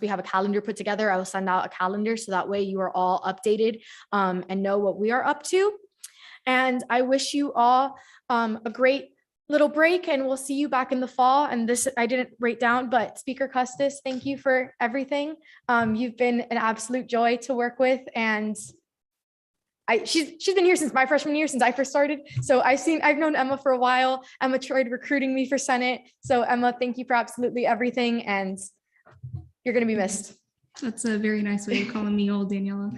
we have a calendar put together, I will send out a calendar so that way you are all updated and know what we are up to. And I wish you all a great little break, and we'll see you back in the fall. And this I didn't write down, but Speaker Custis, thank you for everything. You've been an absolute joy to work with, and she's been here since my freshman year, since I first started. So I've known Emma for a while. Emma tried recruiting me for Senate. So Emma, thank you for absolutely everything, and you're going to be missed. That's a very nice way of calling me old, Daniela.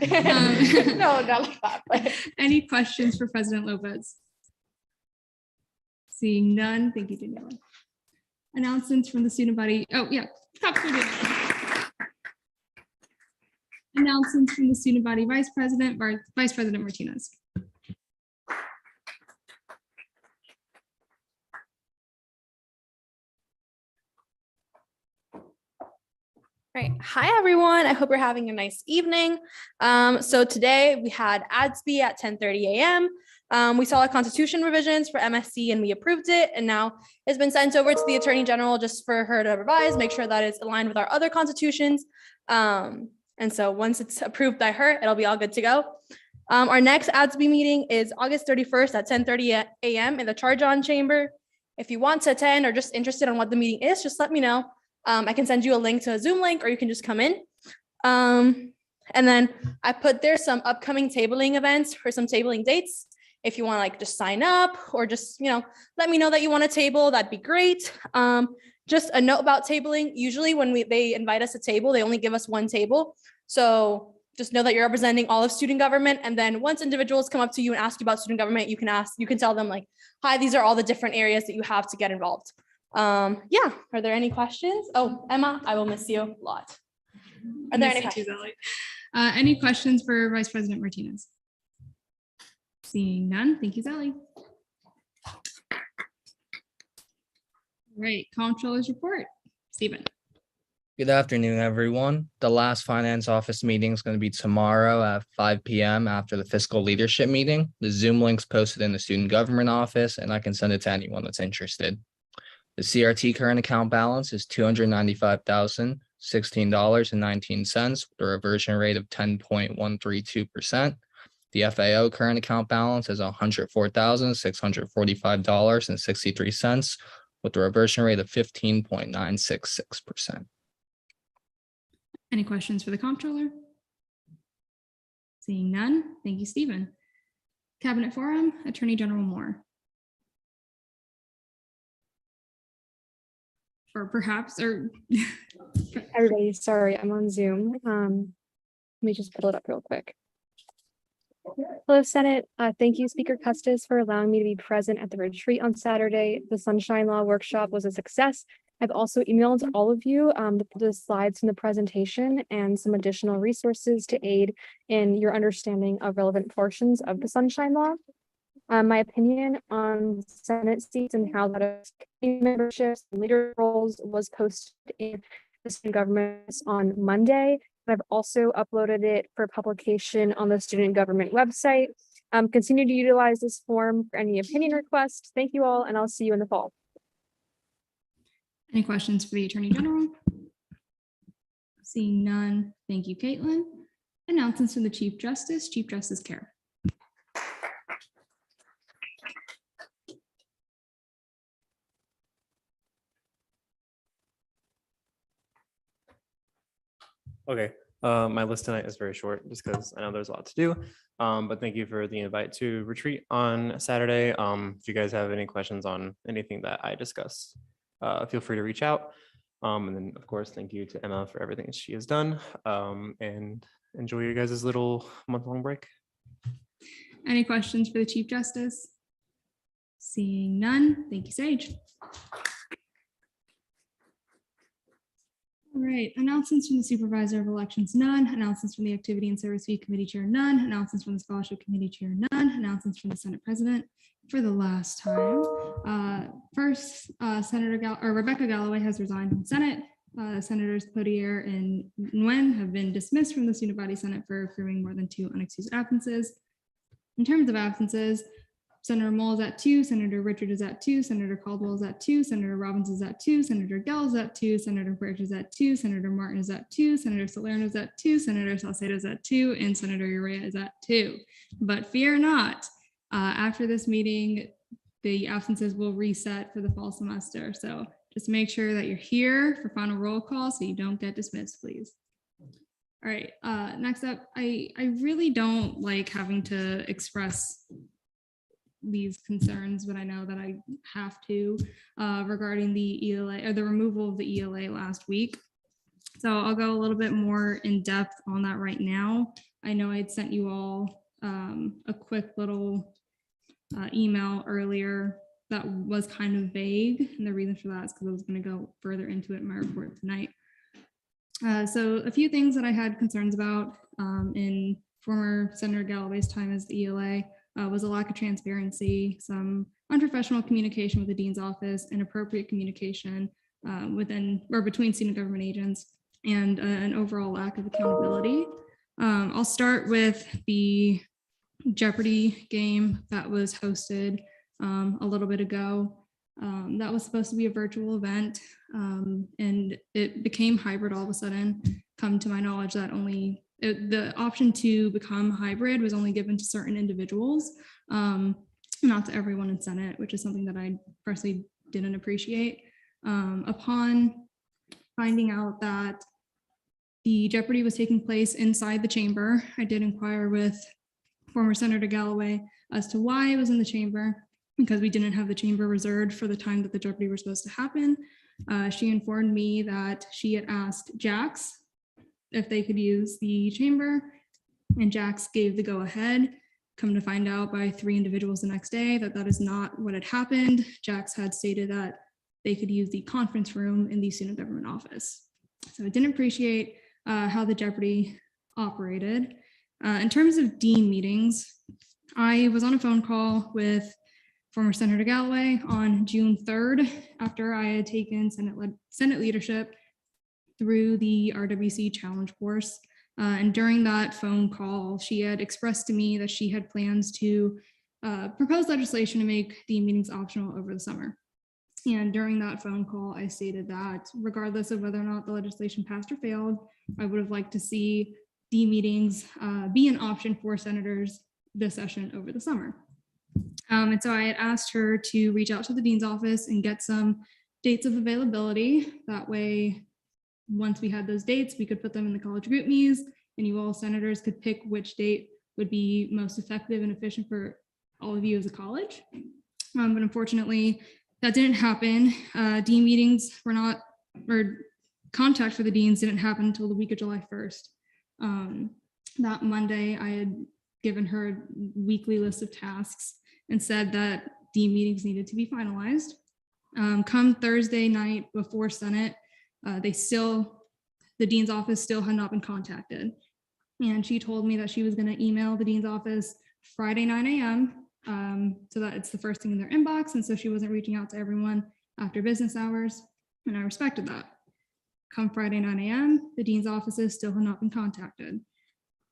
No, not like that. But. Any questions for President Lopez? Seeing none, thank you, Daniela. Announcements from the student body. Oh yeah, announcements from the student body Vice President Martinez. Right. Hi, everyone. I hope you're having a nice evening. So today we had ADSB at 10:30 a.m. We saw the Constitution revisions for MSC and we approved it. And now it's been sent over to the Attorney General just for her to revise, make sure that it's aligned with our other constitutions. And so once it's approved by her, it'll be all good to go. Our next ADSB meeting is August 31st at 10:30 a.m. in the Charge-On Chamber. If you want to attend or just interested in what the meeting is, just let me know. I can send you a link to a Zoom link, or you can just come in. And then I put there some upcoming tabling events or some tabling dates. If you want to like just sign up or just, let me know that you want to table, that'd be great. Just a note about tabling. Usually when they invite us to table, they only give us one table. So just know that you're representing all of student government. And then once individuals come up to you and ask you about student government, you can tell them like, hi, these are all the different areas that you have to get involved. Yeah, are there any questions? Oh, Emma, I will miss you a lot. Are there any questions? Any questions for Vice President Martinez? Seeing none, thank you, Sally. All right, Comptroller's report. Stephen. Good afternoon, everyone. The last finance office meeting is going to be tomorrow at 5 p.m. after the fiscal leadership meeting. The Zoom link's posted in the student government office, and I can send it to anyone that's interested. The CRT current account balance is $295,016.19 with a reversion rate of 10.132%. The FAO current account balance is $104,645.63 with a reversion rate of 15.966%. Any questions for the Comptroller? Seeing none, thank you, Stephen. Cabinet Forum, Attorney General Moore. Or perhaps, everybody, sorry, I'm on Zoom. Let me just pull it up real quick. Hello, Senate. Thank you, Speaker Custis, for allowing me to be present at the retreat on Saturday. The Sunshine Law workshop was a success. I've also emailed all of you the slides from the presentation and some additional resources to aid in your understanding of relevant portions of the Sunshine Law. My opinion on Senate seats and how that affects memberships and leader roles was posted in the student government on Monday. I've also uploaded it for publication on the student government website. Continue to utilize this form for any opinion requests. Thank you all, and I'll see you in the fall. Any questions for the Attorney General? Seeing none, thank you, Caitlin. Announcements from the Chief Justice Kerr. Okay, my list tonight is very short just because I know there's a lot to do, but thank you for the invite to retreat on Saturday. If you guys have any questions on anything that I discussed, feel free to reach out. And then, of course, thank you to Emma for everything she has done, and enjoy your guys' little month-long break. Any questions for the Chief Justice? Seeing none, thank you, Sage. All right, announcements from the Supervisor of Elections, none. Announcements from the Activity and Service Fee Committee Chair, none. Announcements from the Scholarship Committee Chair, none. Announcements from the Senate President for the last time. First, Rebecca Galloway has resigned from the Senate. Senators Potier and Nguyen have been dismissed from the Student Body Senate for accruing more than 2 unexcused absences. In terms of absences, Senator Moll is at 2, Senator Richard is at 2, Senator Caldwell is at 2, Senator Robbins is at 2, Senator Gell is at 2, Senator Birch is at 2, Senator Martin is at 2, Senator Salerno is at 2, Senator Salcedo is at 2, and Senator Urrea is at 2. But fear not, after this meeting, the absences will reset for the fall semester. So just make sure that you're here for final roll call so you don't get dismissed, please. All right, next up, I really don't like having to express these concerns, but I know that I have to regarding the ELA or the removal of the ELA last week. So I'll go a little bit more in depth on that right now. I know I'd sent you all a quick little email earlier that was kind of vague. And the reason for that is because I was going to go further into it in my report tonight. So a few things that I had concerns about in former Senator Galloway's time as the ELA was a lack of transparency, some unprofessional communication with the dean's office, inappropriate communication within or between student government agents, and an overall lack of accountability. I'll start with the Jeopardy game that was hosted a little bit ago. That was supposed to be a virtual event, and it became hybrid all of a sudden. Come to my knowledge that the option to become hybrid was only given to certain individuals, not to everyone in Senate, which is something that I personally didn't appreciate. Upon finding out that the Jeopardy was taking place inside the chamber, I did inquire with former Senator Galloway as to why it was in the chamber, because we didn't have the chamber reserved for the time that the Jeopardy were supposed to happen. She informed me that she had asked Jax if they could use the chamber, and Jax gave the go ahead. Come to find out by 3 individuals the next day that that is not what had happened. Jax had stated that they could use the conference room in the student government office. So I didn't appreciate how the Jeopardy operated. In terms of dean meetings, I was on a phone call with former Senator Galloway on June 3rd, after I had taken Senate leadership through the RWC challenge course. And during that phone call, she had expressed to me that she had plans to propose legislation to make dean meetings optional over the summer. And during that phone call, I stated that regardless of whether or not the legislation passed or failed, I would have liked to see dean meetings be an option for senators this session over the summer. And so I had asked her to reach out to the dean's office and get some dates of availability. That way, once we had those dates, we could put them in the college group me's, and you all senators could pick which date would be most effective and efficient for all of you as a college. But unfortunately, that didn't happen. Dean meetings were not, or contact for the deans didn't happen until the week of July 1st. That Monday, I had given her a weekly list of tasks and said that dean meetings needed to be finalized. Come Thursday night before Senate, the dean's office still had not been contacted. And she told me that she was going to email the dean's office Friday 9 a.m. So that it's the first thing in their inbox. And so she wasn't reaching out to everyone after business hours. And I respected that. Come Friday 9 a.m., the dean's offices still had not been contacted.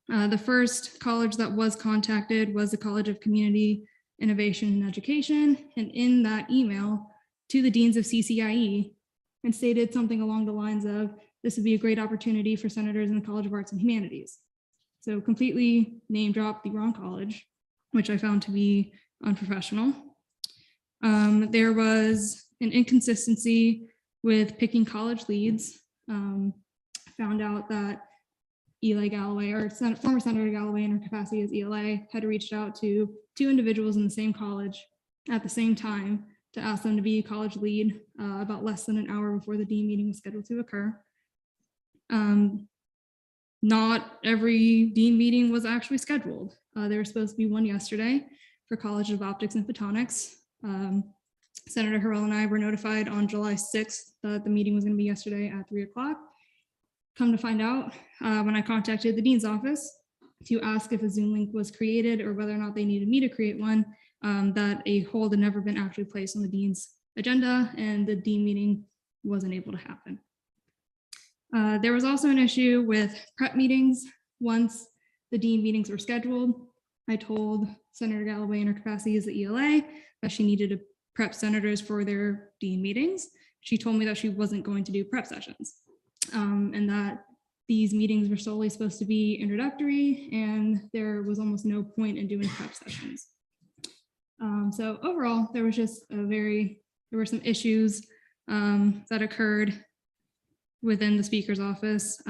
The first college that was contacted was the College of Community Innovation and Education. And in that email to the deans of CCIE, and stated something along the lines of, this would be a great opportunity for senators in the College of Arts and Humanities. So completely name dropped the wrong college, which I found to be unprofessional. There was an inconsistency with picking college leads. Found out that Eli Galloway, or former Senator Galloway in her capacity as ELA, had reached out to 2 individuals in the same college at the same time to ask them to be a college lead about less than an hour before the dean meeting was scheduled to occur. Not every dean meeting was actually scheduled. There was supposed to be one yesterday for College of Optics and Photonics. Senator Harrell and I were notified on July 6th that the meeting was going to be yesterday at 3 o'clock. Come to find out, when I contacted the dean's office to ask if a Zoom link was created or whether or not they needed me to create one, that a hold had never been actually placed on the dean's agenda and the dean meeting wasn't able to happen. There was also an issue with prep meetings. Once the dean meetings were scheduled, I told Senator Galloway in her capacity as the ELA, that she needed to prep senators for their dean meetings. She told me that she wasn't going to do prep sessions, and that these meetings were solely supposed to be introductory, and there was almost no point in doing prep sessions. So overall, there was just there were some issues that occurred within the speaker's office.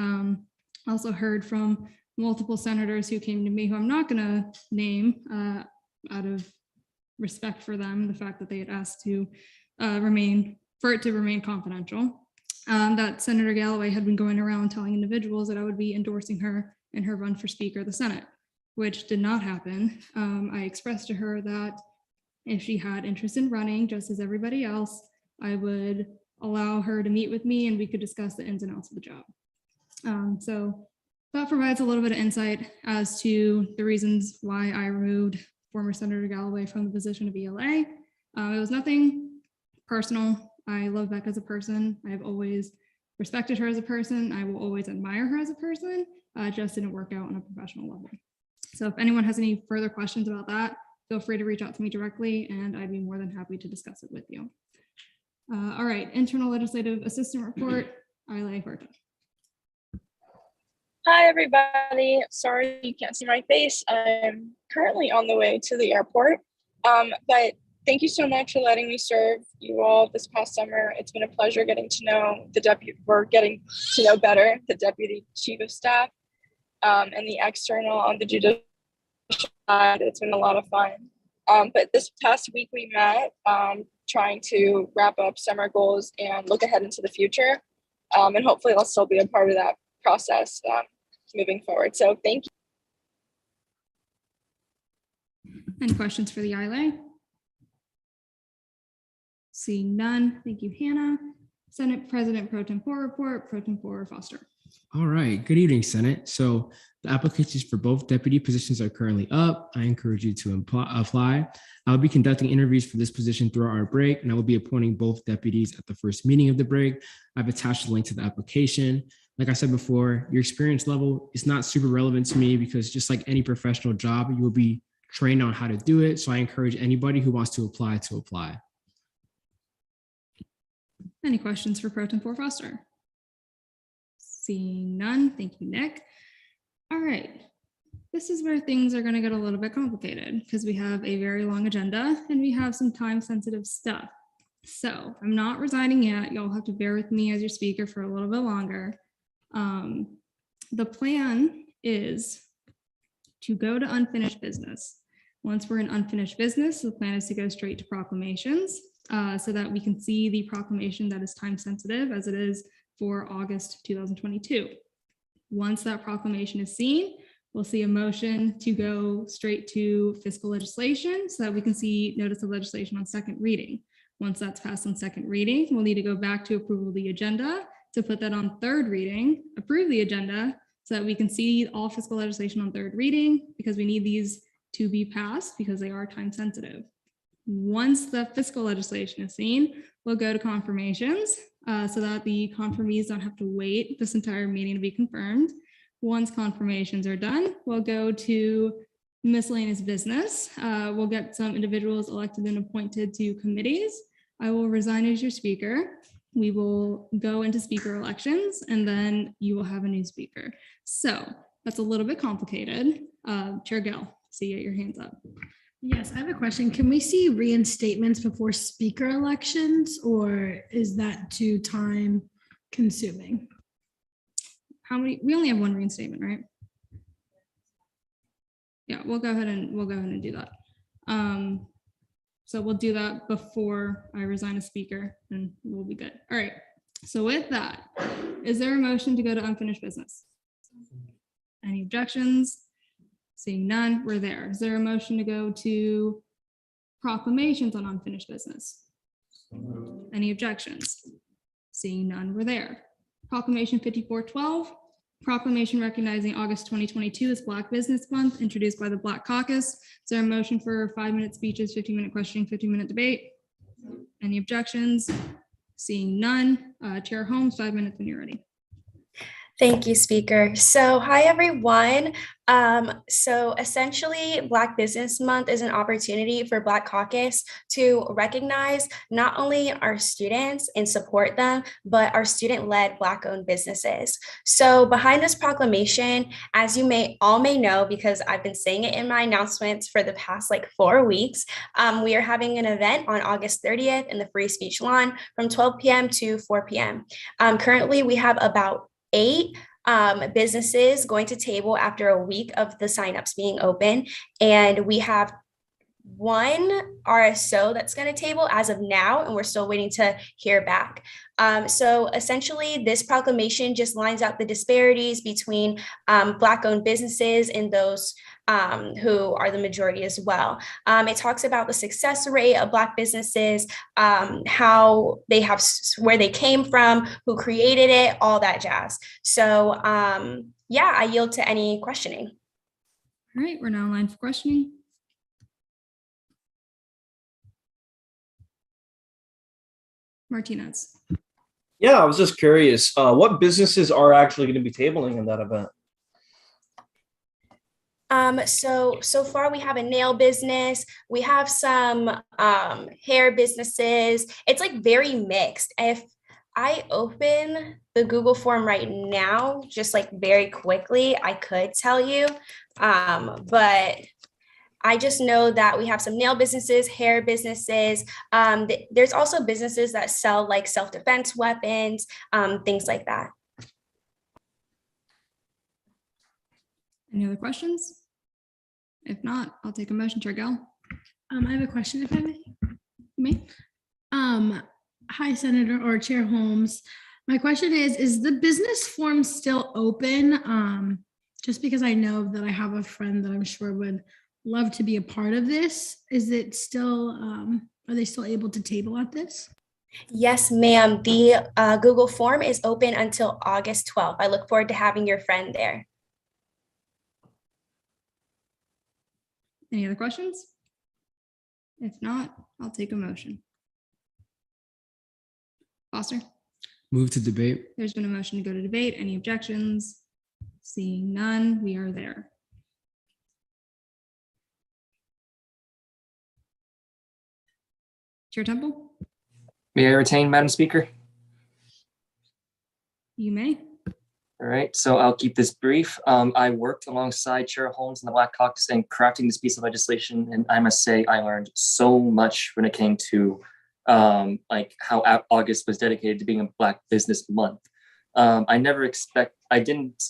Also heard from multiple senators who came to me, who I'm not going to name out of respect for them, the fact that they had asked to remain confidential, that Senator Galloway had been going around telling individuals that I would be endorsing her in her run for Speaker of the Senate, which did not happen. I expressed to her that if she had interest in running, just as everybody else, I would allow her to meet with me and we could discuss the ins and outs of the job. So that provides a little bit of insight as to the reasons why I removed former Senator Galloway from the position of ELA. It was nothing personal. I love Beck as a person. I've always respected her as a person. I will always admire her as a person. Just didn't work out on a professional level. So if anyone has any further questions about that, feel free to reach out to me directly and I'd be more than happy to discuss it with you. All right, internal legislative assistant report, Ile Horton. Hi, everybody. Sorry you can't see my face. I'm currently on the way to the airport. But thank you so much for letting me serve you all this past summer. It's been a pleasure getting to know getting to know better the Deputy Chief of Staff and the external on the judicial side. It's been a lot of fun. But this past week we met trying to wrap up summer goals and look ahead into the future. And hopefully I'll still be a part of that process moving forward. So thank you. Any questions for the ILA? Seeing none, thank you, Hannah. Senate President Pro Tempore report, Pro Tempore Foster. All right, good evening, Senate. So the applications for both deputy positions are currently up. I encourage you to apply. I'll be conducting interviews for this position throughout our break, and I will be appointing both deputies at the first meeting of the break. I've attached a link to the application. Like I said before, your experience level is not super relevant to me because just like any professional job, you will be trained on how to do it. So I encourage anybody who wants to apply to apply. Any questions for Pro Tempore Foster? Seeing none, thank you, Nick. All right, this is where things are going to get a little bit complicated because we have a very long agenda and we have some time-sensitive stuff. So I'm not resigning yet. Y'all have to bear with me as your speaker for a little bit longer. The plan is to go to unfinished business. Once we're in unfinished business, the plan is to go straight to proclamations so that we can see the proclamation that is time sensitive as it is for August 2022. Once that proclamation is seen, we'll see a motion to go straight to fiscal legislation so that we can see notice of legislation on second reading. Once that's passed on second reading, we'll need to go back to approval of the agenda to put that on third reading, approve the agenda so that we can see all fiscal legislation on third reading because we need these to be passed because they are time sensitive. Once the fiscal legislation is seen, we'll go to confirmations so that the confirmees don't have to wait this entire meeting to be confirmed. Once confirmations are done, we'll go to miscellaneous business. We'll get some individuals elected and appointed to committees. I will resign as your speaker. We will go into speaker elections and then you will have a new speaker. So that's a little bit complicated. Chair Gill, see you, your hands up. Yes, I have a question. Can we see reinstatements before speaker elections or is that too time consuming? How many? We only have one reinstatement, right? Yeah, we'll go ahead and do that. So we'll do that before I resign as speaker and we'll be good. All right. So with that, is there a motion to go to unfinished business? Any objections? Seeing none, we're there. Is there a motion to go to proclamations on unfinished business? Any objections? Seeing none, we're there. Proclamation 5412, proclamation recognizing August 2022 as Black Business Month, introduced by the Black Caucus. Is there a motion for 5-minute speeches, 15-minute questioning, 15-minute debate? Any objections? Seeing none, Chair Holmes, 5 minutes when you're ready. Thank you, Speaker. So, hi, everyone. So essentially, Black Business Month is an opportunity for Black Caucus to recognize not only our students and support them, but our student-led Black-owned businesses. So behind this proclamation, as you may know, because I've been saying it in my announcements for the past like 4 weeks, we are having an event on August 30th in the Free Speech Lawn from 12 p.m. to 4 p.m. Currently, we have about 8 businesses going to table after a week of the signups being open. And we have 1 RSO that's going to table as of now, and we're still waiting to hear back. So essentially, this proclamation just lines out the disparities between Black-owned businesses and those who are the majority as well. It talks about the success rate of Black businesses, how they have, where they came from, who created it, all that jazz. So yeah, I yield to any questioning. All right, we're now in line for questioning. Martinez. Yeah, I was just curious, what businesses are actually going to be tabling in that event? So far we have a nail business. We have some hair businesses. It's like very mixed. If I open the Google form right now, just like very quickly, I could tell you, but I just know that we have some nail businesses, hair businesses. There's also businesses that sell like self-defense weapons, things like that. Any other questions? If not, I'll take a motion. Chair Gell. I have a question, if I may. Me? Hi, Senator or Chair Holmes. My question is the business form still open? Just because I know that I have a friend that I'm sure would love to be a part of this. Is it still, are they still able to table at this? Yes, ma'am. The Google form is open until August 12th. I look forward to having your friend there. Any other questions? If not, I'll take a motion. Foster. Move to debate. There's been a motion to go to debate. Any objections? Seeing none, we are there. Chair Temple. May I retain, Madam Speaker? You may. All right, so I'll keep this brief. I worked alongside Chair Holmes in the Black Caucus in crafting this piece of legislation, and I must say I learned so much when it came to like how August was dedicated to being a Black Business Month. I didn't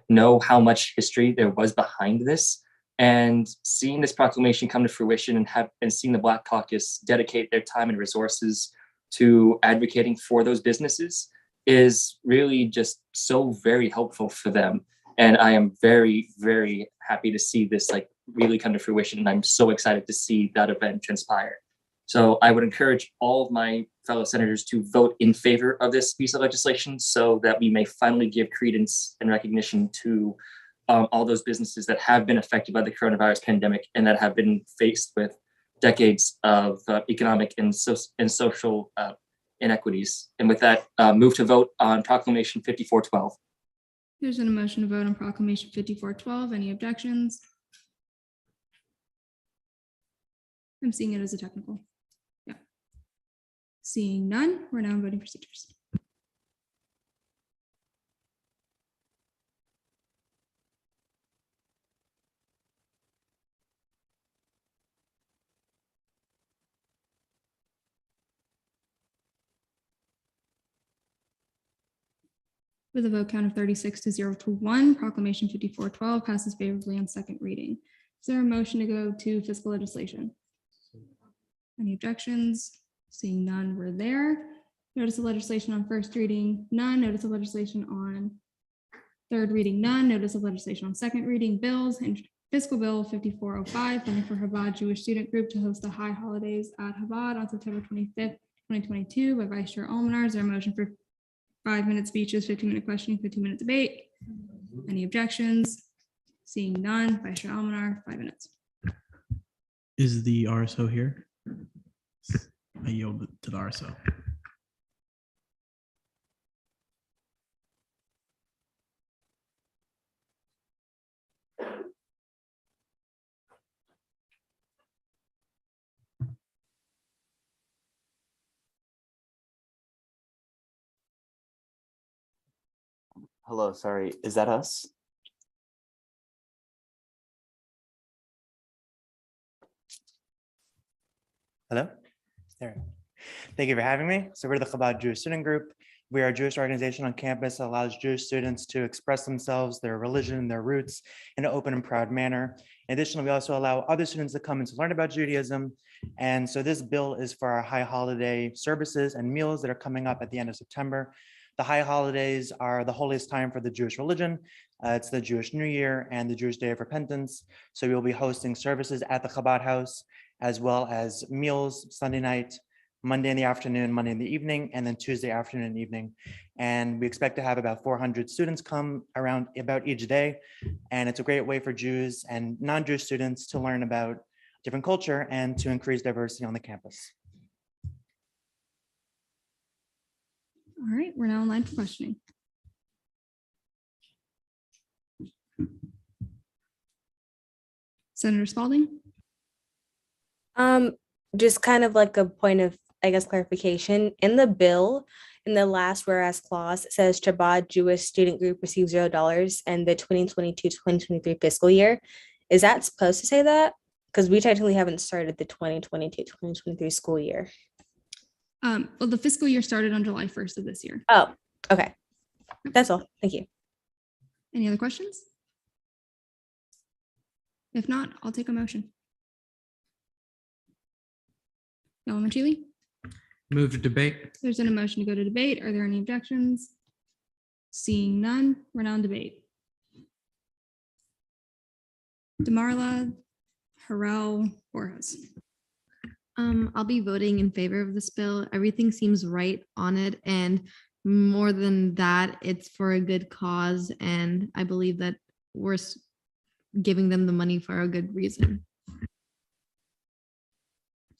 know how much history there was behind this, and seeing this proclamation come to fruition and seeing the Black Caucus dedicate their time and resources to advocating for those businesses is really just so very helpful for them. And I am very, very happy to see this like really come to fruition. And I'm so excited to see that event transpire. So I would encourage all of my fellow senators to vote in favor of this piece of legislation so that we may finally give credence and recognition to all those businesses that have been affected by the coronavirus pandemic and that have been faced with decades of economic and social inequities. And with that, move to vote on Proclamation 5412. There's been a motion to vote on Proclamation 5412. Any objections? I'm seeing it as a technical. Yeah. Seeing none, we're now in voting procedures. With a vote count of 36 to 0 to 1, Proclamation 5412 passes favorably on second reading. Is there a motion to go to fiscal legislation? Any objections? Seeing none, we're there. Notice of legislation on first reading, none. Notice of legislation on third reading, none. Notice of legislation on second reading, bills and Fiscal Bill 5405, funding for Chabad Jewish Student Group to host the high holidays at Chabad on September 25th, 2022 by Vice Chair Almanar. Is there a motion for 5-minute speeches, 15-minute questioning, 15-minute debate? Any objections? Seeing none, Vice Chair Almanar, 5 minutes. Is the RSO here? I yield to the RSO. Hello, sorry, is that us? Hello? There. Thank you for having me. So we're the Chabad Jewish Student Group. We are a Jewish organization on campus that allows Jewish students to express themselves, their religion, their roots in an open and proud manner. In addition, we also allow other students to come and to learn about Judaism. And so this bill is for our high holiday services and meals that are coming up at the end of September. The high holidays are the holiest time for the Jewish religion. It's the Jewish New Year and the Jewish Day of Repentance. So we will be hosting services at the Chabad House, as well as meals Sunday night, Monday in the afternoon, Monday in the evening, and then Tuesday afternoon and evening. And we expect to have about 400 students come around about each day. And it's a great way for Jews and non-Jewish students to learn about different culture and to increase diversity on the campus. All right, we're now online for questioning. Senator Spaulding. Just kind of like a point of, I guess, clarification. In the bill, in the last whereas clause, it says Chabad Jewish Student Group receives $0 in the 2022-2023 fiscal year. Is that supposed to say that? Because we technically haven't started the 2022-2023 school year. Well, the fiscal year started on July 1st of this year. Oh, okay. That's all. Thank you. Any other questions? If not, I'll take a motion. Yalamanchili? Move to debate. There's been a motion to go to debate. Are there any objections? Seeing none, we're now in debate. DeMarla, Harrell, Borges. I'll be voting in favor of this bill. Everything seems right on it. And more than that, it's for a good cause. And I believe that we're giving them the money for a good reason.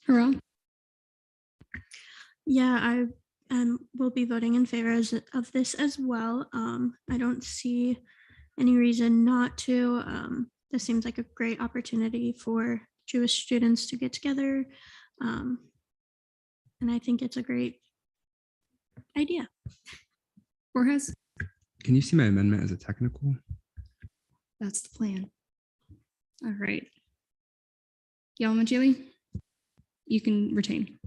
Harrell? Yeah, I will be voting in favor of this as well. I don't see any reason not to. This seems like a great opportunity for Jewish students to get together. And I think it's a great idea. Borges? Can you see my amendment as a technical? That's the plan. All right. Yalamanchili? You can retain.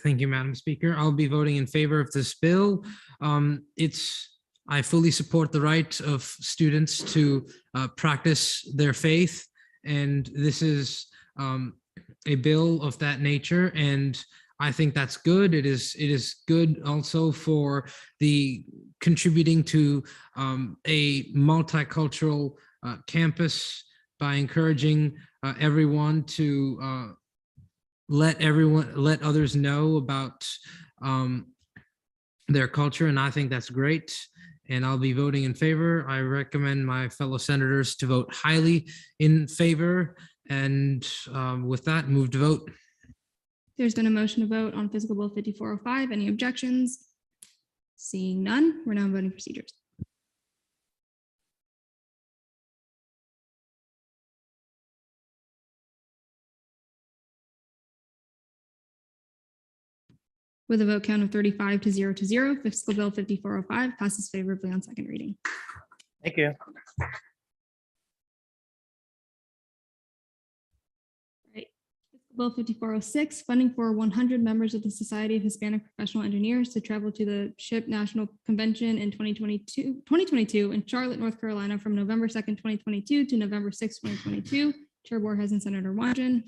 Thank you, Madam Speaker. I'll be voting in favor of this bill. I fully support the right of students to practice their faith, and this is a bill of that nature, and I think that's good. It is good also for the contributing to a multicultural campus by encouraging everyone to let others know about their culture, and I think that's great. And I'll be voting in favor. I recommend my fellow senators to vote highly in favor. And with that, move to vote. There's been a motion to vote on Fiscal Bill 5405. Any objections? Seeing none, we're now in voting procedures. With a vote count of 35 to 0, Fiscal Bill 5405 passes favorably on second reading. Thank you. Right. Fiscal Bill 5406, funding for 100 members of the Society of Hispanic Professional Engineers to travel to the SHIP National Convention in 2022 in Charlotte, North Carolina from November 2nd, 2022 to November 6th, 2022. Chair Borges and Senator Wajan.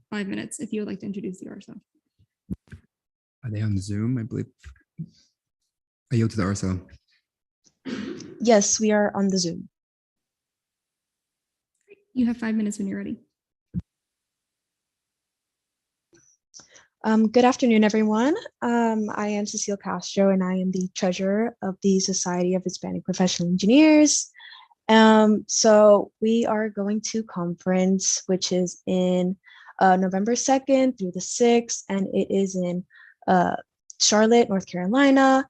5 minutes if you would like to introduce the RSO. Are they on Zoom? I believe. I yield to the RSO. Yes, we are on the Zoom. You have 5 minutes when you're ready. Good afternoon, everyone. I am Cecile Castro, and I am the treasurer of the Society of Hispanic Professional Engineers. So we are going to conference, which is in November 2nd through the 6th, and it is in Charlotte, North Carolina.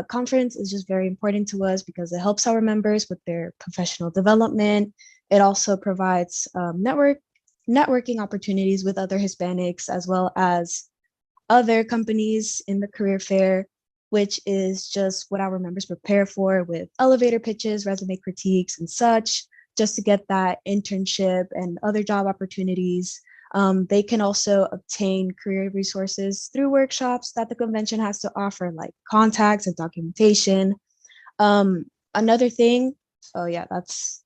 Conference is just very important to us because it helps our members with their professional development. It also provides networking opportunities with other Hispanics, as well as other companies in the career fair, which is just what our members prepare for with elevator pitches, resume critiques, and such, just to get that internship and other job opportunities. They can also obtain career resources through workshops that the convention has to offer, like contacts and documentation. Another thing, oh yeah, that's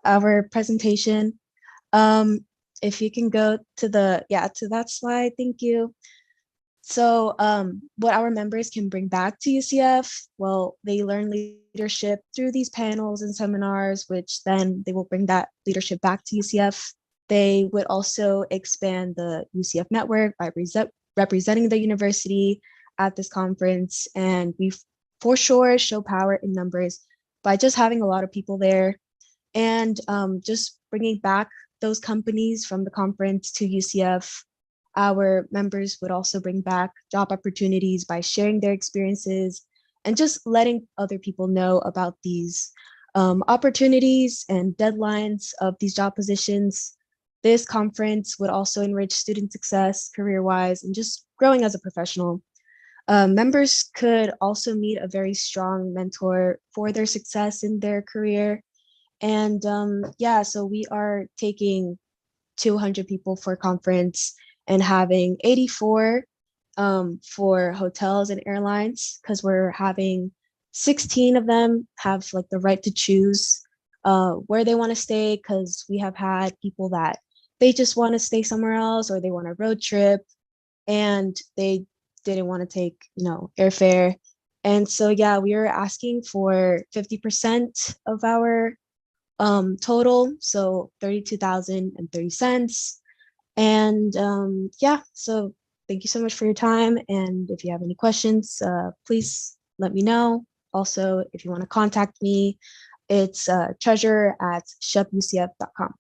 our presentation. If you can go to to that slide, thank you. So what our members can bring back to UCF, well, they learn leadership through these panels and seminars, which then they will bring that leadership back to UCF. They would also expand the UCF network by representing the university at this conference. And we for sure show power in numbers by just having a lot of people there and just bringing back those companies from the conference to UCF. Our members would also bring back job opportunities by sharing their experiences and just letting other people know about these opportunities and deadlines of these job positions. This conference would also enrich student success career-wise and just growing as a professional. Members could also meet a very strong mentor for their success in their career. And so we are taking 200 people for conference and having 84 for hotels and airlines, because we're having 16 of them have like the right to choose where they want to stay, because we have had people that they just want to stay somewhere else or they want a road trip and they didn't want to take, airfare. And so, yeah, we are asking for 50% of our total, so $32,030. And so thank you so much for your time. And if you have any questions, please let me know. Also, if you want to contact me, it's treasurer@shepucf.com.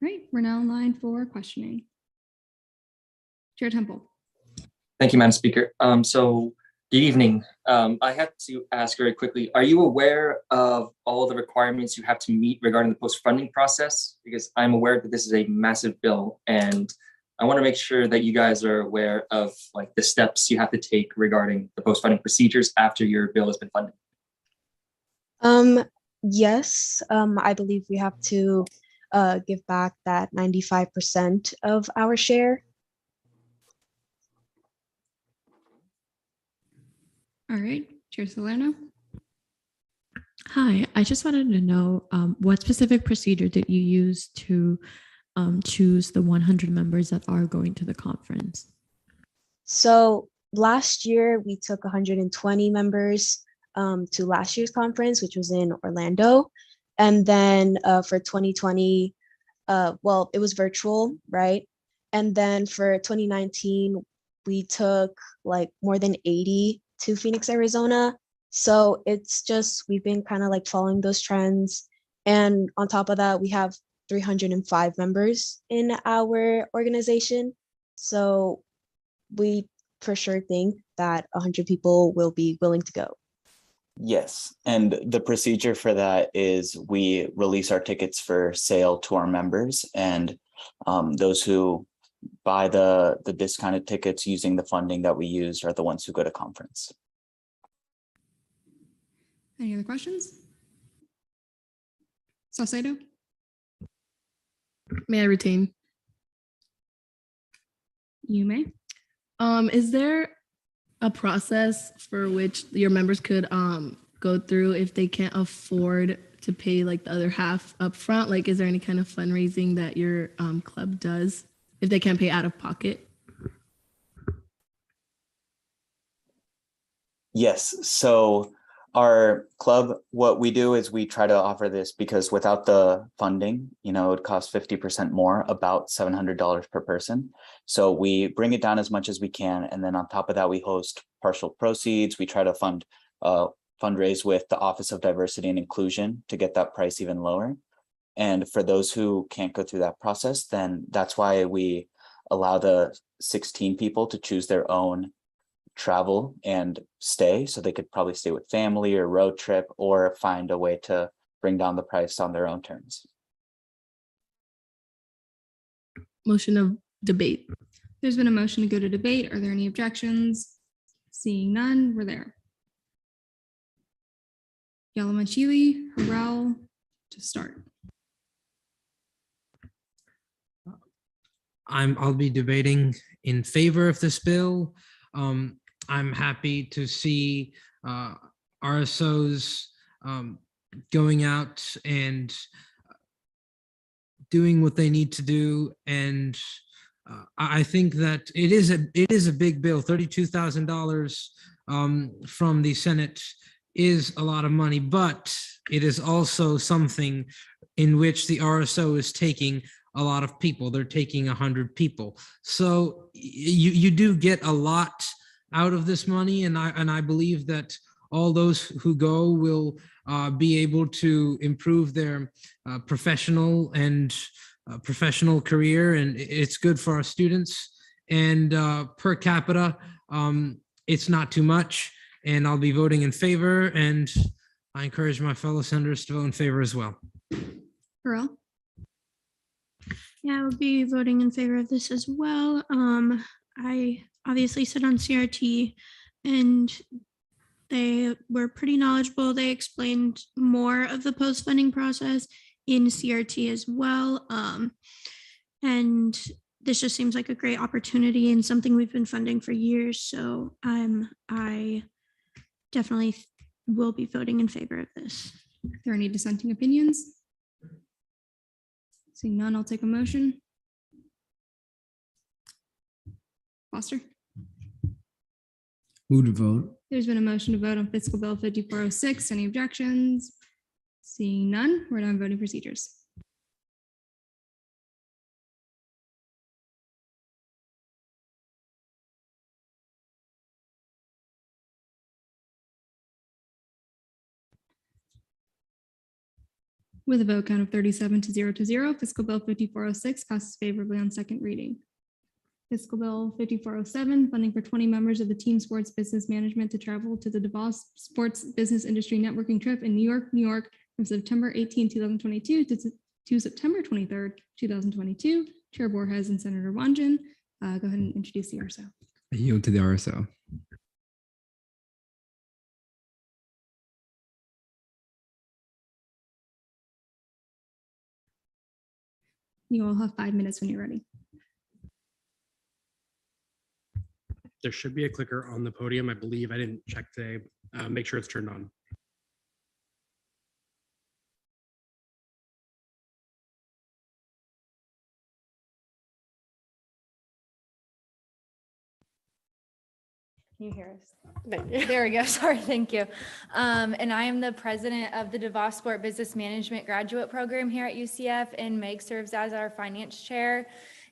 Right, we're now in line for questioning. Chair Temple. Thank you, Madam Speaker. So good evening. I have to ask very quickly, are you aware of all the requirements you have to meet regarding the post-funding process? Because I'm aware that this is a massive bill and I want to make sure that you guys are aware of like the steps you have to take regarding the post-funding procedures after your bill has been funded. Yes, I believe we have to give back that 95% of our share. All right, Chair Salerno. Hi, I just wanted to know what specific procedure did you use to choose the 100 members that are going to the conference? So last year we took 120 members to last year's conference, which was in Orlando. And then for 2020, it was virtual, right? And then for 2019, we took like more than 80 to Phoenix, Arizona. So it's just, we've been kind of like following those trends. And on top of that, we have 305 members in our organization. So we for sure think that 100 people will be willing to go. Yes, and the procedure for that is we release our tickets for sale to our members, and those who buy the discounted tickets using the funding that we used are the ones who go to conference. Any other questions? Saucedo? May I retain? You may. Is there a process for which your members could go through if they can't afford to pay like the other half up front? Like, is there any kind of fundraising that your club does if they can't pay out of pocket? Yes, so our club, what we do is we try to offer this because without the funding, it would cost 50% more, about $700 per person. So we bring it down as much as we can. And then on top of that, we host partial proceeds. We try to fundraise with the Office of Diversity and Inclusion to get that price even lower. And for those who can't go through that process, then that's why we allow the 16 people to choose their own travel and stay, so they could probably stay with family or road trip or find a way to bring down the price on their own terms. Motion of debate. There's been a motion to go to debate. Are there any objections? Seeing none, we're there. Yalamachili, Harrell to start. I'll be debating in favor of this bill. I'm happy to see RSOs going out and doing what they need to do. And I think that it is a big bill. $32,000 from the Senate is a lot of money, but it is also something in which the RSO is taking a lot of people. They're taking 100 people. So you do get a lot out of this money. And I believe that all those who go will be able to improve their professional career. And it's good for our students. And per capita, it's not too much. And I'll be voting in favor. And I encourage my fellow senators to vote in favor as well. Harrell? Yeah, I will be voting in favor of this as well. I obviously sit on CRT and they were pretty knowledgeable. They explained more of the post-funding process in CRT as well. And this just seems like a great opportunity and something we've been funding for years. So I definitely will be voting in favor of this. Are there any dissenting opinions? Seeing none, I'll take a motion. Foster? Move to vote. There's been a motion to vote on Fiscal Bill 5406. Any objections? Seeing none, we're on voting procedures. With a vote count of 37 to 0, Fiscal Bill 5406 passes favorably on second reading. Fiscal Bill 5407, funding for 20 members of the Team Sports Business Management to travel to the Devos Sports Business Industry Networking Trip in New York, from September 18, 2022 to September 23, 2022. Chair Borges and Senator Wanjin. Go ahead and introduce the RSO. I yield to the RSO. You all have 5 minutes when you're ready. There should be a clicker on the podium. I believe I didn't check today. Make sure it's turned on. Can you hear us? There we go. Sorry, thank you. And I am the president of the Devos Sport Business Management graduate program here at UCF, and Meg serves as our finance chair.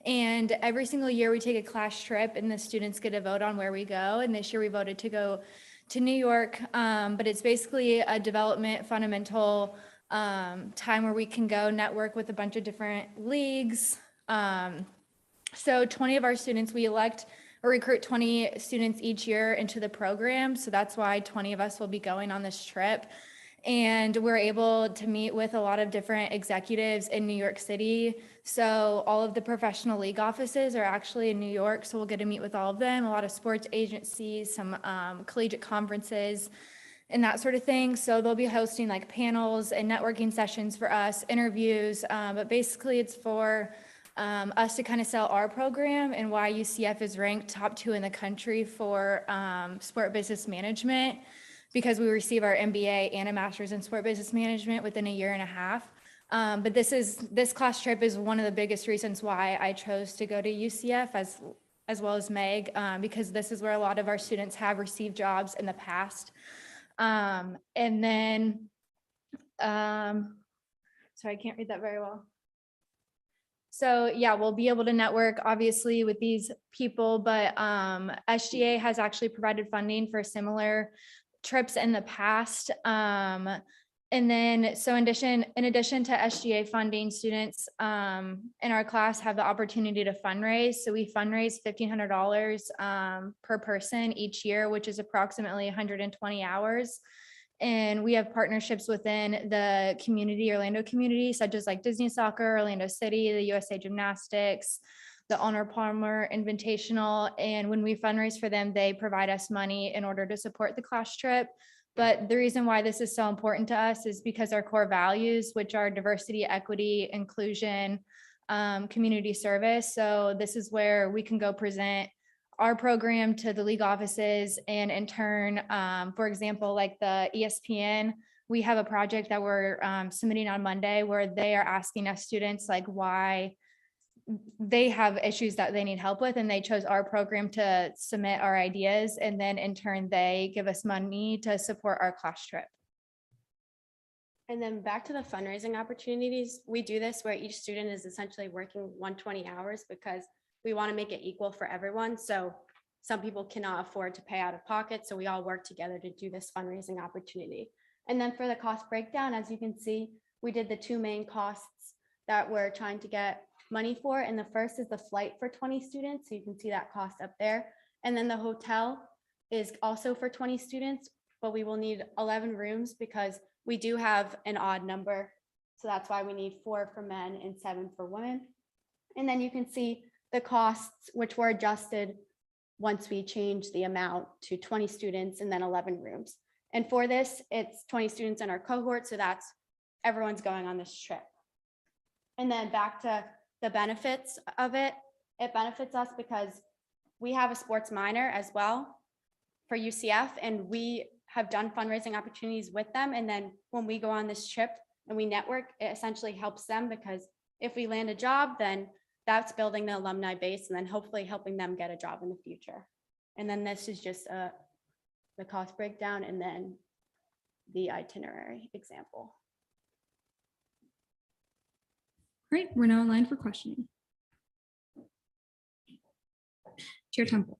And every single year we take a class trip and the students get to vote on where we go. And this year we voted to go to New York, but it's basically a development fundamental time where we can go network with a bunch of different leagues. So 20 of our students, we elect or recruit 20 students each year into the program. So that's why 20 of us will be going on this trip. And we're able to meet with a lot of different executives in New York City. So all of the professional league offices are actually in New York. So we'll get to meet with all of them, a lot of sports agencies, some collegiate conferences and that sort of thing. So they'll be hosting like panels and networking sessions for us, interviews, but basically it's for us to kind of sell our program and why UCF is ranked top 2 in the country for sport business management, because we receive our MBA and a master's in sport business management within a year and a half. But this class trip is one of the biggest reasons why I chose to go to UCF as well as Meg, because this is where a lot of our students have received jobs in the past. And then, sorry, I can't read that very well. So yeah, we'll be able to network obviously with these people, but SGA has actually provided funding for similar trips in the past. And then, so in addition to SGA funding, students in our class have the opportunity to fundraise. So we fundraise $1,500 per person each year, which is approximately 120 hours. And we have partnerships within the community, Orlando community, such as like Disney Soccer, Orlando City, the USA Gymnastics, the Honor Palmer Invitational. And when we fundraise for them, they provide us money in order to support the class trip. But the reason why this is so important to us is because our core values, which are diversity, equity, inclusion, community service. So this is where we can go present our program to the league offices, and in turn, for example, like the ESPN, we have a project that we're submitting on Monday where they are asking us students like why they have issues that they need help with, and they chose our program to submit our ideas, and then in turn they give us money to support our class trip. And then back to the fundraising opportunities, we do this where each student is essentially working 120 hours because we want to make it equal for everyone. So some people cannot afford to pay out of pocket. So we all work together to do this fundraising opportunity. And then for the cost breakdown, as you can see, we did the two main costs that we're trying to get money for. And the first is the flight for 20 students. So you can see that cost up there. And then the hotel is also for 20 students, but we will need 11 rooms because we do have an odd number. So that's why we need 4 for men and 7 for women. And then you can see the costs, which were adjusted once we changed the amount to 20 students and then 11 rooms. And for this, it's 20 students in our cohort. So that's everyone's going on this trip. And then back to the benefits of it, it benefits us because we have a sports minor as well for UCF, and we have done fundraising opportunities with them. And then when we go on this trip and we network, it essentially helps them because if we land a job, then that's building the alumni base and then hopefully helping them get a job in the future. And then this is just the cost breakdown and then the itinerary example. Great, we're now in line for questioning. Chair Temple.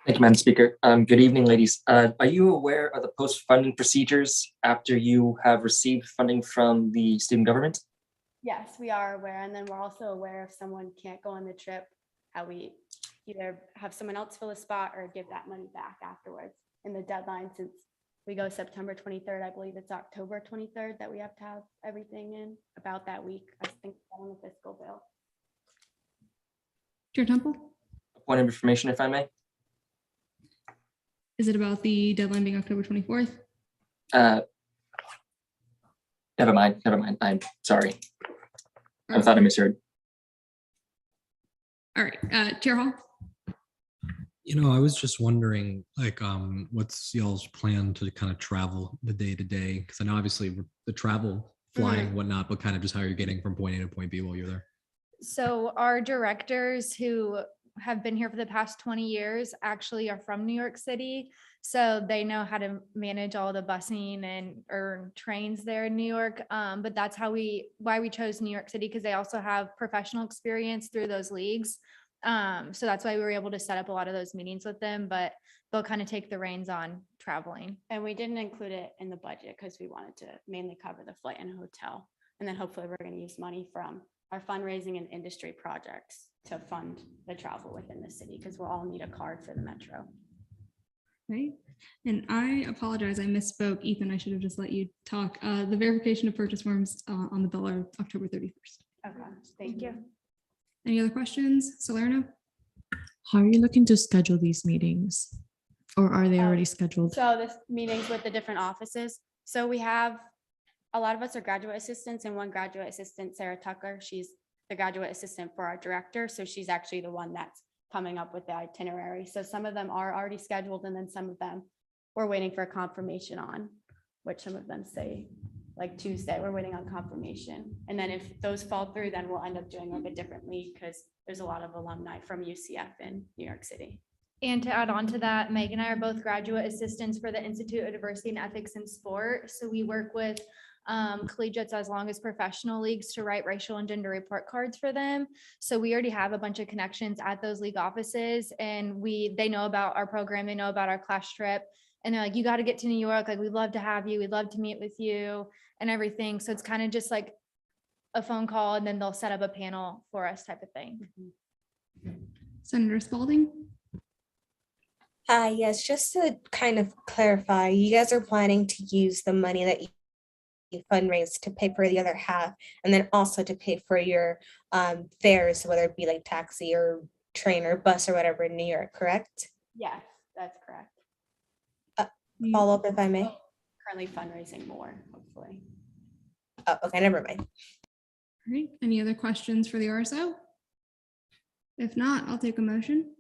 Thank you, Madam Speaker. Good evening, ladies. Are you aware of the post-funding procedures after you have received funding from the student government? Yes, we are aware. And then we're also aware if someone can't go on the trip, how we either have someone else fill a spot or give that money back afterwards. And the deadline, since we go September 23rd, I believe it's October 23rd that we have to have everything in about that week. I think on the fiscal bill. Chair Temple. A point of information, if I may. Is it about the deadline being October 24th? Never mind. I'm sorry. I thought I misheard. All right, Chair Hall. I was just wondering, what's y'all's plan to kind of travel the day to day? Because I know obviously the travel, flying, and whatnot, but kind of just how you're getting from point A to point B while you're there. So our directors who have been here for the past 20 years actually are from New York City. So they know how to manage all the busing or trains there in New York. But that's why we chose New York City, because they also have professional experience through those leagues. So that's why we were able to set up a lot of those meetings with them, but they'll kind of take the reins on traveling. And we didn't include it in the budget because we wanted to mainly cover the flight and hotel. And then hopefully we're going to use money from our fundraising and industry projects to fund the travel within the city, because we'll all need a card for the metro. Right. And I apologize, I misspoke. Ethan, I should have just let you talk. The verification of purchase forms on the bill are October 31st. Okay, thank you. Any other questions? Salerno? How are you looking to schedule these meetings? Or are they already scheduled? So this meetings with the different offices. So we have, a lot of us are graduate assistants, and one graduate assistant, Sarah Tucker, she's the graduate assistant for our director. So she's actually the one that's coming up with the itinerary. So some of them are already scheduled, and then some of them we're waiting for a confirmation on, which some of them say like Tuesday, we're waiting on confirmation. And then if those fall through, then we'll end up doing like a different league, because there's a lot of alumni from UCF in New York City. And to add on to that, Meg and I are both graduate assistants for the Institute of Diversity and Ethics in Sport. So we work with collegiates as long as professional leagues to write racial and gender report cards for them. So we already have a bunch of connections at those league offices, and they know about our program, they know about our class trip, and they're like, you got to get to New York. Like, we'd love to have you. We'd love to meet with you and everything. So it's kind of just like a phone call, and then they'll set up a panel for us type of thing. Senator Spaulding. Yes, just to kind of clarify, you guys are planning to use the money that fundraise to pay for the other half, and then also to pay for your fares, whether it be like taxi or train or bus or whatever in New York, correct? Yes, that's correct. Follow up if I may. Currently fundraising more, hopefully. Oh, okay, never mind. All right, any other questions for the RSO? If not, I'll take a motion.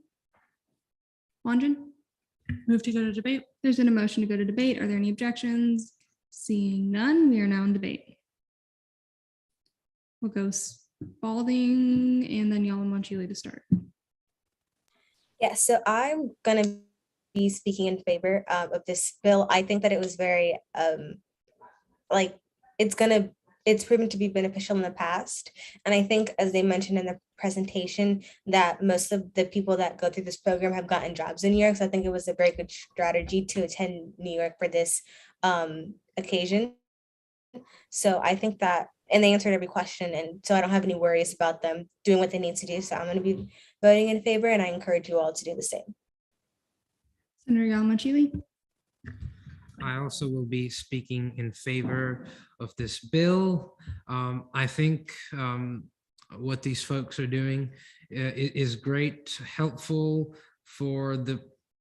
Wanjan? Move to go to debate. There's been a motion to go to debate. Are there any objections? Seeing none, we are now in debate. We'll go Spaulding and then y'all want Chile to start. Yeah, so I'm gonna be speaking in favor of this bill. I think that it was very like it's proven to be beneficial in the past. And I think, as they mentioned in the presentation, that most of the people that go through this program have gotten jobs in New York. So I think it was a very good strategy to attend New York for this occasion. So I think that, and they answered every question. And so I don't have any worries about them doing what they need to do. So I'm going to be voting in favor, and I encourage you all to do the same. Senator Yalmachili? I also will be speaking in favor of this bill. I think what these folks are doing is great, helpful for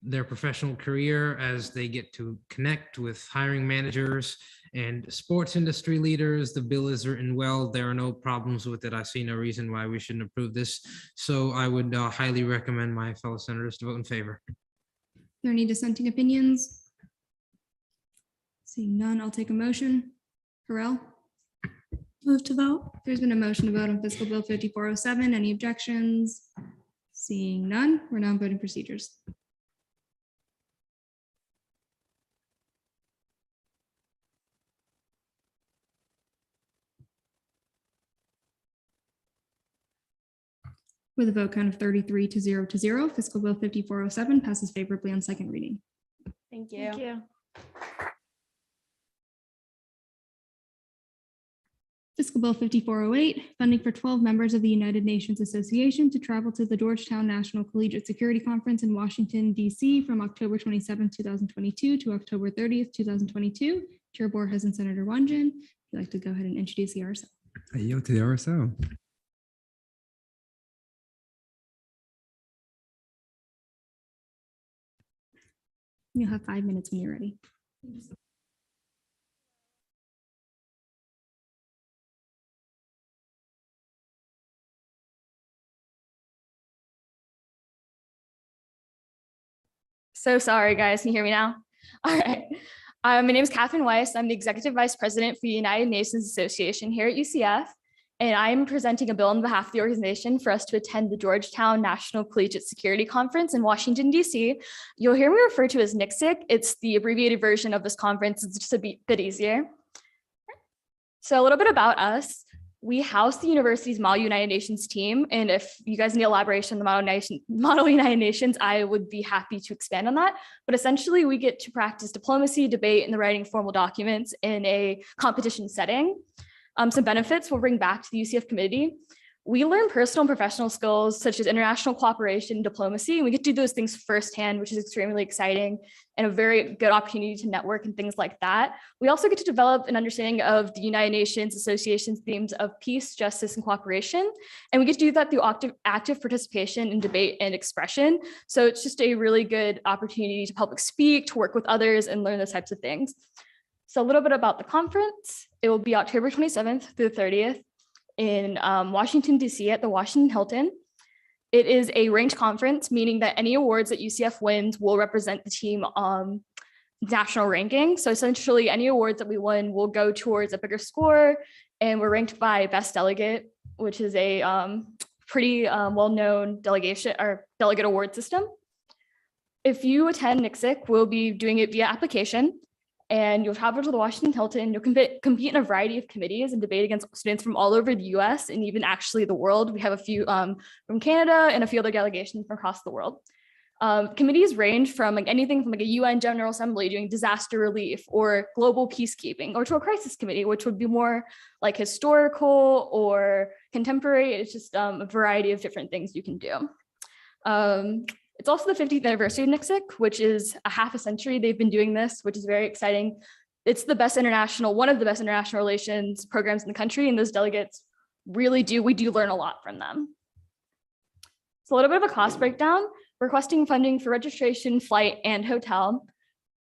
their professional career as they get to connect with hiring managers and sports industry leaders. The bill is written well. There are no problems with it. I see no reason why we shouldn't approve this. So I would highly recommend my fellow senators to vote in favor. Are there any dissenting opinions? Seeing none, I'll take a motion. Harrell? Move to vote. There's been a motion to vote on Fiscal Bill 5407. Any objections? Seeing none, we're now on voting procedures. With a vote count of 33 to 0, Fiscal Bill 5407 passes favorably on second reading. Thank you. Thank you. Fiscal Bill 5408, funding for 12 members of the United Nations Association to travel to the Georgetown National Collegiate Security Conference in Washington, D.C. from October 27, 2022 to October 30th, 2022. Chair Borges and Senator Wanjan, if you'd like to go ahead and introduce the RSO. I yield to the RSO. You'll have 5 minutes when you're ready. So sorry, guys. Can you hear me now? All right. My name is Catherine Weiss. I'm the Executive Vice President for the United Nations Association here at UCF, and I'm presenting a bill on behalf of the organization for us to attend the Georgetown National Collegiate Security Conference in Washington, D.C. You'll hear me refer to as NCSIC. It's the abbreviated version of this conference. It's just a bit easier. So a little bit about us. We house the university's Model United Nations team, and if you guys need elaboration on the Model United Nations, I would be happy to expand on that. But essentially, we get to practice diplomacy, debate, and the writing of formal documents in a competition setting. Some benefits we'll bring back to the UCF committee. We learn personal and professional skills such as international cooperation, diplomacy, and we get to do those things firsthand, which is extremely exciting and a very good opportunity to network and things like that. We also get to develop an understanding of the United Nations Association's themes of peace, justice, and cooperation. And we get to do that through active participation in debate and expression. So it's just a really good opportunity to public speak, to work with others, and learn those types of things. So a little bit about the conference. It will be October 27th through the 30th. In Washington, D.C. at the Washington Hilton. It is a ranked conference, meaning that any awards that UCF wins will represent the team national ranking. So essentially any awards that we win will go towards a bigger score, and we're ranked by Best Delegate, which is a pretty well-known delegate award system. If you attend NCSIC, we'll be doing it via application. And you'll travel to the Washington Hilton. You'll compete in a variety of committees and debate against students from all over the US and even actually the world. We have a few from Canada and a few other delegations from across the world. Committees range from anything from a UN General Assembly doing disaster relief or global peacekeeping, or to a crisis committee, which would be more like historical or contemporary. It's just a variety of different things you can do. It's also the 50th anniversary of NCSIC, which is a half a century they've been doing this, which is very exciting it's the best international, one of the best international relations programs in the country. And those delegates we do learn a lot from them. So a little bit of a cost breakdown, requesting funding for registration, flight, and hotel.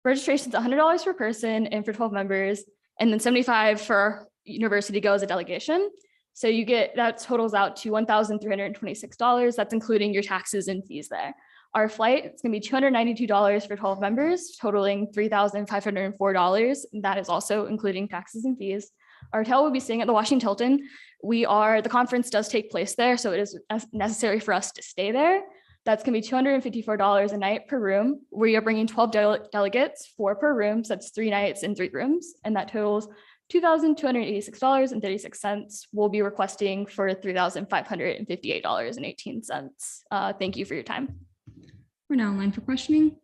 Registration is $100 per person and for 12 members, and then $75 for university to go as a delegation. So you get, that totals out to $1,326. That's including your taxes and fees there. Our flight, it's gonna be $292 for 12 members, totaling $3,504. That is also including taxes and fees. Our hotel will be staying at the Washington Hilton. The conference does take place there, so it is necessary for us to stay there. That's gonna be $254 a night per room. We are bringing 12 delegates, 4 per room, so that's 3 nights and 3 rooms, and that totals $2,286.36. We'll be requesting for $3,558.18. Thank you for your time. We're now in line for questioning.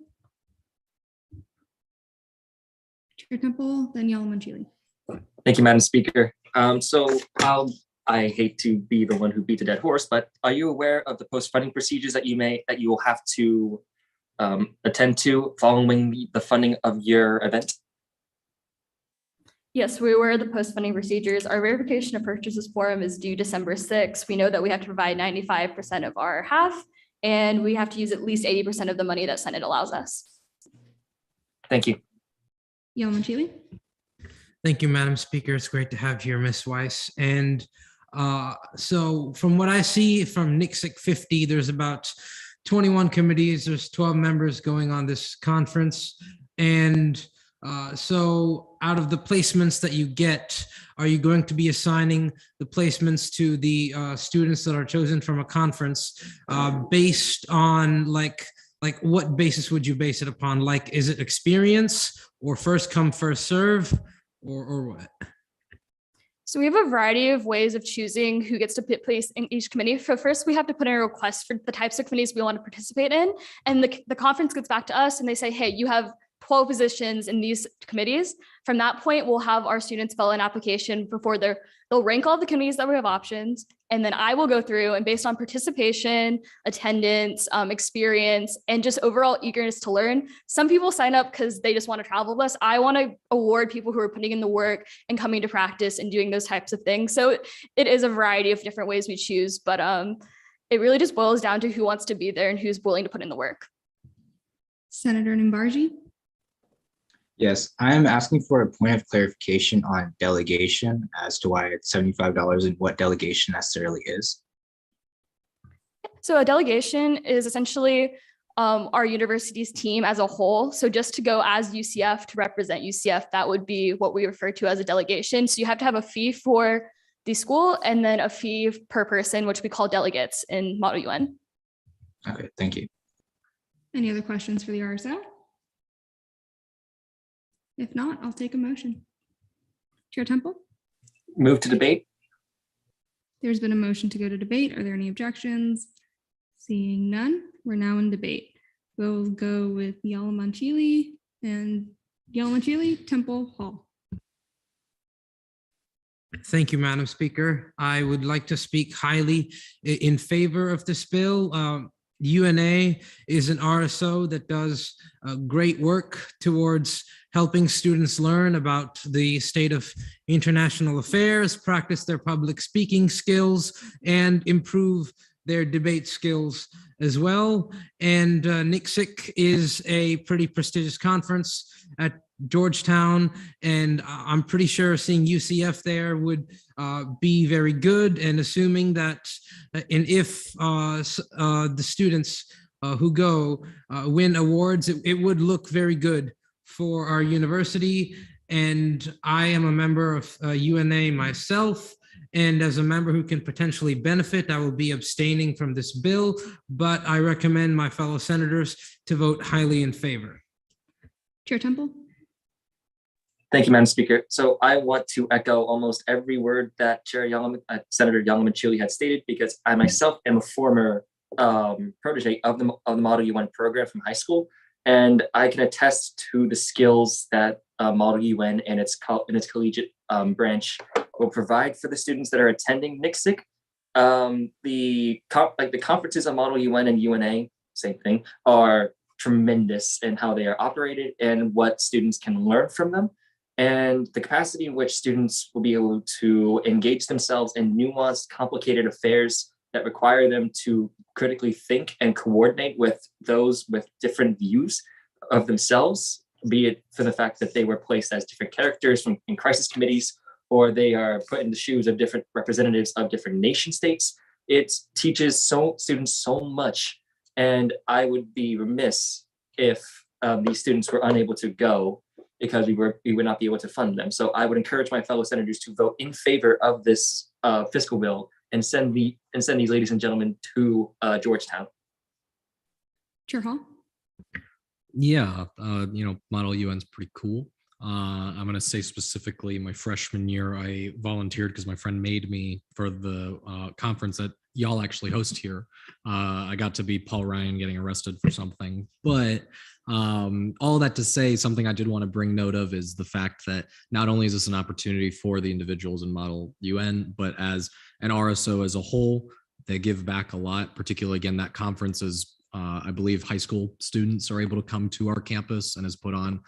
Chair Temple, then Yalamanchili. Thank you, Madam Speaker. I hate to be the one who beat the dead horse, but are you aware of the post-funding procedures that you will have to attend to following the funding of your event? Yes, we were the post-funding procedures. Our verification of purchases form is due December 6th. We know that we have to provide 95% of our half, and we have to use at least 80% of the money that Senate allows us. Thank you. Yalamanchili. Thank you, Madam Speaker. It's great to have you here, Ms. Weiss. And so from what I see from NCSIC 50, there's about 21 committees, there's 12 members going on this conference. And so out of the placements that you get, are you going to be assigning the placements to the students that are chosen from a conference based on like what basis would you base it upon? Like, is it experience or first come, first serve or what? So we have a variety of ways of choosing who gets to be placed in each committee. So first, we have to put in a request for the types of committees we want to participate in. And the conference gets back to us and they say, hey, you have 12 positions in these committees. From that point, we'll have our students fill an application before they'll rank all the committees that we have options. And then I will go through and based on participation, attendance, experience, and just overall eagerness to learn. Some people sign up because they just want to travel with us. I want to award people who are putting in the work and coming to practice and doing those types of things. So it is a variety of different ways we choose, but it really just boils down to who wants to be there and who's willing to put in the work. Senator Nimbarji. Yes, I am asking for a point of clarification on delegation as to why it's $75 and what delegation necessarily is. So a delegation is essentially our university's team as a whole. So just to go as UCF to represent UCF, that would be what we refer to as a delegation. So you have to have a fee for the school and then a fee per person, which we call delegates in Model UN. Okay, thank you. Any other questions for the RSO? If not, I'll take a motion. Chair Temple? Move to debate. There's been a motion to go to debate. Are there any objections? Seeing none, we're now in debate. We'll go with Yalamanchili and Yalamanchili, Temple, Hall. Thank you, Madam Speaker. I would like to speak highly in favor of this bill. UNA is an RSO that does great work towards helping students learn about the state of international affairs, practice their public speaking skills, and improve their debate skills as well. And NCSIC is a pretty prestigious conference at Georgetown, and I'm pretty sure seeing UCF there would be very good. And assuming that, and if the students who go win awards, it would look very good for our university. And I am a member of UNA myself. And as a member who can potentially benefit, I will be abstaining from this bill, but I recommend my fellow senators to vote highly in favor. Chair Temple? Thank you, Madam Speaker. So I want to echo almost every word that Senator Yalamanchili had stated, because I myself am a former protege of the Model UN program from high school. And I can attest to the skills that Model UN and its collegiate branch will provide for the students that are attending NCSIC. The conferences on Model UN and UNA, same thing, are tremendous in how they are operated and what students can learn from them. and the capacity in which students will be able to engage themselves in nuanced, complicated affairs that require them to critically think and coordinate with those with different views of themselves, be it for the fact that they were placed as different characters in crisis committees, or they are put in the shoes of different representatives of different nation states. It teaches students so much, and I would be remiss if these students were unable to go because we would not be able to fund them. So I would encourage my fellow senators to vote in favor of this fiscal bill and send these ladies and gentlemen to Georgetown. Chair Hall. Yeah, Model UN's pretty cool. I'm going to say specifically my freshman year, I volunteered because my friend made me for the conference that y'all actually host here. I got to be Paul Ryan getting arrested for something. But all that to say, something I did want to bring note of is the fact that not only is this an opportunity for the individuals in Model UN, but as an RSO as a whole, they give back a lot, particularly, again, that conference is I believe high school students are able to come to our campus and is put on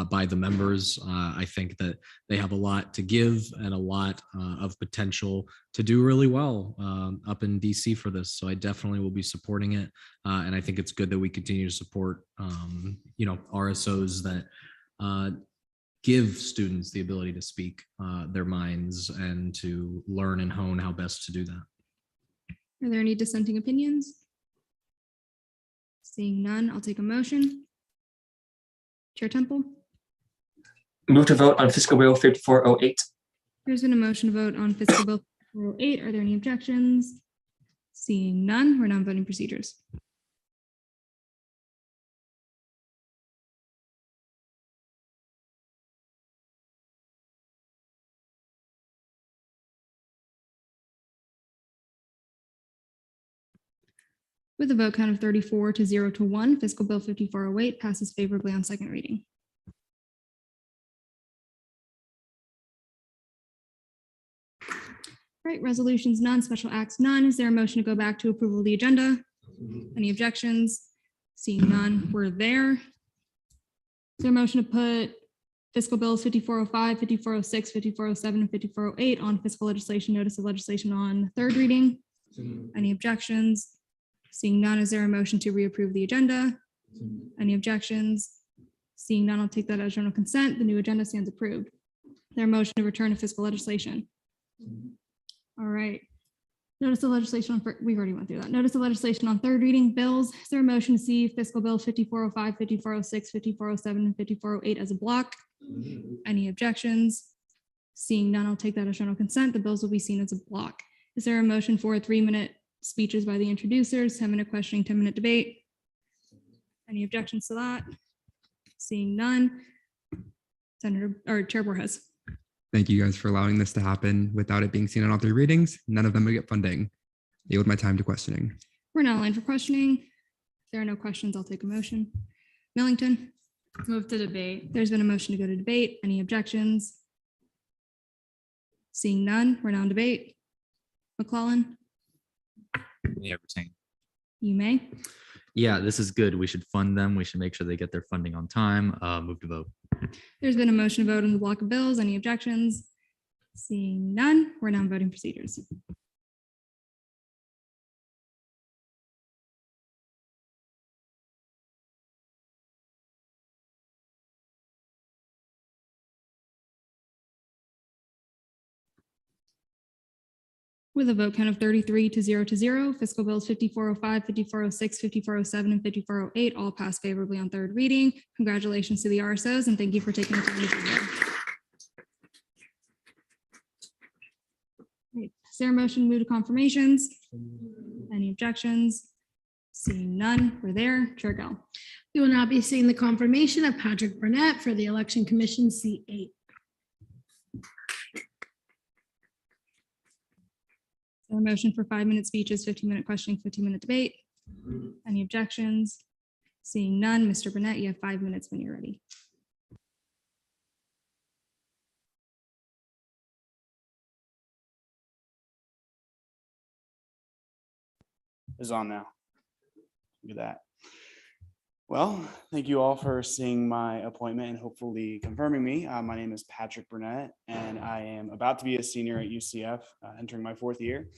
by the members. I think that they have a lot to give and a lot of potential to do really well up in DC for this. So I definitely will be supporting it. And I think it's good that we continue to support, RSOs that give students the ability to speak their minds and to learn and hone how best to do that. Are there any dissenting opinions? Seeing none, I'll take a motion. Chair Temple. Move to vote on Fiscal Bill 5408. There's been a motion to vote on Fiscal Bill 5408. Are there any objections? Seeing none, we're now on voting procedures. With a vote count of 34 to 0 to 1, Fiscal Bill 5408 passes favorably on second reading. All right, resolutions none, special acts none. Is there a motion to go back to approval of the agenda? Any objections? Seeing none, we're there. Is there a motion to put Fiscal Bills 5405, 5406, 5407, and 5408 on fiscal legislation, notice of legislation on third reading? Any objections? Seeing none, is there a motion to reapprove the agenda? Any objections? Seeing none, I'll take that as general consent. The new agenda stands approved. Is there a motion to return to fiscal legislation? All right. Notice of legislation on, we've already went through that. Notice of legislation on third reading bills. Is there a motion to see Fiscal Bill 5405, 5406, 5407, and 5408 as a block? Any objections? Seeing none, I'll take that as general consent. The bills will be seen as a block. Is there a motion for 3-minute speeches by the introducers, 10-minute questioning, 10-minute debate? Any objections to that? Seeing none. Senator or Chair Borges. Thank you guys for allowing this to happen without it being seen on all 3 readings. None of them would get funding. I yield my time to questioning. We're now in line for questioning. If there are no questions, I'll take a motion. Millington. Move to debate. There's been a motion to go to debate. Any objections? Seeing none, we're now in debate. Mcclellan. Yeah, retain. You may. Yeah, this is good. We should fund them. We should make sure they get their funding on time. Move to vote. There's been a motion to vote on the block of bills. Any objections? Seeing none, we're now in voting procedures. With a vote count of 33 to 0, Fiscal Bills 5405, 5406, 5407, and 5408 all pass favorably on third reading. Congratulations to the RSOs and thank you for taking the time to be here. Right. Is there a motion to move to confirmations? Any objections? Seeing none, we're there. Chair Gell. We will now be seeing the confirmation of Patrick Burnett for the Election Commission seat 8. A motion for 5-minute speeches, 15-minute questioning, 15-minute debate. Any objections? Seeing none, Mr. Burnett, you have 5 minutes when you're ready. Is on now. Do that. Well, thank you all for seeing my appointment and hopefully confirming me. My name is Patrick Burnett, and I am about to be a senior at UCF, entering my 4th year.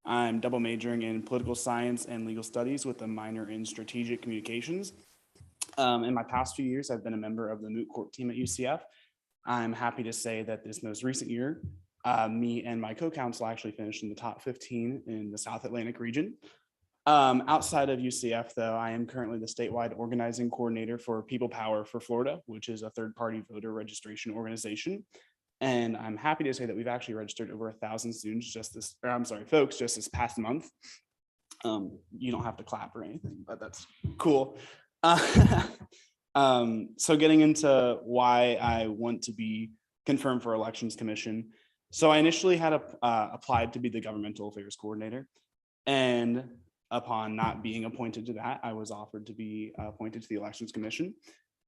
I'm double majoring in political science and legal studies with a minor in strategic communications. In my past few years, I've been a member of the moot court team at UCF. I'm happy to say that this most recent year, me and my co-counsel actually finished in the top 15 in the South Atlantic region. Outside of UCF, though, I am currently the statewide organizing coordinator for People Power for Florida, which is a third-party voter registration organization. And I'm happy to say that we've actually registered over 1,000 students folks just this past month. You don't have to clap or anything, but that's cool. So getting into why I want to be confirmed for Elections Commission. So I initially had applied to be the governmental affairs coordinator, and upon not being appointed to that, I was offered to be appointed to the Elections Commission.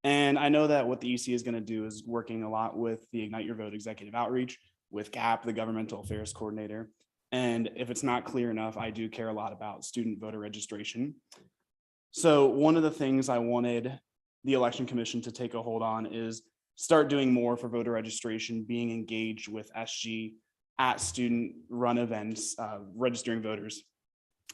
And I know that what the EC is going to do is working a lot with the Ignite Your Vote executive outreach, with GAP, the governmental affairs coordinator. And if it's not clear enough, I do care a lot about student voter registration. So one of the things I wanted the Election Commission to take a hold on is start doing more for voter registration, being engaged with SG at student run events, registering voters.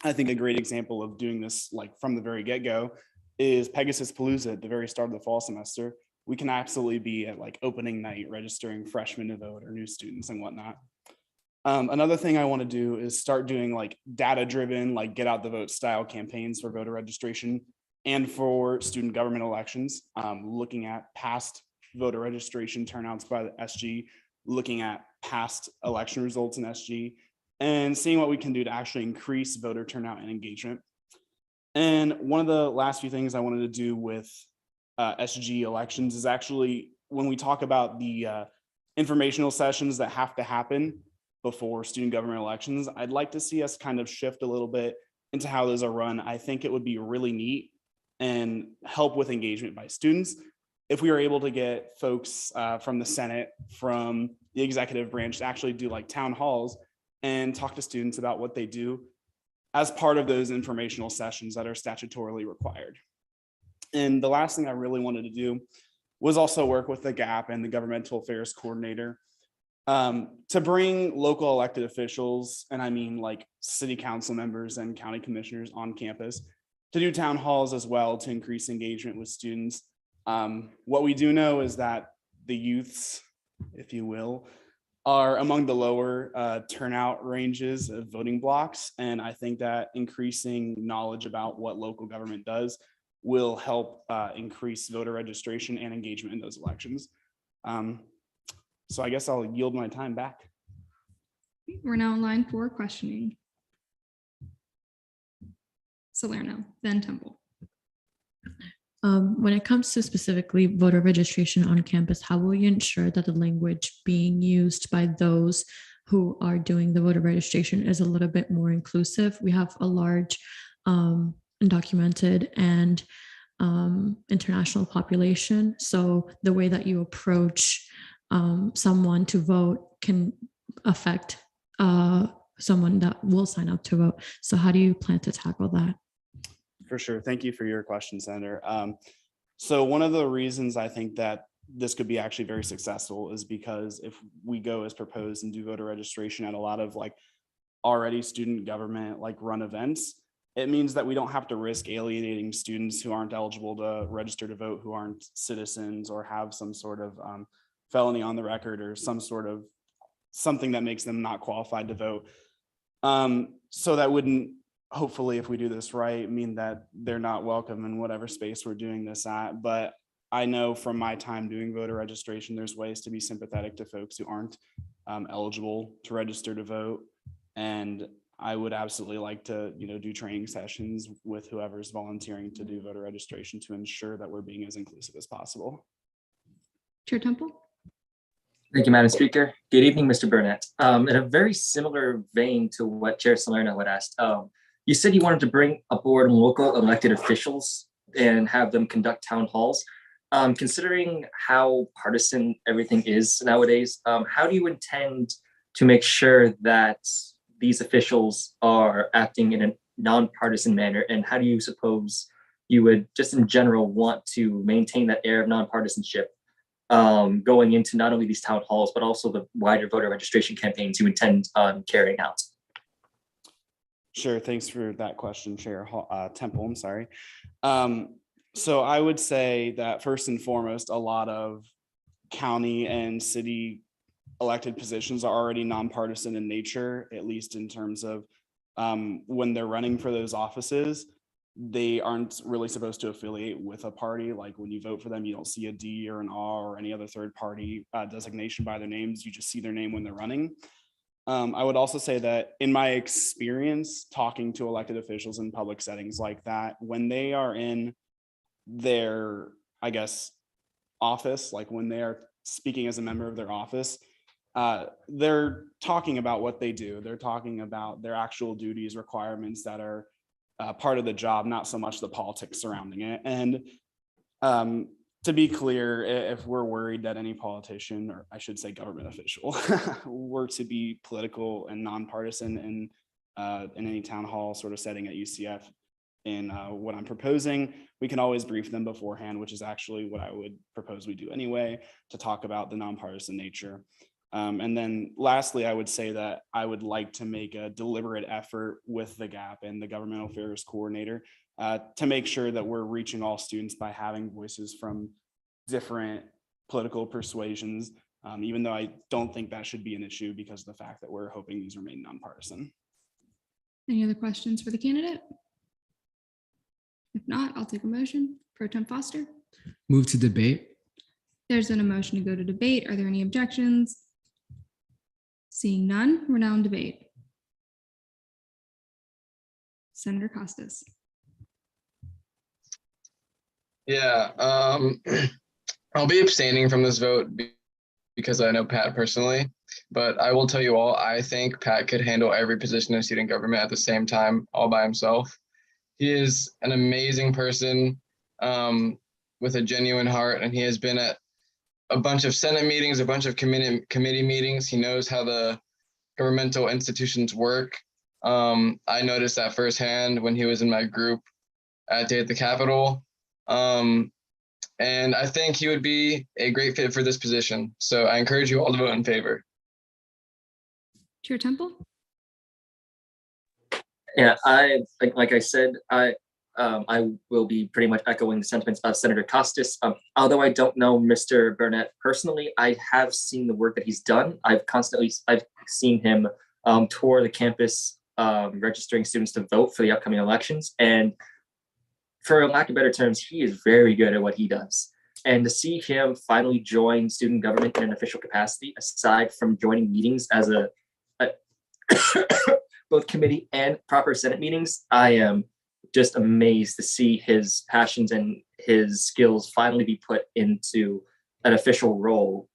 I think a great example of doing this like from the very get-go is Pegasus Palooza at the very start of the fall semester. We can absolutely be at like opening night registering freshmen to vote or new students and whatnot. Another thing I want to do is start doing like data-driven, like get out the vote style campaigns for voter registration and for student government elections, looking at past voter registration turnouts by the SG, looking at past election results in SG, and seeing what we can do to actually increase voter turnout and engagement. And one of the last few things I wanted to do with SG elections is actually when we talk about the informational sessions that have to happen before student government elections, I'd like to see us kind of shift a little bit into how those are run. I think it would be really neat and help with engagement by students if we were able to get folks from the Senate, from the executive branch to actually do like town halls and talk to students about what they do as part of those informational sessions that are statutorily required. And the last thing I really wanted to do was also work with the GAP and the governmental affairs coordinator to bring local elected officials, and I mean like city council members and county commissioners on campus, to do town halls as well to increase engagement with students. What we do know is that the youths, if you will, are among the lower turnout ranges of voting blocks. And I think that increasing knowledge about what local government does will help increase voter registration and engagement in those elections. So I guess I'll yield my time back. We're now in line for questioning. Salerno, then Temple. When it comes to specifically voter registration on campus, how will you ensure that the language being used by those who are doing the voter registration is a little bit more inclusive? We have a large undocumented and international population. So the way that you approach someone to vote can affect someone that will sign up to vote. So how do you plan to tackle that? For sure. Thank you for your question, Senator. So one of the reasons I think that this could be actually very successful is because if we go as proposed and do voter registration at a lot of like already student government like run events, it means that we don't have to risk alienating students who aren't eligible to register to vote, who aren't citizens or have some sort of felony on the record or some sort of something that makes them not qualified to vote. So that wouldn't, hopefully, if we do this right, mean that they're not welcome in whatever space we're doing this at. But I know from my time doing voter registration, there's ways to be sympathetic to folks who aren't eligible to register to vote. And I would absolutely like to, do training sessions with whoever's volunteering to do voter registration to ensure that we're being as inclusive as possible. Chair Temple. Thank you, Madam Speaker. Good evening, Mr. Burnett. In a very similar vein to what Chair Salerno had asked, you said you wanted to bring aboard local elected officials and have them conduct town halls. Considering how partisan everything is nowadays, how do you intend to make sure that these officials are acting in a nonpartisan manner? And how do you suppose you would just in general want to maintain that air of nonpartisanship going into not only these town halls, but also the wider voter registration campaigns you intend on carrying out? Sure, thanks for that question, Chair Temple, I'm sorry. So I would say that first and foremost, a lot of county and city elected positions are already nonpartisan in nature, at least in terms of when they're running for those offices, they aren't really supposed to affiliate with a party. Like when you vote for them, you don't see a D or an R or any other third party designation by their names. You just see their name when they're running. I would also say that in my experience talking to elected officials in public settings like that, when they are in their, I guess, office, like when they are speaking as a member of their office, they're talking about what they do. They're talking about their actual duties, requirements that are part of the job, not so much the politics surrounding it. And to be clear, if we're worried that any politician, or I should say government official, were to be political and nonpartisan in any town hall sort of setting at UCF in what I'm proposing, we can always brief them beforehand, which is actually what I would propose we do anyway, to talk about the nonpartisan nature. And then lastly, I would say that I would like to make a deliberate effort with the GAP and the Governmental Affairs Coordinator to make sure that we're reaching all students by having voices from different political persuasions, even though I don't think that should be an issue because of the fact that we're hoping these remain nonpartisan. Any other questions for the candidate? If not, I'll take a motion. Pro Tem Foster. Move to debate. There's been a motion to go to debate. Are there any objections? Seeing none, we're now in debate. Senator Costas. Yeah, I'll be abstaining from this vote because I know Pat personally, but I will tell you all, I think Pat could handle every position of student government at the same time, all by himself. He is an amazing person with a genuine heart, and he has been at a bunch of Senate meetings, a bunch of committee meetings. He knows how the governmental institutions work. I noticed that firsthand when he was in my group at Day at the Capitol. And I think he would be a great fit for this position. So I encourage you all to vote in favor. Chair Temple. Yeah, like I said, I will be pretty much echoing the sentiments of Senator Costas. Although I don't know Mr. Burnett personally, I have seen the work that he's done. I've seen him tour the campus, registering students to vote for the upcoming elections. And for lack of better terms, he is very good at what he does. And to see him finally join student government in an official capacity, aside from joining meetings as a both committee and proper Senate meetings, I am just amazed to see his passions and his skills finally be put into an official role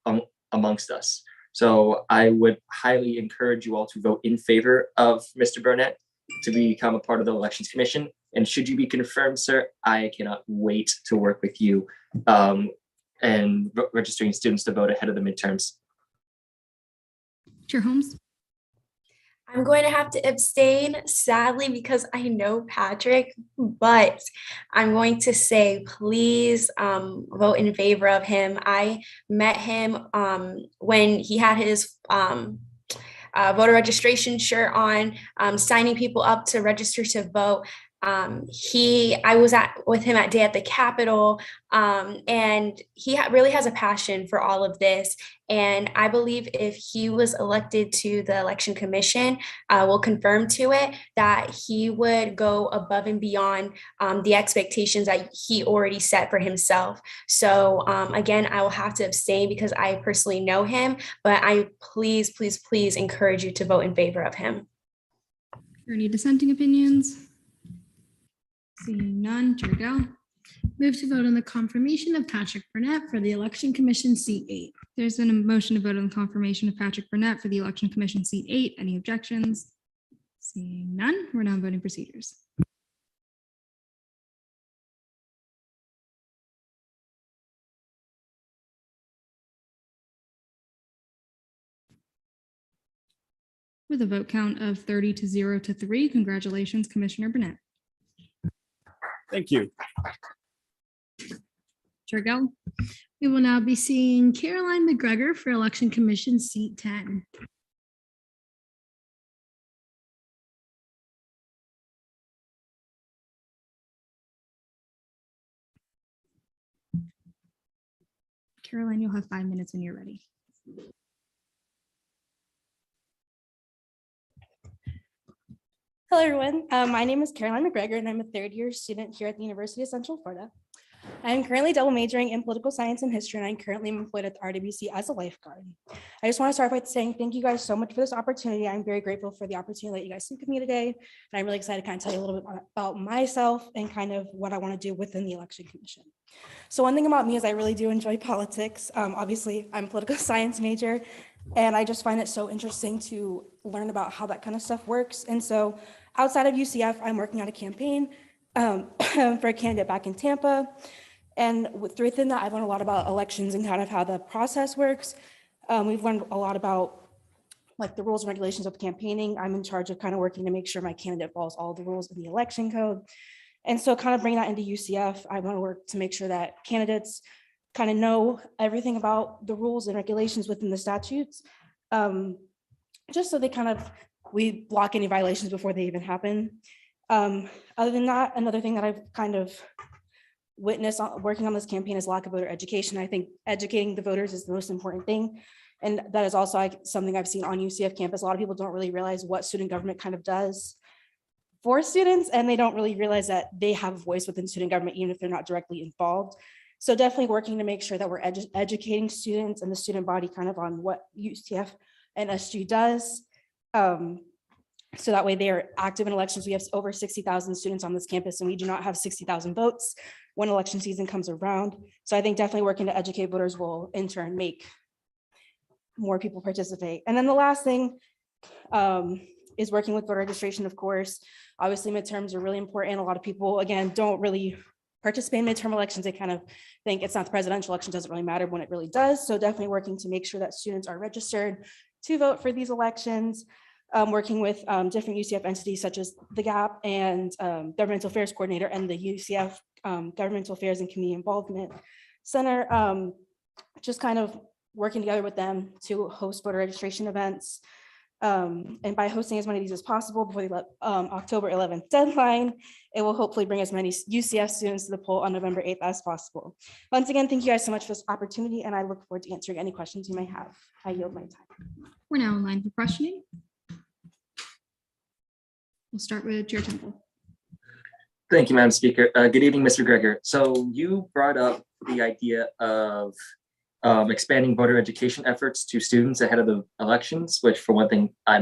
amongst us. So I would highly encourage you all to vote in favor of Mr. Burnett to become a part of the Elections Commission. And should you be confirmed, sir, I cannot wait to work with you and registering students to vote ahead of the midterms. Chair Holmes. I'm going to have to abstain, sadly, because I know Patrick, but I'm going to say, please vote in favor of him. I met him when he had his voter registration shirt on, signing people up to register to vote. I was with him at Day at the Capitol, and he really has a passion for all of this. And I believe if he was elected to the Election Commission, will confirm to it that he would go above and beyond the expectations that he already set for himself. So again, I will have to abstain because I personally know him, but I please, please, please encourage you to vote in favor of him. Are there any dissenting opinions? Seeing none, Chair Dell. Move to vote on the confirmation of Patrick Burnett for the Election Commission seat 8. There's been a motion to vote on the confirmation of Patrick Burnett for the Election Commission seat 8. Any objections? Seeing none, we're now on voting procedures. With a vote count of 30 to 0 to 3, congratulations, Commissioner Burnett. Thank you. Chair Gell. We will now be seeing Caroline McGregor for Election Commission seat 10. Caroline, you'll have 5 minutes when you're ready. Hello, everyone. My name is Caroline McGregor, and I'm a third-year student here at the University of Central Florida. I am currently double majoring in political science and history, and I'm currently employed at the RWC as a lifeguard. I just want to start by saying thank you guys so much for this opportunity. I'm very grateful for the opportunity that you guys speak with me today, and I'm really excited to kind of tell you a little bit about myself and kind of what I want to do within the Election Commission. So one thing about me is I really do enjoy politics. Obviously, I'm a political science major, and I just find it so interesting to learn about how that kind of stuff works. And so outside of UCF, I'm working on a campaign for a candidate back in Tampa. And within that, I've learned a lot about elections and kind of how the process works. We've learned a lot about like the rules and regulations of campaigning. I'm in charge of kind of working to make sure my candidate follows all the rules in the election code. And so kind of bring that into UCF, I want to work to make sure that candidates kind of know everything about the rules and regulations within the statutes, just so they kind of, we block any violations before they even happen. Other than that, another thing that I've kind of witnessed working on this campaign is lack of voter education. I think educating the voters is the most important thing. And that is also something I've seen on UCF campus. A lot of people don't really realize what student government kind of does for students, and they don't really realize that they have a voice within student government, even if they're not directly involved. So definitely working to make sure that we're educating students and the student body kind of on what UCF and SG does. So that way they are active in elections. We have over 60,000 students on this campus, and we do not have 60,000 votes when election season comes around. So I think definitely working to educate voters will in turn make more people participate. And then the last thing is working with voter registration, of course. Obviously midterms are really important. A lot of people, again, don't really participate in midterm elections. They kind of think it's not the presidential election, doesn't really matter when it really does. So definitely working to make sure that students are registered to vote for these elections. Working with different UCF entities such as the GAP and Governmental Affairs Coordinator and the UCF Governmental Affairs and Community Involvement Center, just kind of working together with them to host voter registration events. And by hosting as many of these as possible before the October 11th deadline, it will hopefully bring as many UCF students to the poll on November 8th as possible. Once again, thank you guys so much for this opportunity, and I look forward to answering any questions you may have. I yield my time. We're now in line for questioning. We'll start with Chair Temple. Thank you, Madam Speaker. Good evening, Mr. Mcgregor. So you brought up the idea of expanding voter education efforts to students ahead of the elections, which for one thing, I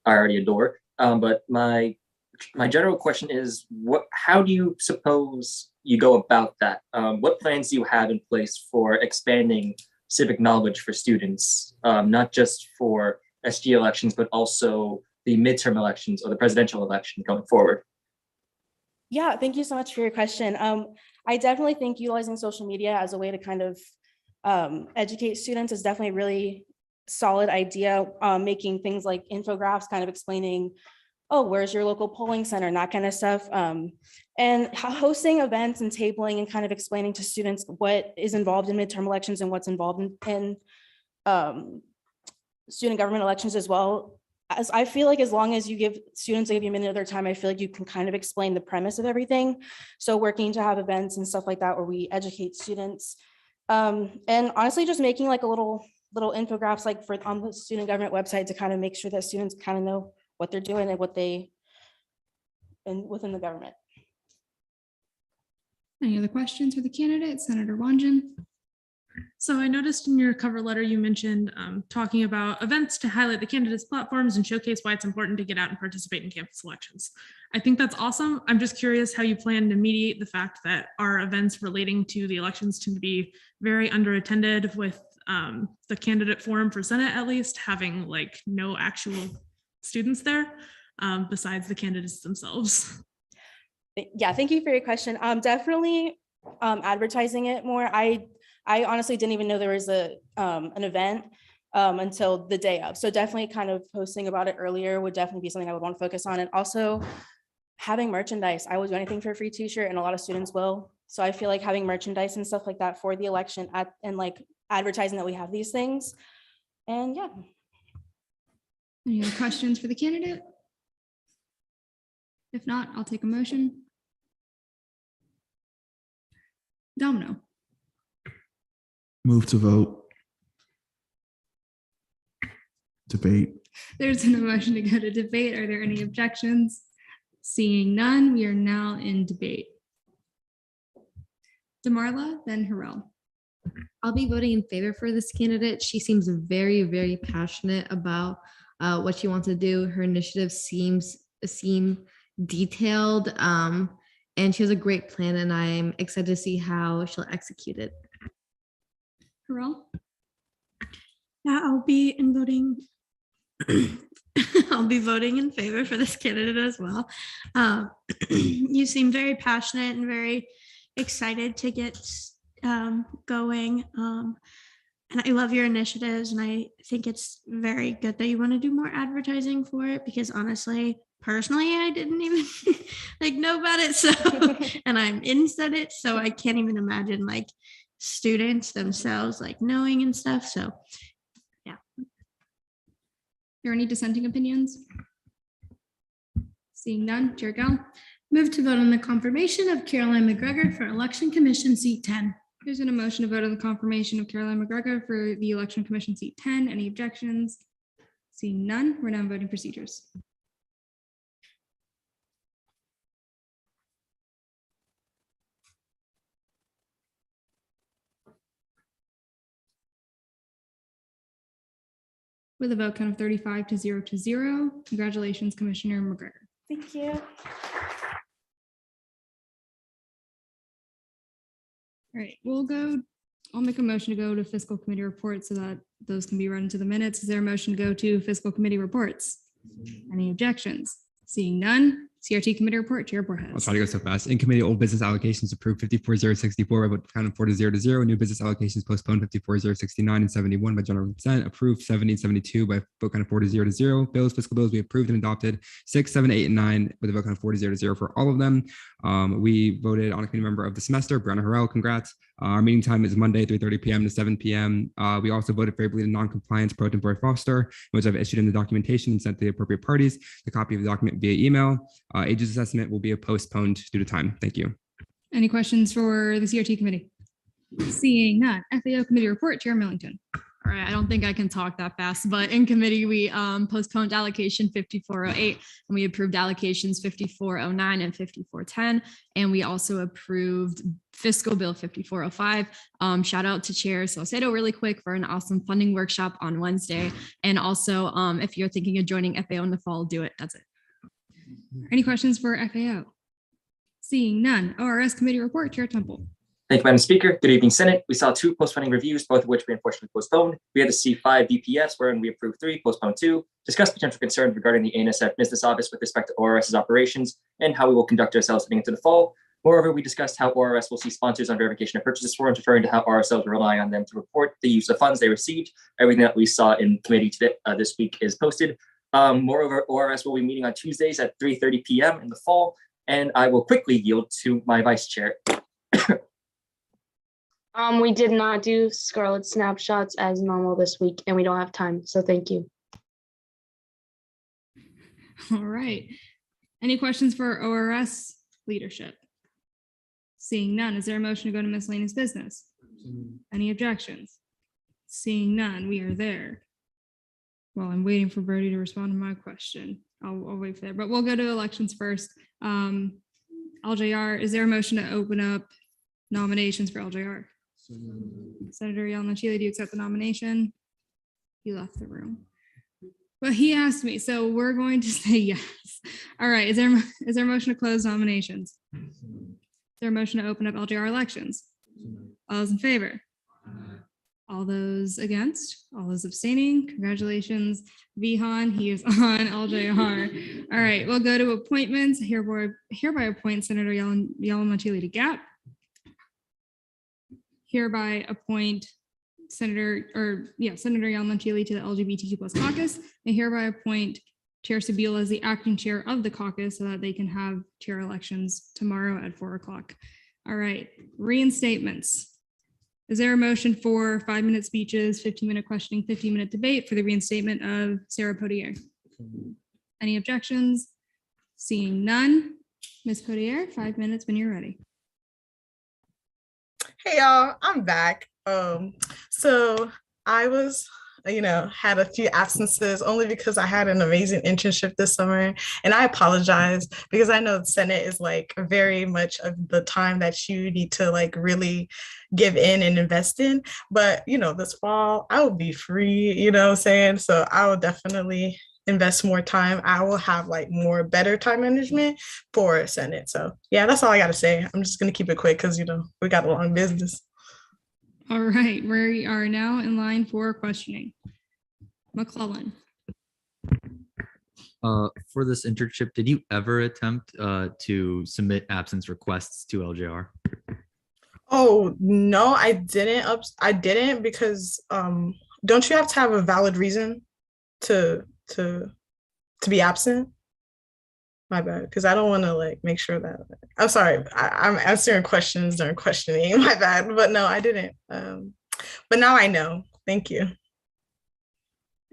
already adore. But my general question is, how do you suppose you go about that? What plans do you have in place for expanding civic knowledge for students, not just for SG elections, but also the midterm elections or the presidential election going forward? Yeah, thank you so much for your question. I definitely think utilizing social media as a way to kind of educate students is definitely a really solid idea. Making things like infographics, kind of explaining, oh, where's your local polling center, and that kind of stuff. And hosting events and tabling and kind of explaining to students what is involved in midterm elections and what's involved in student government elections as well. As I feel like as long as you give students a minute of their time, I feel like you can kind of explain the premise of everything. So working to have events and stuff like that where we educate students. And honestly, just making like a little infographics like on the student government website to kind of make sure that students kind of know what they're doing and within the government. Any other questions for the candidate? Senator Wanjin. So I noticed in your cover letter, you mentioned talking about events to highlight the candidates' platforms and showcase why it's important to get out and participate in campus elections. I think that's awesome. I'm just curious how you plan to mediate the fact that our events relating to the elections tend to be very underattended, with the candidate forum for Senate, at least, having like no actual students there besides the candidates themselves. Yeah, thank you for your question. Definitely advertising it more. I honestly didn't even know there was an event until the day of. So definitely kind of posting about it earlier would definitely be something I would want to focus on. And also having merchandise, I would do anything for a free t-shirt, and a lot of students will. So I feel like having merchandise and stuff like that for the election and like advertising that we have these things. And yeah. Any other questions for the candidate? If not, I'll take a motion. Domino. Move to vote. Debate. There's been a motion to go to debate. Are there any objections? Seeing none, we are now in debate. Demarla, then Harrell. I'll be voting in favor for this candidate. She seems very, very passionate about what she wants to do. Her initiative seem detailed, and she has a great plan, and I'm excited to see how she'll execute it. Harrell? Yeah, I'll be voting. I'll be voting in favor for this candidate as well. You seem very passionate and very excited to get going. And I love your initiatives, and I think it's very good that you want to do more advertising for it, because honestly, personally, I didn't even like know about it. So, and I'm in it, so I can't even imagine like students themselves like knowing and stuff. So yeah. Are there any dissenting opinions? Seeing none, Chair Gell. Move to vote on the confirmation of Caroline Mcgregor for Election Commission seat 10. There's been a motion to vote on the confirmation of Caroline Mcgregor for the Election Commission seat 10. Any objections? Seeing none, we're now in voting procedures. With a vote count of 35 to 0. Congratulations, Commissioner McGregor. Thank you. All right, I'll make a motion to go to fiscal committee reports so that those can be run into the minutes. Is there a motion to go to fiscal committee reports? Any objections? Seeing none, CRT committee report, Chair I'll Borges. try to go so fast. In committee, old business allocations approved 54,064 by vote count 4 to 0. New business allocations postponed 54,069 and 71 by general consent. Approved 70 and 72 by vote count of 4 to 0. Bills, fiscal bills, we approved and adopted 6, 7, 8, and 9 with a vote count of 4 to 0 for all of them. We voted on a committee member of the semester, Brianna Harrell. Congrats. Our meeting time is Monday, 3:30 p.m. to 7 p.m. We also voted favorably to non-compliance pro tempore foster, which I've issued in the documentation and sent to the appropriate parties. The copy of the document via email. Ages assessment will be postponed due to time. Thank you. Any questions for the CRT committee? Seeing none, FAO committee report, Chair Millington. All right, I don't think I can talk that fast, but in committee, we postponed allocation 5408 and we approved allocations 5409 and 5410. And we also approved fiscal bill 5405. Shout out to Chair Salcedo really quick for an awesome funding workshop on Wednesday. And also, if you're thinking of joining FAO in the fall, do it. That's it. Any questions for FAO? Seeing none, ORS committee report, Chair Temple. Thank you, Madam Speaker. Good evening, Senate. We saw 2 post-funding reviews, both of which we unfortunately postponed. We had the C5 BPS, wherein we approved 3, postponed 2, discussed potential concerns regarding the ANSF Business Office with respect to ORS's operations and how we will conduct ourselves heading into the fall. Moreover, we discussed how ORS will see sponsors on verification of purchases forms, referring to how RSLs are relying on them to report the use of funds they received. Everything that we saw in committee today, this week is posted. Moreover, ORS will be meeting on Tuesdays at 3:30 p.m. in the fall, and I will quickly yield to my vice chair. We did not do Scarlet snapshots as normal this week, and we don't have time, so thank you. All right. Any questions for ORS leadership? Seeing none, is there a motion to go to miscellaneous business? Any objections? Seeing none, we are there. Well, I'm waiting for Brody to respond to my question. I'll wait for that, but we'll go to elections first. LJR, is there a motion to open up nominations for LJR? Senator Yalnachili, do you accept the nomination? He left the room. But he asked me, so we're going to say yes. All right, is there a motion to close nominations? Is there a motion to open up LJR elections? All those in favor? All those against? All those abstaining? Congratulations, Vihan. He is on LJR. All right, we'll go to appointments. Hereby appoint Senator Yalnachili to GAP. Hereby appoint Senator Yalnachili to the LGBTQ+ caucus, and hereby appoint Chair Sabila as the acting chair of the caucus so that they can have chair elections tomorrow at 4 o'clock. All right, reinstatements. Is there a motion for 5-minute speeches, 15-minute questioning, 15-minute debate for the reinstatement of Sarah Potier? Any objections? Seeing none. Ms. Potier, 5 minutes when you're ready. Hey y'all, I'm back. So I was, had a few absences only because I had an amazing internship this summer, and I apologize because I know the Senate is like very much of the time that you need to like really give in and invest in. But this fall I will be free, what I'm saying? So I will definitely invest more time. I will have like more better time management for Senate. So yeah, that's all I gotta say. I'm just gonna keep it quick because we got a long business. All right, we are now in line for questioning. Mcclellan. For this internship, did you ever attempt to submit absence requests to LJR? Oh no, I didn't. I didn't because don't you have to have a valid reason to be absent? My bad, because I don't want to like make sure that I'm sorry. I'm answering questions during questioning. My bad, but no, I didn't. But now I know. Thank you.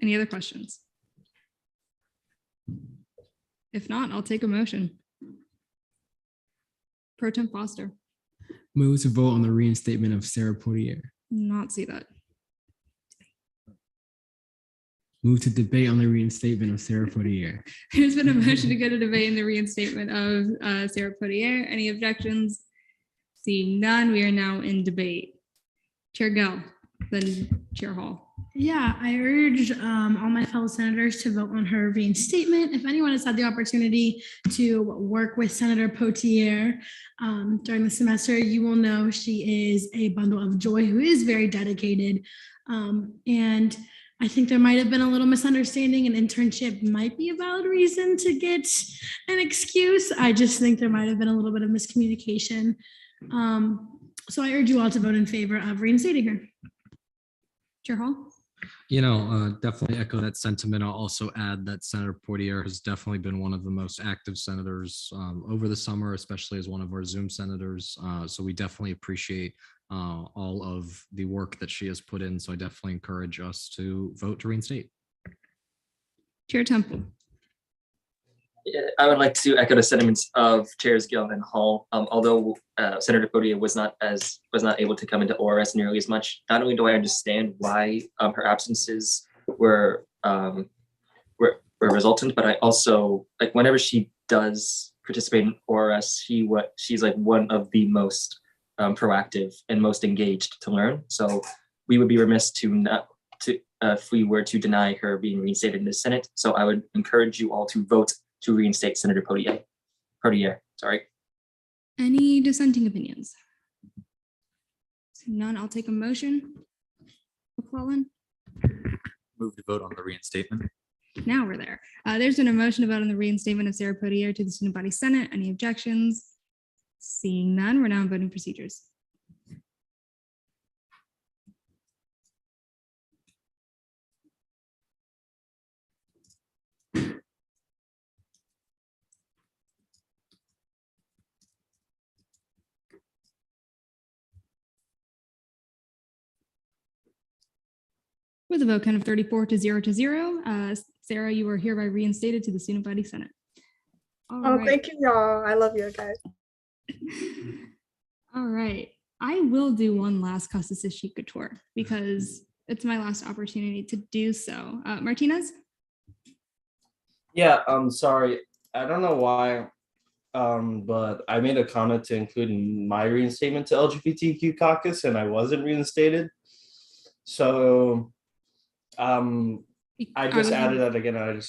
Any other questions? If not, I'll take a motion. Pro Tem Foster. Move to vote on the reinstatement of Sarah Potier. Not see that. Move to debate on the reinstatement of Sarah Potier. There's been a motion to go to debate in the reinstatement of Sarah Potier. Any objections? Seeing none, we are now in debate. Chair Gell, then Chair Hall. Yeah, I urge all my fellow senators to vote on her reinstatement. If anyone has had the opportunity to work with Senator Potier during the semester, you will know she is a bundle of joy who is very dedicated. And I think there might have been a little misunderstanding. An internship might be a valid reason to get an excuse. I just think there might have been a little bit of miscommunication. So I urge you all to vote in favor of reinstating her. Chair Hall? Definitely echo that sentiment. I'll also add that Senator Potier has definitely been one of the most active senators over the summer, especially as one of our Zoom senators. So we definitely appreciate all of the work that she has put in. So I definitely encourage us to vote to reinstate. Chair Temple. I would like to echo the sentiments of Chairs Gill and Hall. Although Senator Potier was not able to come into ORS nearly as much. Not only do I understand why her absences were resultant, but I also like whenever she does participate in ORS, she's like one of the most proactive and most engaged to learn. So we would be remiss if we were to deny her being reinstated in the Senate. So I would encourage you all to vote to reinstate Senator Potier. Sorry. Any dissenting opinions? None, I'll take a motion. McClellan? Move to vote on the reinstatement. Now we're there. There's been a motion to vote on the reinstatement of Sarah Potier to the Student Body Senate. Any objections? Seeing none, we're now in voting procedures. With a vote count of 34 to 0, Sarah, you are hereby reinstated to the Student Body Senate. All right. Thank you, y'all. I love you guys. All right. I will do one last Custis Chica tour because it's my last opportunity to do so. Martinez? Yeah, I'm sorry. I don't know why, but I made a comment to include in my reinstatement to LGBTQ caucus and I wasn't reinstated. So I just added that again. I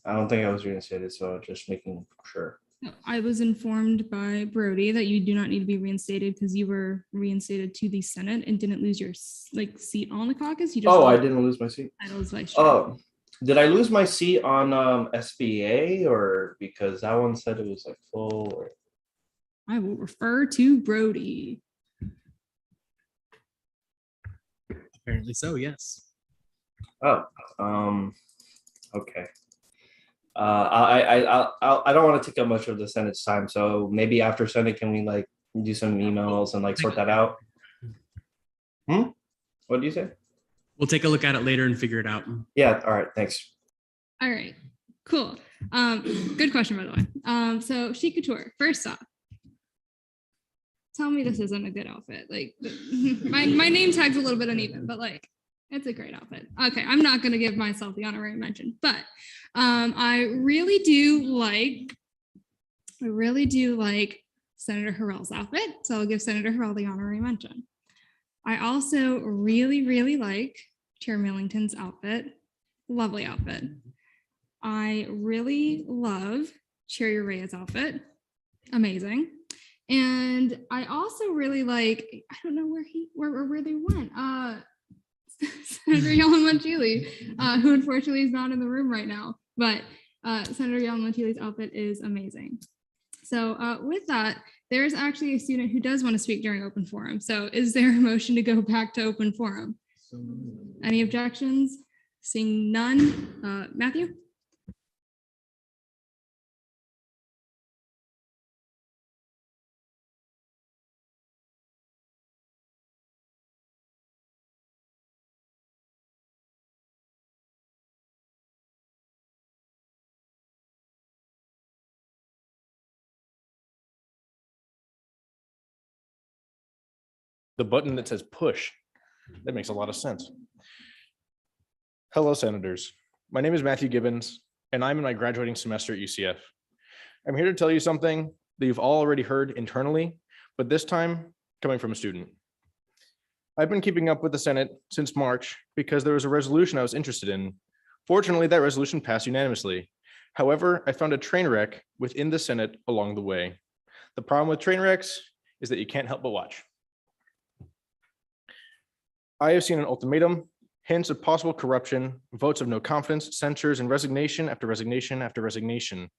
don't think I was reinstated, so just making sure. I was informed by Brody that you do not need to be reinstated because you were reinstated to the Senate and didn't lose your seat on the caucus. You just I didn't lose my seat. As vice chair. Oh, did I lose my seat on SBA or because that one said it was like full? Or... I will refer to Brody. Apparently so, yes. Oh, okay. I don't want to take up much of the Senate's time, so maybe after Senate, can we like do some emails and like sort that out? What do you say? We'll take a look at it later and figure it out. Yeah. All right. Thanks. All right, cool. Good question, by the way. So Chic Couture, first off, tell me this isn't a good outfit. Like my name tag's a little bit uneven, but like it's a great outfit. Okay, I'm not gonna give myself the honorary mention, but I really do like Senator Harrell's outfit. So I'll give Senator Harrell the honorary mention. I also really like Chair Millington's outfit. Lovely outfit. I really love Chair Urea's outfit. Amazing. And I also really like, I don't know where they went. Senator Yellen Montili, who unfortunately is not in the room right now, but Senator Yellen Montili's outfit is amazing. So with that, there's actually a student who does want to speak during open forum. So is there a motion to go back to open forum? Any objections? Seeing none. Matthew? The button that says push. That makes a lot of sense. Hello, Senators. My name is Matthew Gibbons, and I'm in my graduating semester at UCF. I'm here to tell you something that you've all already heard internally, but this time coming from a student. I've been keeping up with the Senate since March because there was a resolution I was interested in. Fortunately, that resolution passed unanimously. However, I found a train wreck within the Senate along the way. The problem with train wrecks is that you can't help but watch. I have seen an ultimatum, hints of possible corruption, votes of no confidence, censures, and resignation after resignation after resignation.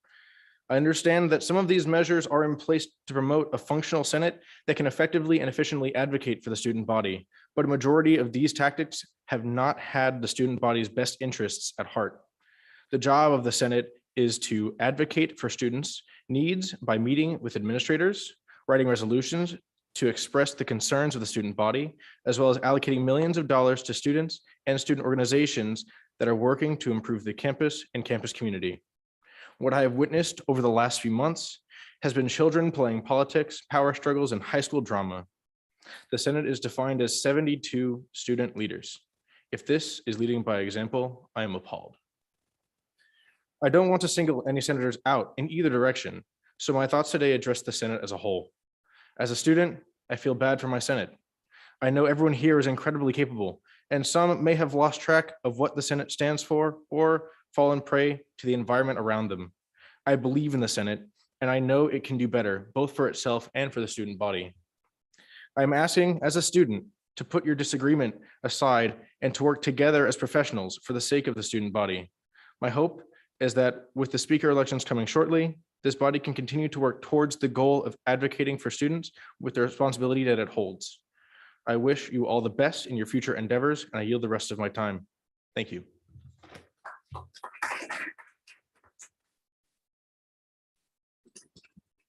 I understand that some of these measures are in place to promote a functional Senate that can effectively and efficiently advocate for the student body, but a majority of these tactics have not had the student body's best interests at heart. The job of the Senate is to advocate for students' needs by meeting with administrators, writing resolutions to express the concerns of the student body, as well as allocating millions of dollars to students and student organizations that are working to improve the campus and campus community. What I have witnessed over the last few months has been children playing politics, power struggles, and high school drama. The Senate is defined as 72 student leaders. If this is leading by example, I am appalled. I don't want to single any senators out in either direction, so my thoughts today address the Senate as a whole. As a student, I feel bad for my Senate. I know everyone here is incredibly capable, and some may have lost track of what the Senate stands for or fallen prey to the environment around them. I believe in the Senate, and I know it can do better, both for itself and for the student body. I'm asking, as a student, to put your disagreement aside and to work together as professionals for the sake of the student body. My hope is that with the speaker elections coming shortly, this body can continue to work towards the goal of advocating for students with the responsibility that it holds. I wish you all the best in your future endeavors, and I yield the rest of my time. Thank you.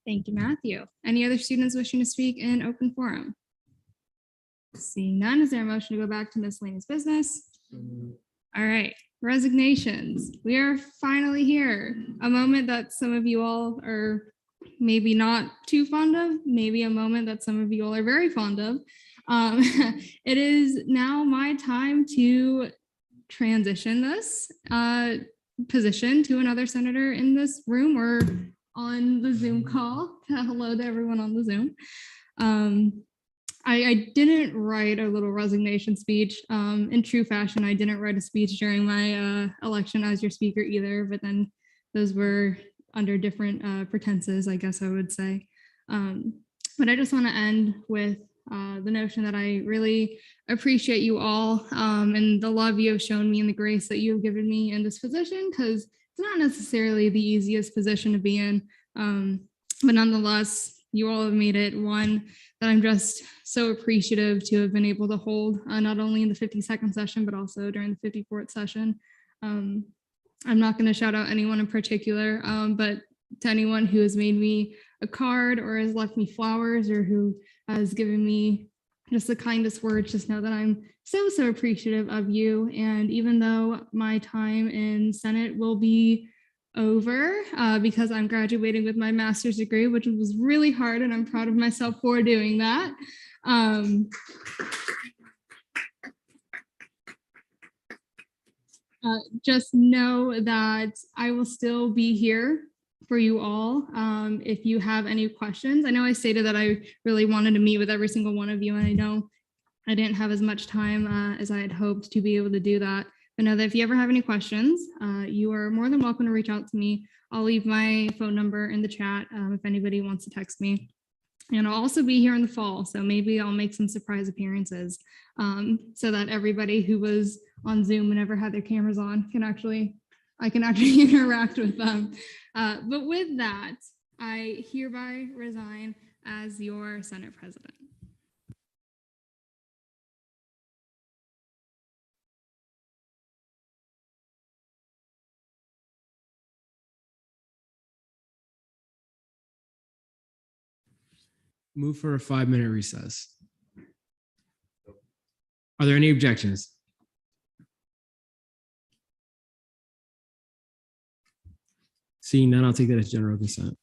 Thank you, Matthew. Any other students wishing to speak in open forum? Seeing none, is there a motion to go back to miscellaneous business? All right, resignations. We are finally here. A moment that some of you all are maybe not too fond of, maybe a moment that some of you all are very fond of. It is now my time to transition this position to another senator in this room or on the Zoom call. Hello to everyone on the Zoom. I didn't write a little resignation speech. In true fashion, I didn't write a speech during my election as your speaker either, but then those were under different pretenses, I guess I would say. But I just want to end with the notion that I really appreciate you all and the love you have shown me and the grace that you have given me in this position, because it's not necessarily the easiest position to be in, but nonetheless, you all have made it one that I'm just so appreciative to have been able to hold, not only in the 52nd session, but also during the 54th session. I'm not going to shout out anyone in particular, but to anyone who has made me a card or has left me flowers or who has given me just the kindest words, just know that I'm so, so appreciative of you. And even though my time in Senate will be over because I'm graduating with my master's degree, which was really hard, and I'm proud of myself for doing that. Just know that I will still be here for you all. If you have any questions, I know I stated that I really wanted to meet with every single one of you, and I know I didn't have as much time as I had hoped to be able to do that. But know that if you ever have any questions, you are more than welcome to reach out to me. I'll leave my phone number in the chat if anybody wants to text me. And I'll also be here in the fall, so maybe I'll make some surprise appearances so that everybody who was on Zoom and never had their cameras on I can actually interact with them. But with that, I hereby resign as your Senate President. Move for a 5-minute recess. Are there any objections? Seeing none, I'll take that as general consent.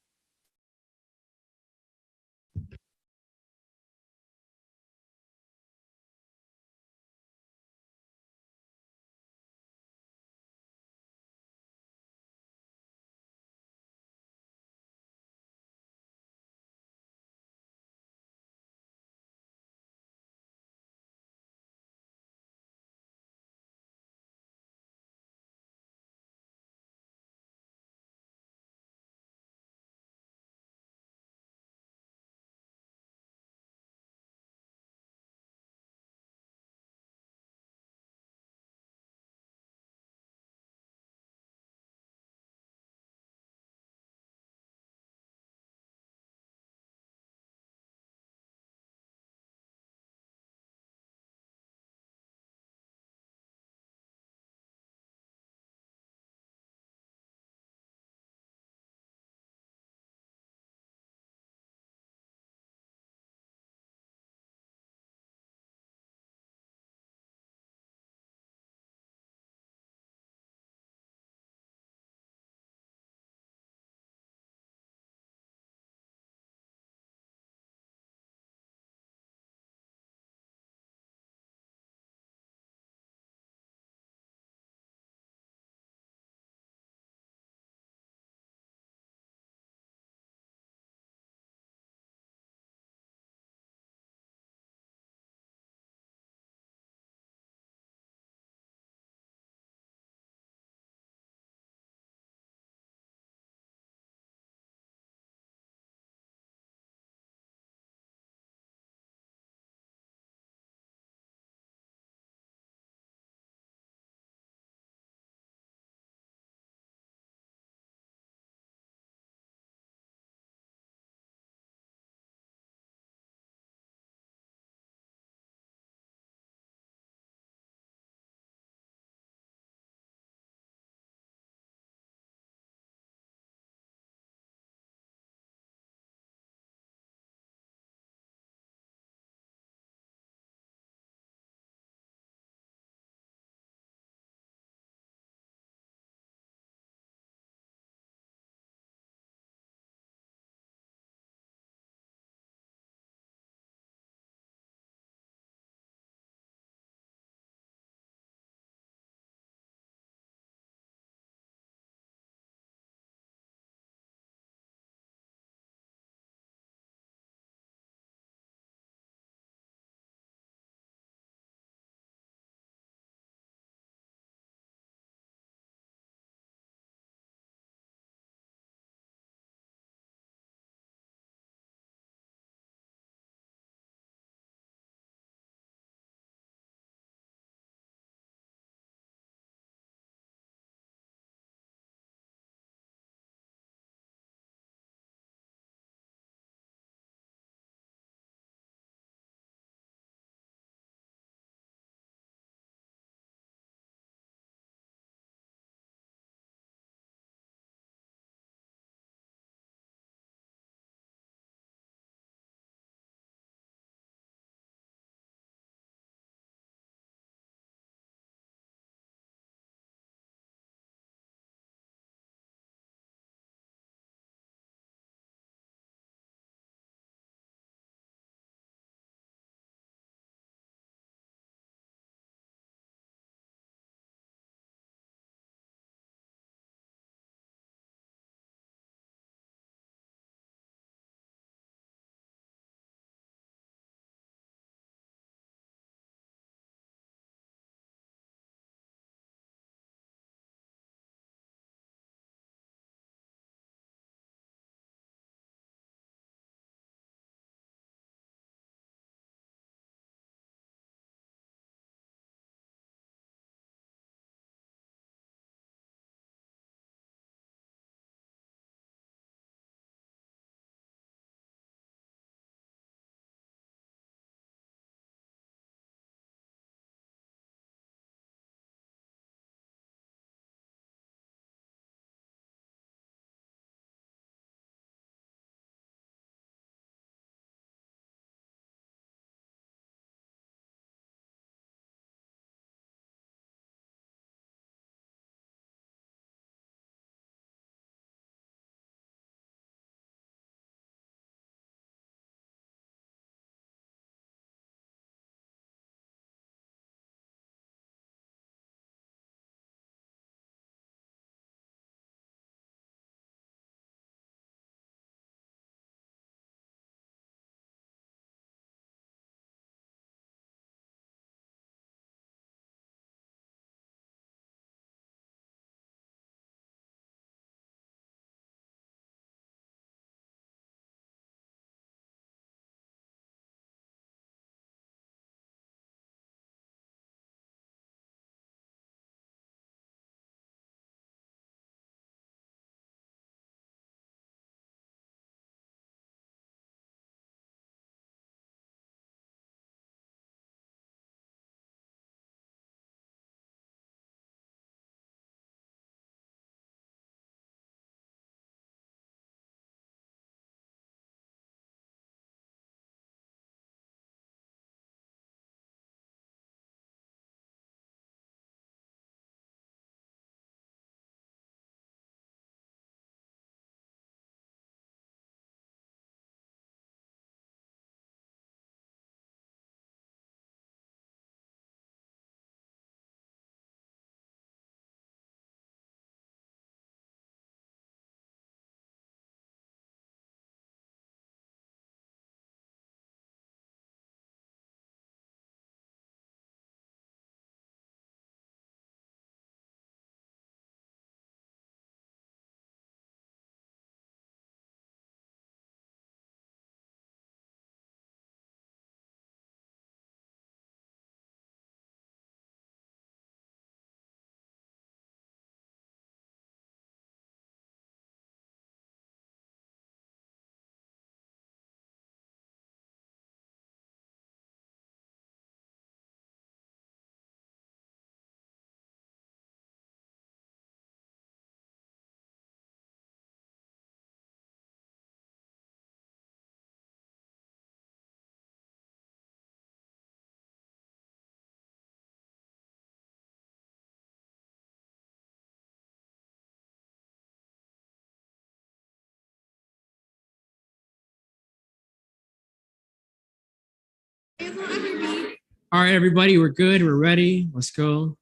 All right, everybody, we're good. We're ready. Let's go.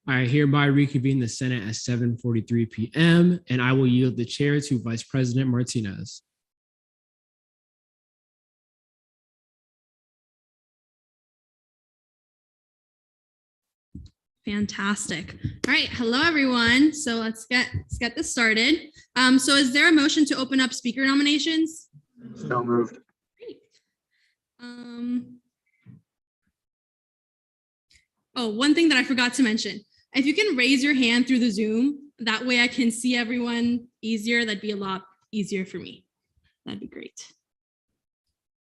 I hereby reconvene the Senate at 7:43 p.m. and I will yield the chair to Vice President Martinez. Fantastic. All right, hello everyone. So let's get this started. So is there a motion to open up speaker nominations? So moved. Oh, one thing that I forgot to mention. If you can raise your hand through the Zoom, that way I can see everyone easier. That'd be a lot easier for me. That'd be great.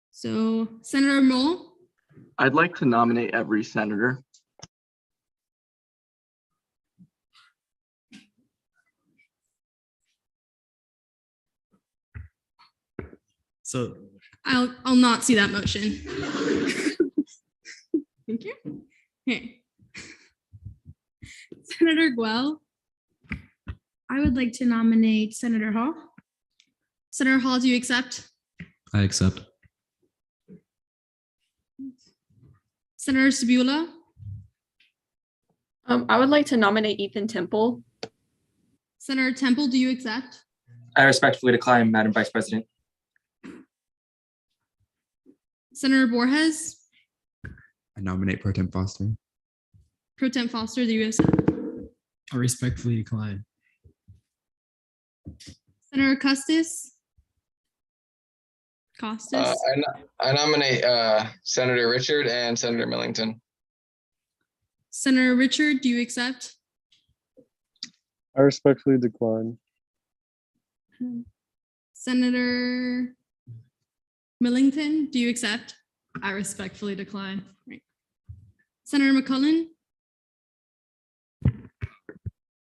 So Senator Mole. I'd like to nominate every senator. So I'll not see that motion. Thank you. Okay. Senator Guell. I would like to nominate Senator Hall. Senator Hall, do you accept? I accept. Senator Sabula. I would like to nominate Ethan Temple. Senator Temple, do you accept? I respectfully decline, Madam Vice President. Senator Borges. I nominate Pro Tem Foster. Pro Tem Foster, do you accept? I respectfully decline. Senator Custis. Costas. I nominate Senator Richard and Senator Millington. Senator Richard, do you accept? I respectfully decline. Senator Millington, do you accept? I respectfully decline. Right. Senator Mcclellan.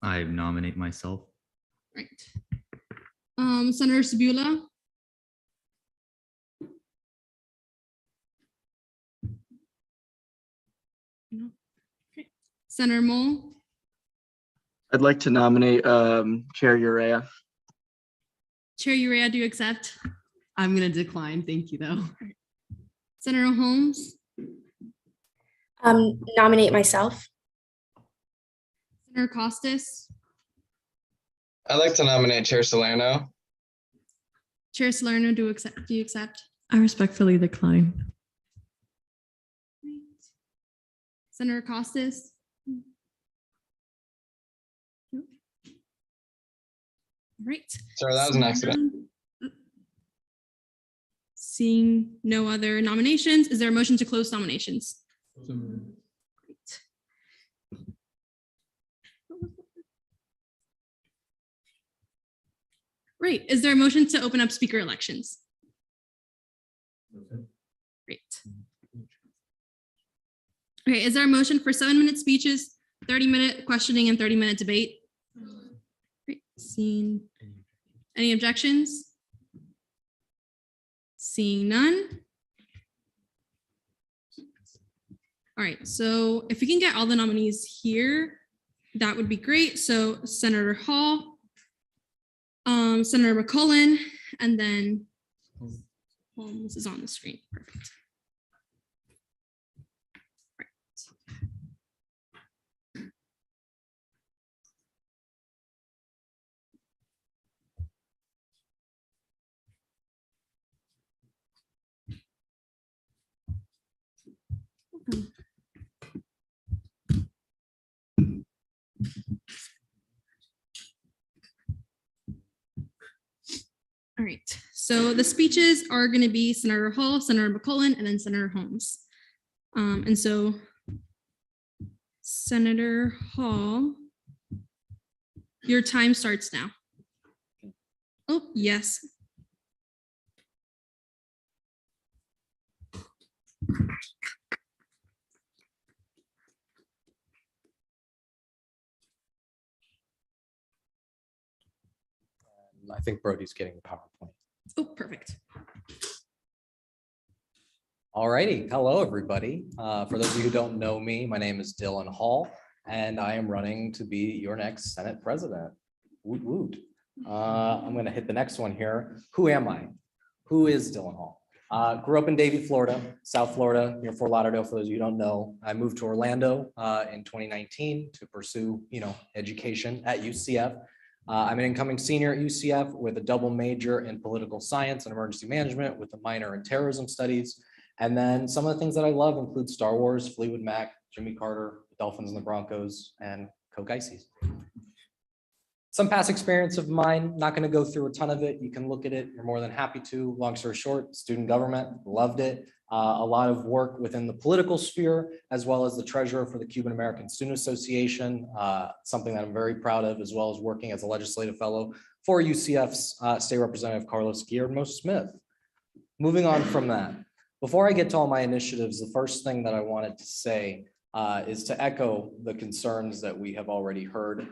I nominate myself. Right. Senator Sabula. No. Okay. Senator Mole. I'd like to nominate Chair Urea. Chair Urea, do you accept? I'm going to decline. Thank you, though. Senator Holmes. Nominate myself. Senator Costas. I'd like to nominate Chair Salerno. Chair Salerno, do you accept? I respectfully decline. Senator Costas. All right. Sorry, that was an accident. Seeing no other nominations, is there a motion to close nominations? Great. Great. Is there a motion to open up speaker elections? Great. Okay, is there a motion for 7-minute speeches, 30-minute questioning, and 30-minute debate? Great. Seeing any objections? Seeing none. All right, so if we can get all the nominees here, that would be great. So Senator Hall, Senator Mcclellan, and then Holmes is on the screen. Perfect. All right, so the speeches are going to be Senator Hall, Senator McClellan, and then Senator Holmes. And so Senator Hall, your time starts now. Oh, yes. I think Brody's getting the PowerPoint. Oh, perfect. All righty. Hello, everybody. For those of you who don't know me, my name is Dylan Hall, and I am running to be your next Senate president. Woot woot. I'm going to hit the next one here. Who am I? Who is Dylan Hall? Grew up in Davie, Florida, South Florida, near Fort Lauderdale, for those of you who don't know. I moved to Orlando in 2019 to pursue, education at UCF. I'm an incoming senior at UCF with a double major in political science and emergency management with a minor in terrorism studies. And then some of the things that I love include Star Wars, Fleetwood Mac, Jimmy Carter, the Dolphins and the Broncos, and Coke Ices. Some past experience of mine, not going to go through a ton of it. You can look at it. You're more than happy to. Long story short, student government, loved it. A lot of work within the political sphere, as well as the treasurer for the Cuban American Student Association, something that I'm very proud of, as well as working as a legislative fellow for UCF's State Representative Carlos Guillermo Smith. Moving on from that, before I get to all my initiatives, the first thing that I wanted to say is to echo the concerns that we have already heard,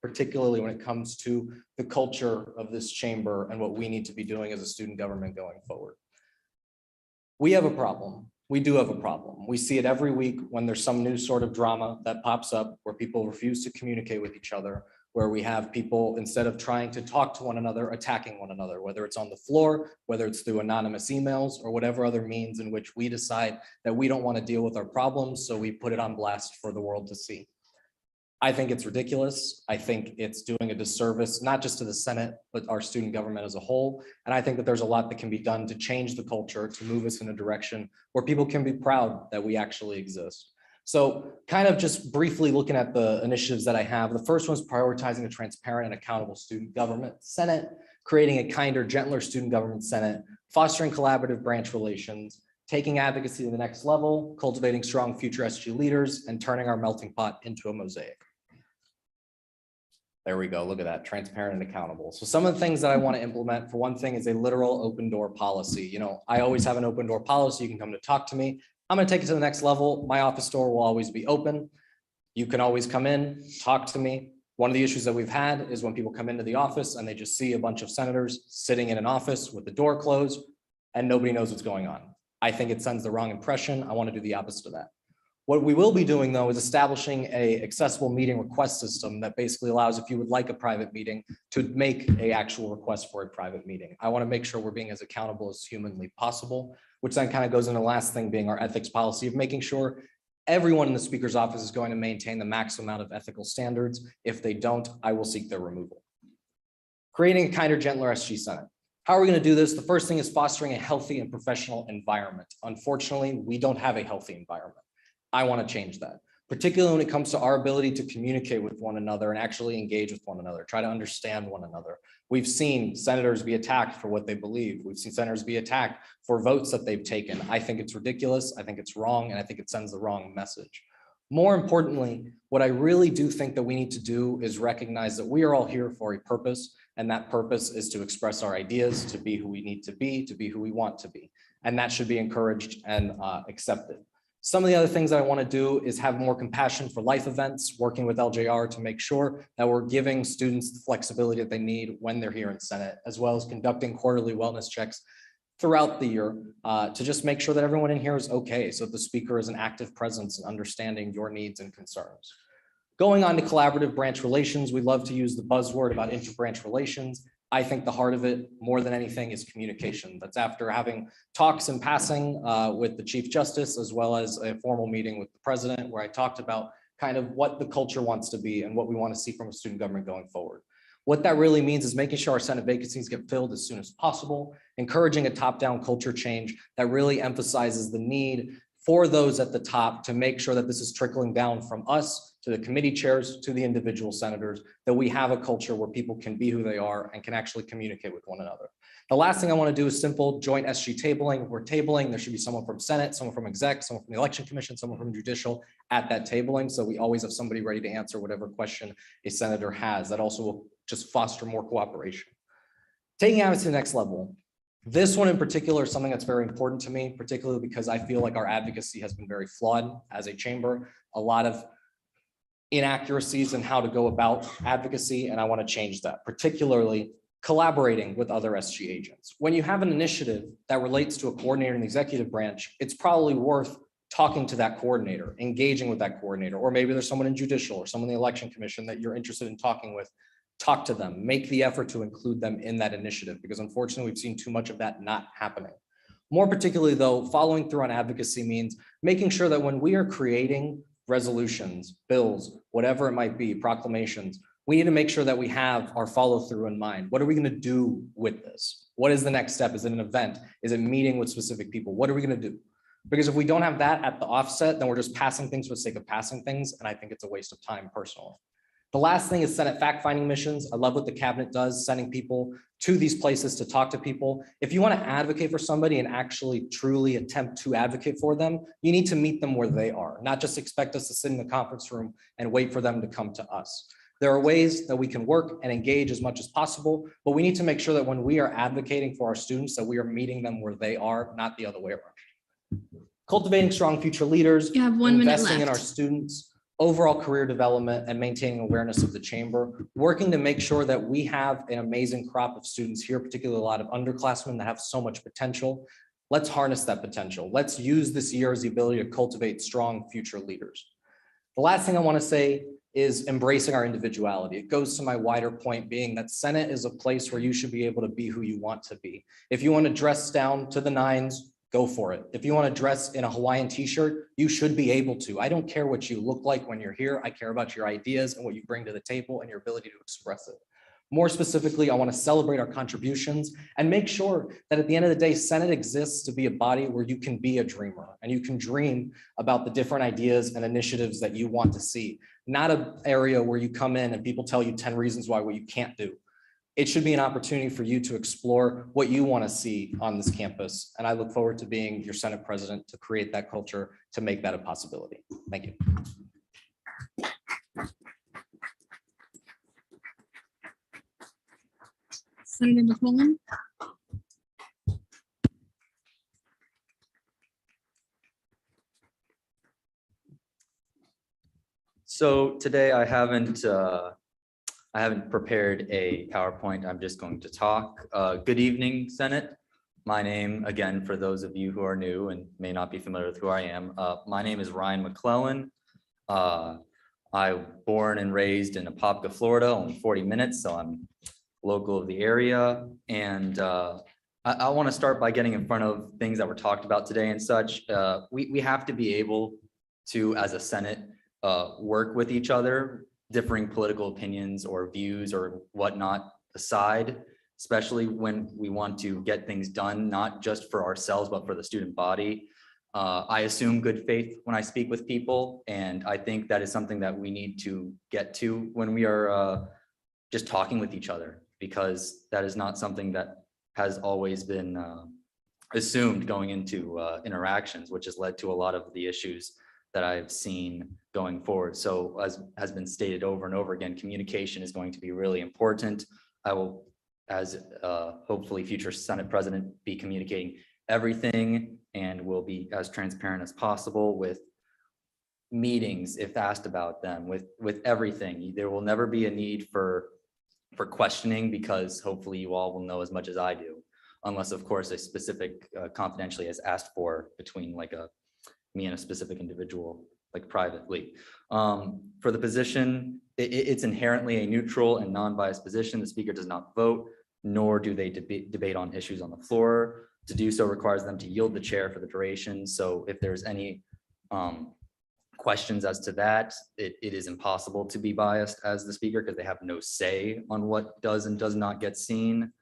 particularly when it comes to the culture of this chamber and what we need to be doing as a student government going forward. We have a problem. We do have a problem. We see it every week when there's some new sort of drama that pops up where people refuse to communicate with each other, where we have people, instead of trying to talk to one another, attacking one another, whether it's on the floor, whether it's through anonymous emails, or whatever other means in which we decide that we don't want to deal with our problems, so we put it on blast for the world to see. I think it's ridiculous. I think it's doing a disservice, not just to the Senate, but our student government as a whole. And I think that there's a lot that can be done to change the culture, to move us in a direction where people can be proud that we actually exist. So kind of just briefly looking at the initiatives that I have, the first one is prioritizing a transparent and accountable student government Senate, creating a kinder, gentler student government Senate, fostering collaborative branch relations, taking advocacy to the next level, cultivating strong future SG leaders, and turning our melting pot into a mosaic. There we go. Look at that. Transparent and accountable. So some of the things that I want to implement, for one thing, is a literal open door policy. I always have an open door policy. You can come to talk to me. I'm going to take it to the next level. My office door will always be open. You can always come in, talk to me. One of the issues that we've had is when people come into the office and they just see a bunch of senators sitting in an office with the door closed and nobody knows what's going on. I think it sends the wrong impression. I want to do the opposite of that. What we will be doing, though, is establishing an accessible meeting request system that basically allows, if you would like a private meeting, to make an actual request for a private meeting. I want to make sure we're being as accountable as humanly possible, which then kind of goes into the last thing being our ethics policy of making sure everyone in the speaker's office is going to maintain the maximum amount of ethical standards. If they don't, I will seek their removal. Creating a kinder, gentler SG Senate. How are we going to do this? The first thing is fostering a healthy and professional environment. Unfortunately, we don't have a healthy environment. I want to change that, particularly when it comes to our ability to communicate with one another and actually engage with one another, try to understand one another. We've seen senators be attacked for what they believe. We've seen senators be attacked for votes that they've taken. I think it's ridiculous. I think it's wrong. And I think it sends the wrong message. More importantly, what I really do think that we need to do is recognize that we are all here for a purpose. And that purpose is to express our ideas, to be who we need to be who we want to be. And that should be encouraged and accepted. Some of the other things that I want to do is have more compassion for life events, working with LJR to make sure that we're giving students the flexibility that they need when they're here in Senate, as well as conducting quarterly wellness checks throughout the year to just make sure that everyone in here is okay, so that the speaker is an active presence in understanding your needs and concerns. Going on to collaborative branch relations, we love to use the buzzword about inter-branch relations. I think the heart of it, more than anything, is communication. That's after having talks in passing with the Chief Justice, as well as a formal meeting with the President, where I talked about kind of what the culture wants to be and what we want to see from a student government going forward. What that really means is making sure our Senate vacancies get filled as soon as possible, encouraging a top-down culture change that really emphasizes the need for those at the top to make sure that this is trickling down from us to the committee chairs, to the individual senators, that we have a culture where people can be who they are and can actually communicate with one another. The last thing I want to do is simple joint SG tabling. If we're tabling, there should be someone from Senate, someone from exec, someone from the Election Commission, someone from judicial at that tabling. So we always have somebody ready to answer whatever question a senator has. That also will just foster more cooperation. Taking advocacy to the next level. This one in particular is something that's very important to me, particularly because I feel like our advocacy has been very flawed as a chamber. A lot of inaccuracies in how to go about advocacy, and I want to change that, particularly collaborating with other SG agents. When you have an initiative that relates to a coordinator in the executive branch, it's probably worth talking to that coordinator, engaging with that coordinator, or maybe there's someone in judicial or someone in the Election Commission that you're interested in talking with. Talk to them, make the effort to include them in that initiative, because unfortunately we've seen too much of that not happening. More particularly though, following through on advocacy means making sure that when we are creating resolutions, bills, whatever it might be, proclamations, we need to make sure that we have our follow through in mind. What are we going to do with this? What is the next step? Is it an event? Is it meeting with specific people? What are we going to do? Because if we don't have that at the offset, then we're just passing things for the sake of passing things. And I think it's a waste of time personally. The last thing is Senate fact-finding missions. I love what the cabinet does, sending people to these places to talk to people. If you want to advocate for somebody and actually truly attempt to advocate for them, you need to meet them where they are, not just expect us to sit in the conference room and wait for them to come to us. There are ways that we can work and engage as much as possible, but we need to make sure that when we are advocating for our students, that we are meeting them where they are, not the other way around. Cultivating strong future leaders, You have 1 minute investing in our left. students, overall career development, and maintaining awareness of the chamber, working to make sure that we have an amazing crop of students here, particularly a lot of underclassmen that have so much potential. Let's harness that potential. Let's use this year as the ability to cultivate strong future leaders. The last thing I want to say is embracing our individuality. It goes to my wider point being that Senate is a place where you should be able to be who you want to be. If you want to dress down to the nines, go for it. If you want to dress in a Hawaiian t-shirt, you should be able to. I don't care what you look like when you're here. I care about your ideas and what you bring to the table and your ability to express it. More specifically, I want to celebrate our contributions and make sure that at the end of the day, Senate exists to be a body where you can be a dreamer and you can dream about the different ideas and initiatives that you want to see, not an area where you come in and people tell you 10 reasons why what you can't do. It should be an opportunity for you to explore what you want to see on this campus. And I look forward to being your Senate president to create that culture, to make that a possibility. Thank you. Senator Mcclellan. So today I haven't prepared a PowerPoint. I'm just going to talk. Good evening, Senate. My name, again, for those of you who are new and may not be familiar with who I am, my name is Ryan Mcclellan. I'm born and raised in Apopka, Florida, only 40 minutes, so I'm local of the area. And I want to start by getting in front of things that were talked about today and such. We have to be able to, as a Senate, work with each other, differing political opinions or views or whatnot aside, especially when we want to get things done, not just for ourselves, but for the student body. I assume good faith when I speak with people, and I think that is something that we need to get to when we are just talking with each other, because that is not something that has always been assumed going into interactions, which has led to a lot of the issues that I've seen going forward. So as has been stated over and over again, communication is going to be really important. I will, as hopefully future Senate president, be communicating everything and will be as transparent as possible with meetings if asked about them, with everything. There will never be a need for questioning, because hopefully you all will know as much as I do, unless of course a specific confidentially is asked for between like me and a specific individual, like privately. For the position, it's inherently a neutral and non-biased position. The speaker does not vote, nor do they debate on issues on the floor. To do so requires them to yield the chair for the duration. So if there's any questions as to that, it is impossible to be biased as the speaker, because they have no say on what does and does not get seen.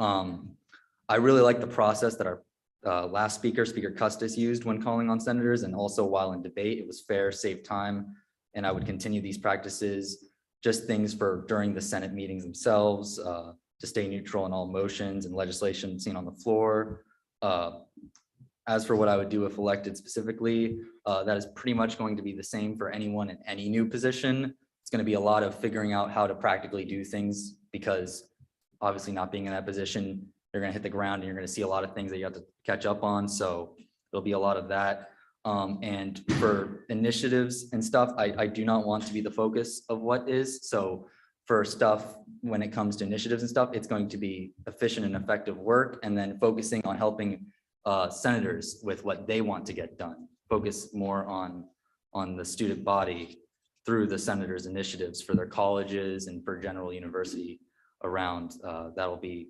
I really like the process that our last speaker, Speaker Custis, used when calling on senators, and also while in debate. It was fair, saved time, and I would continue these practices, just things for during the Senate meetings themselves, to stay neutral in all motions and legislation seen on the floor. As for what I would do if elected specifically, that is pretty much going to be the same for anyone in any new position. It's going to be a lot of figuring out how to practically do things, because obviously not being in that position, you're going to hit the ground and you're going to see a lot of things that you have to catch up on. So there'll be a lot of that. And for initiatives and stuff, I do not want to be the focus of what is. So for stuff, when it comes to initiatives and stuff, it's going to be efficient and effective work, and then focusing on helping senators with what they want to get done. Focus more on the student body through the senators' initiatives for their colleges and for general university around. That'll be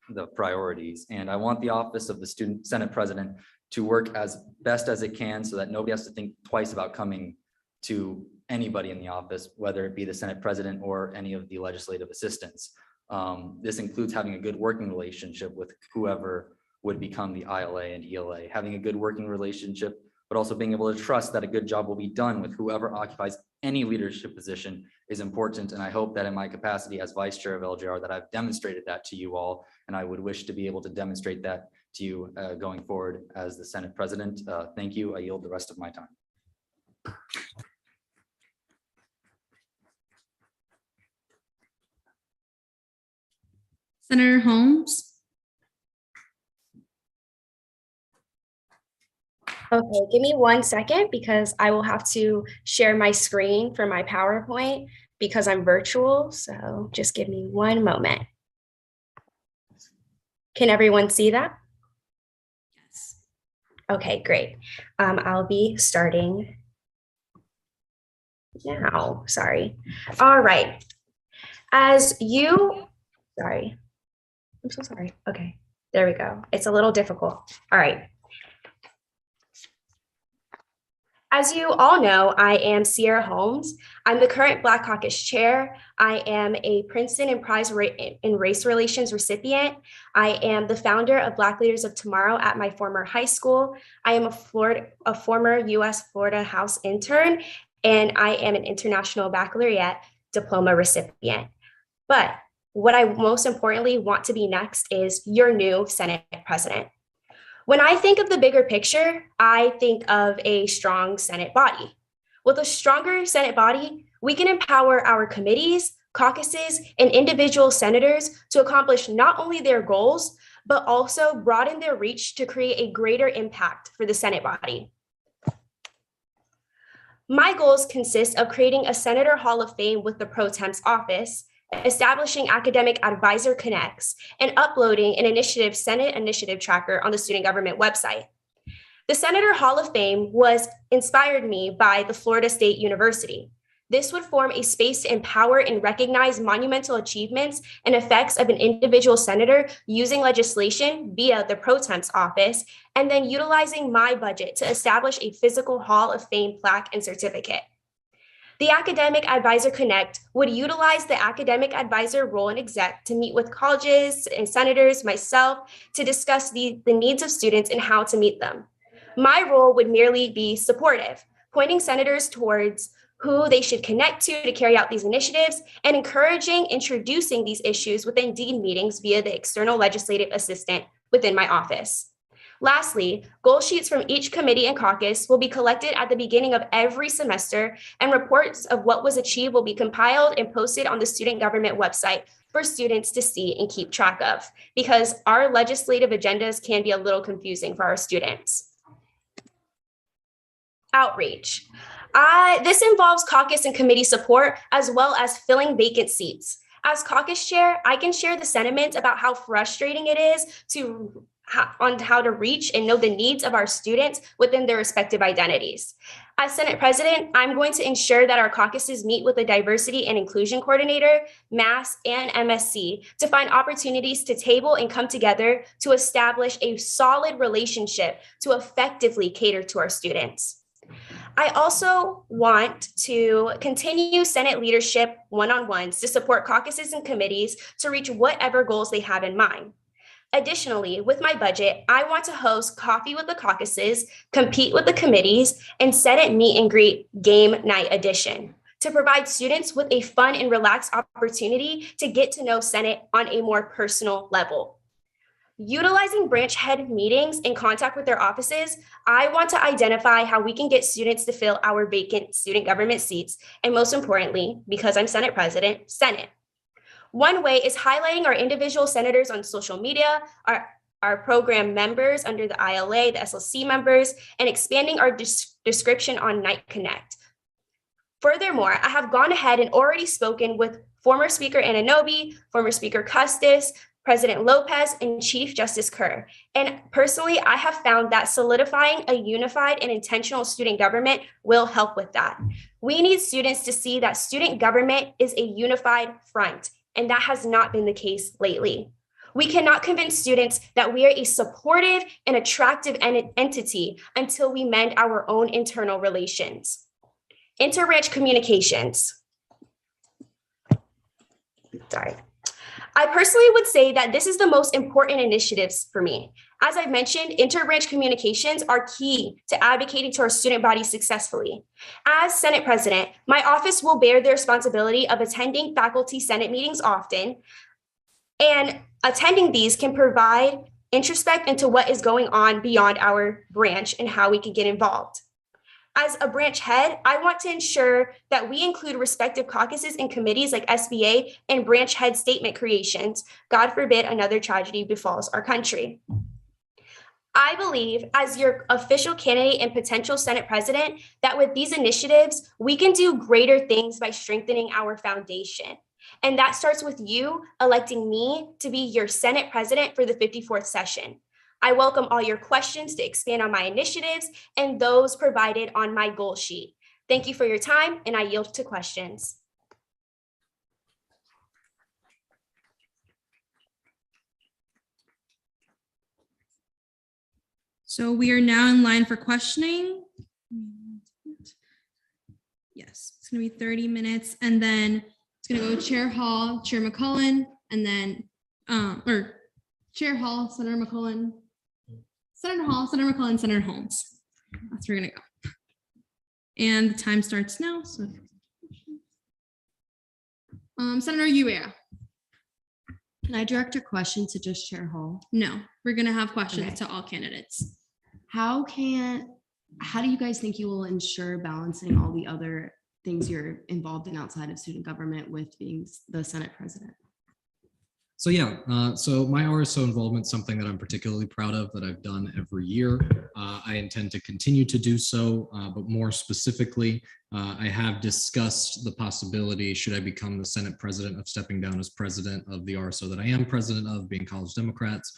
the priorities. And I want the office of the Student Senate President to work as best as it can so that nobody has to think twice about coming to anybody in the office, whether it be the Senate President or any of the legislative assistants. This includes having a good working relationship with whoever would become the ILA and ELA, having a good working relationship, but also being able to trust that a good job will be done with whoever occupies any leadership position is important. And I hope that in my capacity as Vice Chair of LJR that I've demonstrated that to you all, and I would wish to be able to demonstrate that to you going forward as the Senate President. Thank you. I yield the rest of my time. Senator Holmes. Okay, give me 1 second because I will have to share my screen for my PowerPoint because I'm virtual. So just give me 1 moment. Can everyone see that? Yes. Okay, great. I'll be starting now. Sorry. All right. Sorry. I'm so sorry. Okay, there we go. It's a little difficult. All right. As you all know, I am Sierra Holmes. I'm the current Black Caucus Chair. I am a Princeton and Prize in Race Relations recipient. I am the founder of Black Leaders of Tomorrow at my former high school. I am a former U.S. Florida House intern, and I am an International Baccalaureate diploma recipient. But what I most importantly want to be next is your new Senate President. When I think of the bigger picture, I think of a strong Senate body. With a stronger Senate body, we can empower our committees, caucuses, and individual senators to accomplish not only their goals, but also broaden their reach to create a greater impact for the Senate body. My goals consist of creating a Senator Hall of Fame with the Pro Temp's office, establishing academic advisor connects, and uploading an initiative Senate initiative tracker on the student government website. The Senator Hall of Fame was inspired me by the Florida State University. This would form a space to empower and recognize monumental achievements and effects of an individual senator using legislation via the Pro Temp's office, and then utilizing my budget to establish a physical Hall of Fame plaque and certificate. The Academic Advisor Connect would utilize the academic advisor role and exec to meet with colleges and senators, myself, to discuss the needs of students and how to meet them. My role would merely be supportive, pointing senators towards who they should connect to carry out these initiatives, and encouraging introducing these issues within dean meetings via the external legislative assistant within my office. Lastly, goal sheets from each committee and caucus will be collected at the beginning of every semester, and reports of what was achieved will be compiled and posted on the student government website for students to see and keep track of, because our legislative agendas can be a little confusing for our students. Outreach. This involves caucus and committee support, as well as filling vacant seats. As caucus chair, I can share the sentiment about how frustrating it is on how to reach and know the needs of our students within their respective identities. As Senate President, I'm going to ensure that our caucuses meet with the Diversity and Inclusion Coordinator, MAS, and MSC to find opportunities to table and come together to establish a solid relationship to effectively cater to our students. I also want to continue Senate leadership one-on-ones to support caucuses and committees to reach whatever goals they have in mind. Additionally, with my budget, I want to host Coffee with the Caucuses, Compete with the Committees, and Senate Meet and Greet Game Night Edition to provide students with a fun and relaxed opportunity to get to know Senate on a more personal level. Utilizing branch head meetings in contact with their offices, I want to identify how we can get students to fill our vacant student government seats, and most importantly, because I'm Senate President, Senate. One way is highlighting our individual senators on social media, our program members under the ILA, the SLC members, and expanding our description on Night Connect. Furthermore, I have gone ahead and already spoken with former Speaker Ananobi, former Speaker Custis, President Lopez, and Chief Justice Kerr. And personally, I have found that solidifying a unified and intentional student government will help with that. We need students to see that student government is a unified front, and that has not been the case lately. We cannot convince students that we are a supportive and attractive entity until we mend our own internal relations. Inter-branch communications. Sorry. I personally would say that this is the most important initiatives for me. As I've mentioned, inter-branch communications are key to advocating to our student body successfully. As Senate President, my office will bear the responsibility of attending faculty Senate meetings often, and attending these can provide introspect into what is going on beyond our branch and how we can get involved. As a branch head, I want to ensure that we include respective caucuses and committees like SBA and branch head statement creations. God forbid another tragedy befalls our country. I believe, as your official candidate and potential Senate President, that with these initiatives, we can do greater things by strengthening our foundation. And that starts with you electing me to be your Senate President for the 54th session. I welcome all your questions to expand on my initiatives and those provided on my goal sheet. Thank you for your time, and I yield to questions. So we are now in line for questioning. Yes, it's gonna be 30 minutes, and then it's gonna go Chair Hall, Chair Mcclellan, and then, or Chair Hall, Senator McClellan, Senator Hall, Senator McClellan, Senator Holmes. That's where we're gonna go. And the time starts now. So, Senator Uea. Can I direct a question to just Chair Hall? No, we're gonna have questions Okay. to all candidates. How do you guys think you will ensure balancing all the other things you're involved in outside of student government with being the Senate President? So yeah, so my RSO involvement is something that I'm particularly proud of that I've done every year. I intend to continue to do so, but more specifically, I have discussed the possibility, should I become the Senate President, of stepping down as president of the RSO that I am president of, being College Democrats.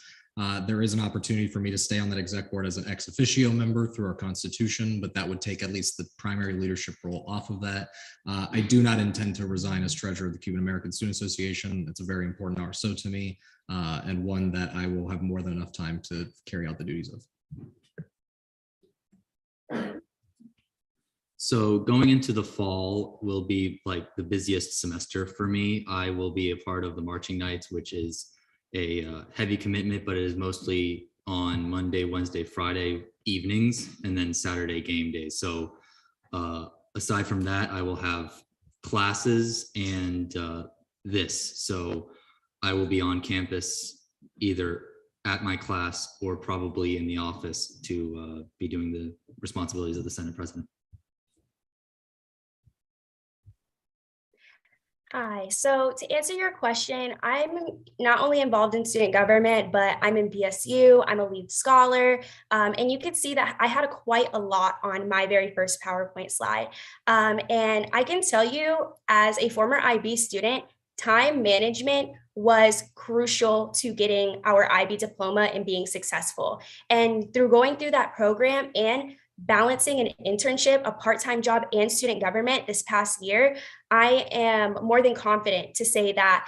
There is an opportunity for me to stay on that exec board as an ex officio member through our constitution, but that would take at least the primary leadership role off of that. I do not intend to resign as treasurer of the Cuban American Student Association. It's a very important RSO to me, and one that I will have more than enough time to carry out the duties of. So going into the fall will be like the busiest semester for me. I will be a part of the marching nights, which is a heavy commitment, but it is mostly on Monday, Wednesday, Friday evenings, and then Saturday game days. So aside from that, I will have classes and this. So I will be on campus either at my class or probably in the office to be doing the responsibilities of the Senate President. Hi, so to answer your question, I'm not only involved in student government, but I'm in BSU, I'm a lead scholar, and you can see that I had quite a lot on my very first PowerPoint slide. And I can tell you, as a former IB student, time management was crucial to getting our IB diploma and being successful. And through going through that program and balancing an internship, a part-time job, and student government this past year, I am more than confident to say that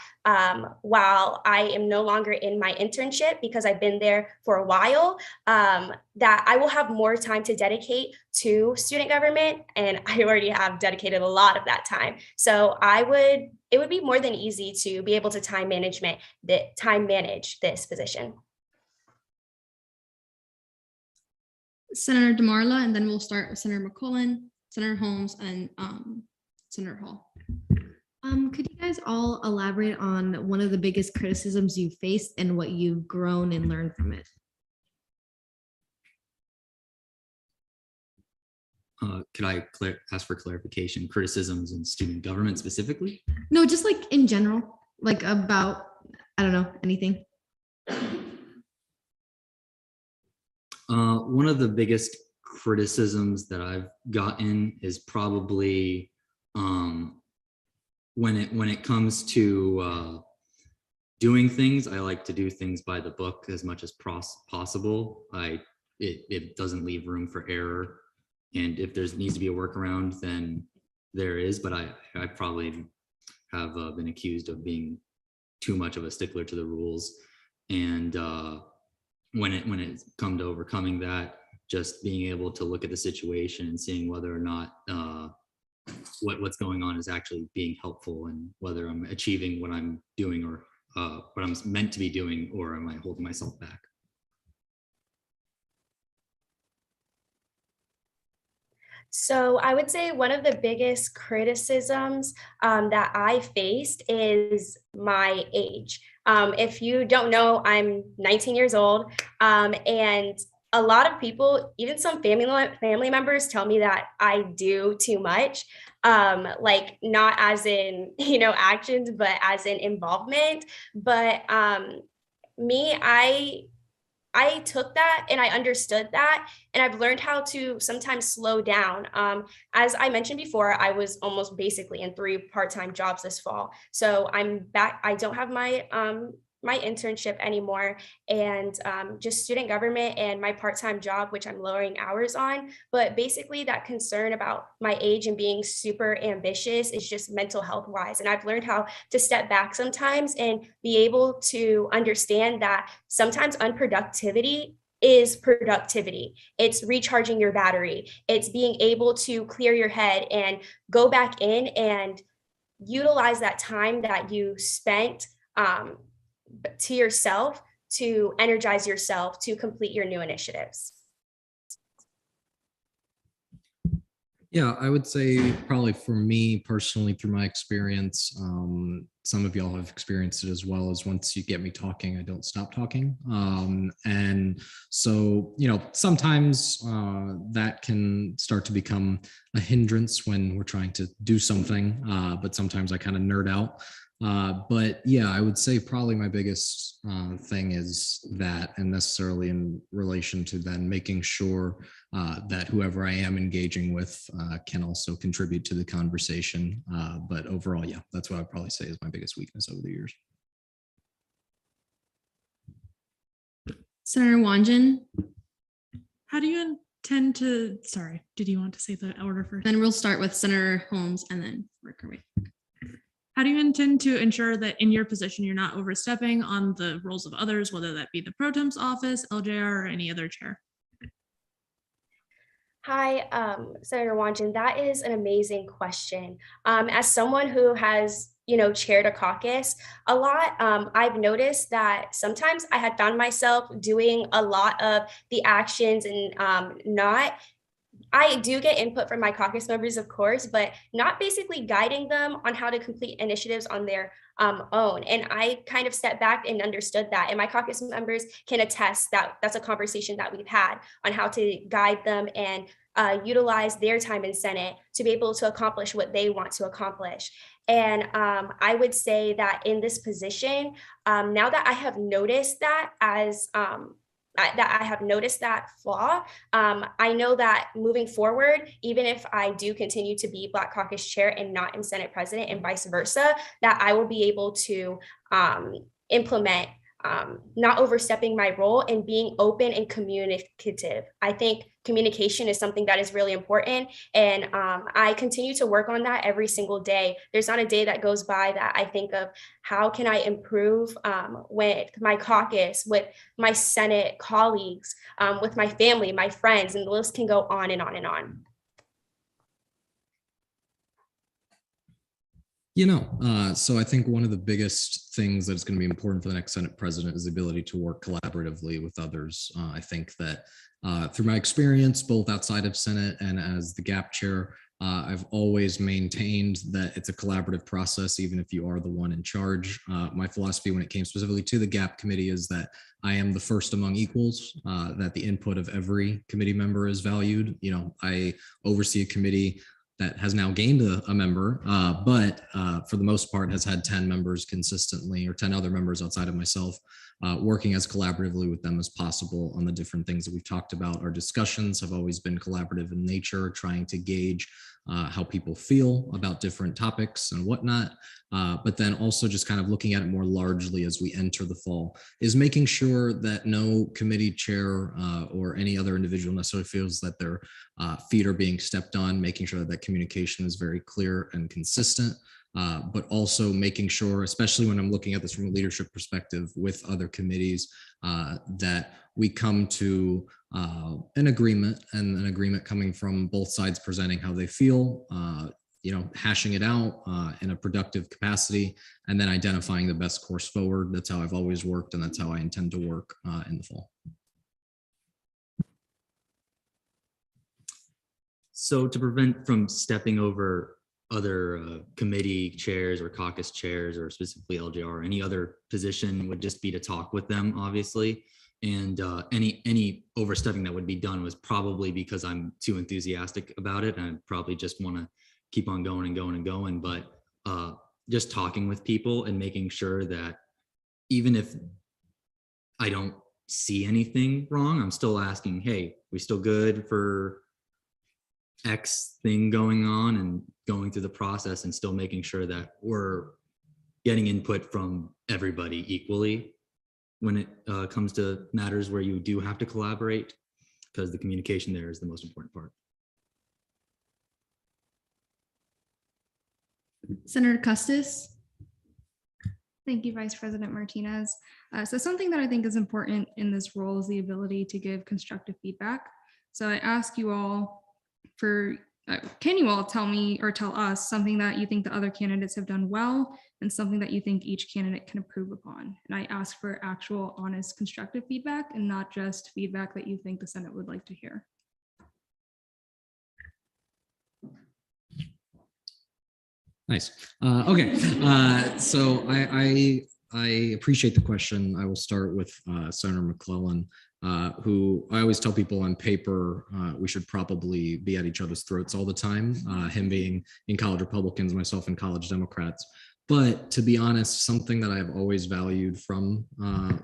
while I am no longer in my internship because I've been there for a while, that I will have more time to dedicate to student government, and I already have dedicated a lot of that time. So it would be more than easy to be able to time manage this position. Senator DeMarla, and then we'll start with Senator McClellan, Senator Holmes, and Senator Hall. Could you guys all elaborate on one of the biggest criticisms you've faced and what you've grown and learned from it? Could I ask for clarification? Criticisms in student government specifically? No, just like in general, like about, I don't know, anything. One of the biggest criticisms that I've gotten is probably when it comes to doing things. I like to do things by the book as much as possible. It doesn't leave room for error, and if there needs to be a workaround, then there is. But I probably have been accused of being too much of a stickler to the rules. And when it come to overcoming that, just being able to look at the situation and seeing whether or not what's going on is actually being helpful, and whether I'm achieving what I'm doing or what I'm meant to be doing, or am I holding myself back? So I would say one of the biggest criticisms that I faced is my age. If you don't know, I'm 19 years old, and a lot of people, even some family members, tell me that I do too much. Like not as in actions, but as in involvement. But me, I took that and I understood that, and I've learned how to sometimes slow down. As I mentioned before, I was almost basically in 3 part-time jobs this fall. So I'm back. I don't have my my internship anymore, and just student government and my part-time job, which I'm lowering hours on. But basically that concern about my age and being super ambitious is just mental health wise. And I've learned how to step back sometimes and be able to understand that sometimes unproductivity is productivity. It's recharging your battery. It's being able to clear your head and go back in and utilize that time that you spent to yourself, to energize yourself, to complete your new initiatives. Yeah, I would say probably for me personally, through my experience, some of y'all have experienced it as well, as once you get me talking, I don't stop talking. And so, sometimes that can start to become a hindrance when we're trying to do something, but sometimes I kind of nerd out. But yeah, I would say probably my biggest thing is that, and necessarily in relation to then making sure that whoever I am engaging with can also contribute to the conversation. But overall, yeah, that's what I'd probably say is my biggest weakness over the years. Senator Wanjin. How do you intend to, sorry, did you want to say the order first? Then we'll start with Senator Holmes and then work our way. How do you intend to ensure that in your position, you're not overstepping on the roles of others, whether that be the pro temp's office, LJR, or any other chair? Hi, Senator Wanjin, that is an amazing question. As someone who has, chaired a caucus a lot, I've noticed that sometimes I had found myself doing a lot of the actions and I do get input from my caucus members, of course, but not basically guiding them on how to complete initiatives on their own. And I kind of stepped back and understood that. And my caucus members can attest that that's a conversation that we've had on how to guide them and utilize their time in Senate to be able to accomplish what they want to accomplish. And I would say that in this position, now that I have noticed that I have noticed that flaw. I know that moving forward, even if I do continue to be Black Caucus Chair and not in Senate President and vice versa, that I will be able to implement not overstepping my role and being open and communicative. I think communication is something that is really important. And I continue to work on that every single day. There's not a day that goes by that I think of how can I improve with my caucus, with my Senate colleagues, with my family, my friends, and the list can go on and on and on. So I think one of the biggest things that's going to be important for the next Senate president is the ability to work collaboratively with others. I think that through my experience, both outside of Senate and as the GAP chair, I've always maintained that it's a collaborative process, even if you are the one in charge. My philosophy when it came specifically to the GAP committee is that I am the first among equals, that the input of every committee member is valued. I oversee a committee that has now gained a member, but for the most part has had 10 members consistently, or 10 other members outside of myself, working as collaboratively with them as possible on the different things that we've talked about. Our discussions have always been collaborative in nature, trying to gauge how people feel about different topics and whatnot. But then also just kind of looking at it more largely as we enter the fall, is making sure that no committee chair or any other individual necessarily feels that their feet are being stepped on, making sure that that communication is very clear and consistent. but also making sure, especially when I'm looking at this from a leadership perspective with other committees, that we come to an agreement, and an agreement coming from both sides presenting how they feel, hashing it out in a productive capacity, and then identifying the best course forward. That's how I've always worked, and that's how I intend to work in the fall. So to prevent from stepping over other committee chairs or caucus chairs, or specifically LJR, any other position, would just be to talk with them, obviously. And any overstepping that would be done was probably because I'm too enthusiastic about it, and I probably just want to keep on going and going and going. But just talking with people and making sure that even if I don't see anything wrong, I'm still asking, hey, we still good for X thing going on, and going through the process and still making sure that we're getting input from everybody equally when it comes to matters where you do have to collaborate, because the communication there is the most important part. Senator Custis. Thank you, Vice President Martinez. So something that I think is important in this role is the ability to give constructive feedback. So I ask you all can you all tell me or tell us something that you think the other candidates have done well, and something that you think each candidate can improve upon? And I ask for actual, honest, constructive feedback, and not just feedback that you think the Senate would like to hear. Nice. Okay. So I appreciate the question. I will start with Senator Mcclellan, who I always tell people on paper, we should probably be at each other's throats all the time, him being in college Republicans, myself in college Democrats. But to be honest, something that I've always valued from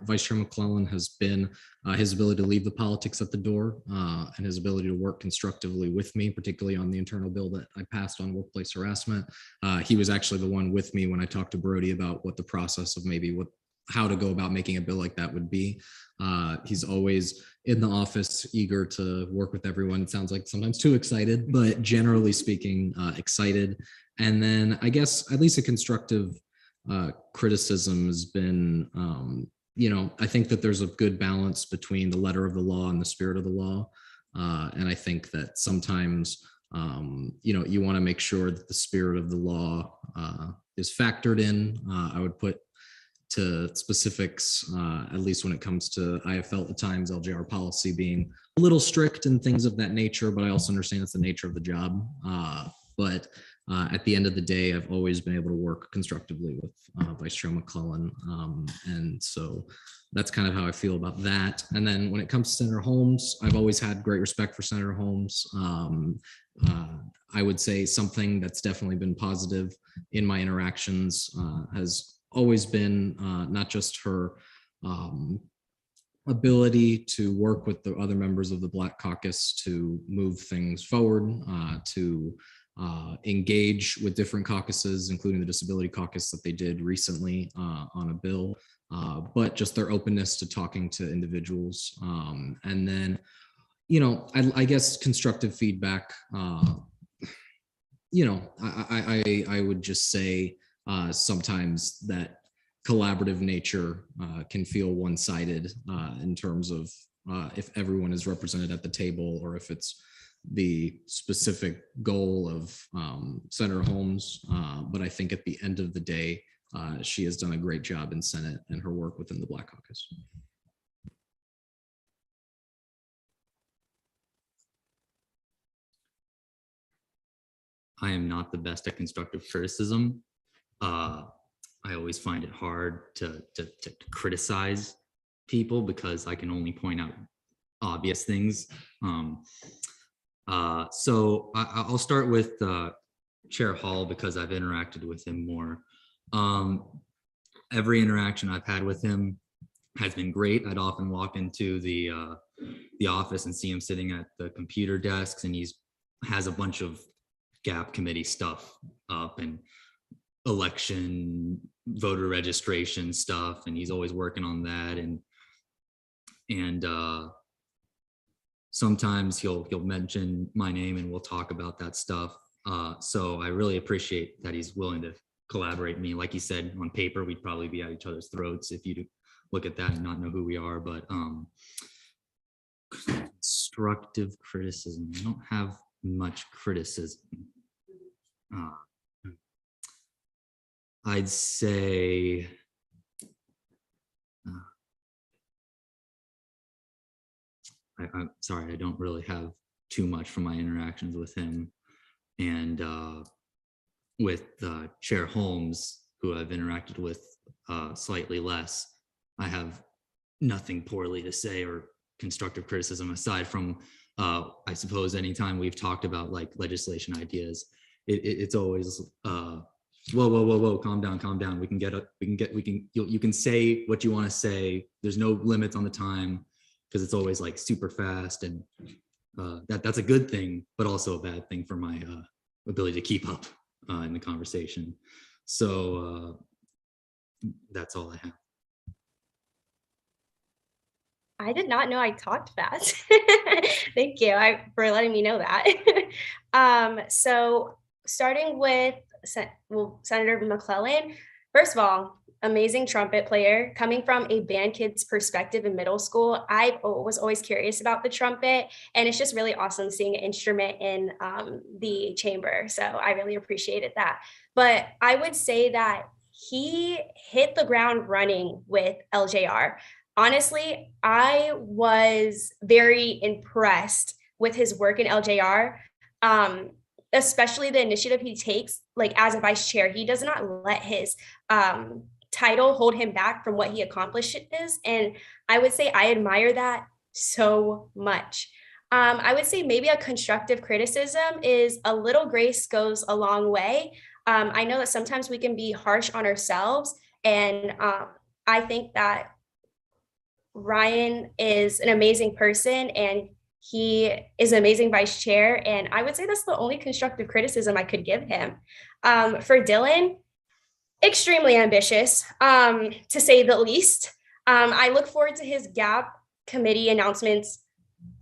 Vice Chair Mcclellan has been his ability to leave the politics at the door, and his ability to work constructively with me, particularly on the internal bill that I passed on workplace harassment. He was actually the one with me when I talked to Brody about what the process of how to go about making a bill like that would be. He's always in the office, eager to work with everyone. It sounds like sometimes too excited, but generally speaking, excited. And then I guess at least a constructive criticism has been, I think that there's a good balance between the letter of the law and the spirit of the law. And I think that sometimes, you want to make sure that the spirit of the law is factored in. I would put to specifics, at least when it comes to, I have felt at times LJR policy being a little strict and things of that nature, but I also understand it's the nature of the job. But at the end of the day, I've always been able to work constructively with Vice Chair Mcclellan. And so that's kind of how I feel about that. And then when it comes to Senator Holmes, I've always had great respect for Senator Holmes. I would say something that's definitely been positive in my interactions has always been not just her ability to work with the other members of the Black Caucus to move things forward, to engage with different caucuses, including the Disability Caucus that they did recently on a bill, but just their openness to talking to individuals. And then, I guess constructive feedback, I would just say sometimes that collaborative nature can feel one-sided in terms of if everyone is represented at the table, or if it's the specific goal of Senator Holmes. But I think at the end of the day, she has done a great job in Senate and her work within the Black Caucus. I am not the best at constructive criticism. I always find it hard to criticize people because I can only point out obvious things. So I'll start with Chair Hall because I've interacted with him more. Every interaction I've had with him has been great. I'd often walk into the office and see him sitting at the computer desks, and has a bunch of GAP committee stuff up and election voter registration stuff, and he's always working on that. And sometimes he'll mention my name and we'll talk about that stuff. So I really appreciate that he's willing to collaborate. I mean, like you said, on paper, we'd probably be at each other's throats if you look at that and not know who we are, but constructive criticism. I don't have much criticism. I'd say I'm sorry, I don't really have too much from my interactions with him. And with Chair Holmes, who I've interacted with slightly less, I have nothing poorly to say or constructive criticism aside from, I suppose, anytime we've talked about like legislation ideas, it's always, whoa, calm down. You can say what you want to say. There's no limits on the time because it's always like super fast, and that's a good thing, but also a bad thing for my ability to keep up in the conversation. So that's all I have. I did not know I talked fast. Thank you for letting me know that. So starting with Senator McClellan, first of all, amazing trumpet player. Coming from a band kid's perspective in middle school, I was always curious about the trumpet, and it's just really awesome seeing an instrument in the chamber. So I really appreciated that. But I would say that he hit the ground running with LJR. Honestly, I was very impressed with his work in LJR, especially the initiative he takes, like as a vice chair. He does not let his title hold him back from what he accomplishes. And I would say I admire that so much. I would say maybe a constructive criticism is a little grace goes a long way. I know that sometimes we can be harsh on ourselves. And I think that Ryan is an amazing person and he is an amazing vice chair. And I would say that's the only constructive criticism I could give him. For Dylan, extremely ambitious, to say the least. I look forward to his GAP committee announcements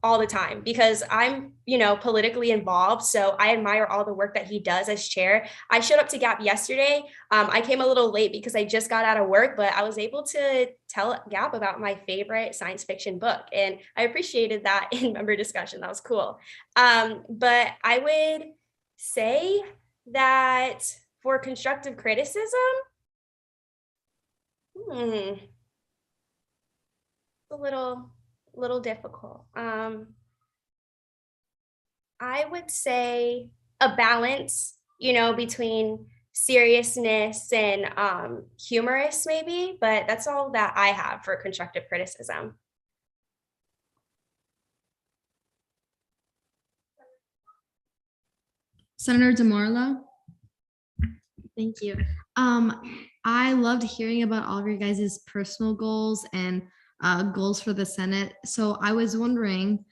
all the time because I'm, politically involved. So I admire all the work that he does as chair. I showed up to GAP yesterday. I came a little late because I just got out of work, but I was able to tell GAP about my favorite science fiction book. And I appreciated that in member discussion. That was cool. But I would say that for constructive criticism, it's a little difficult. I would say a balance, between seriousness and humorous maybe, but that's all that I have for constructive criticism. Senator DeMarlo. Thank you. I loved hearing about all of your guys' personal goals and goals for the Senate. So I was wondering,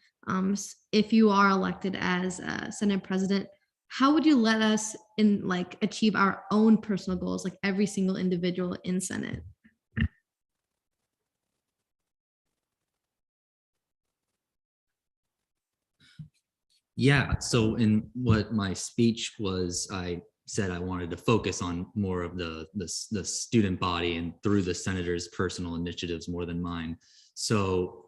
if you are elected as Senate President, how would you let us achieve our own personal goals, like every single individual in Senate? Yeah, so in what my speech was, I said I wanted to focus on more of the student body and through the senator's personal initiatives more than mine. So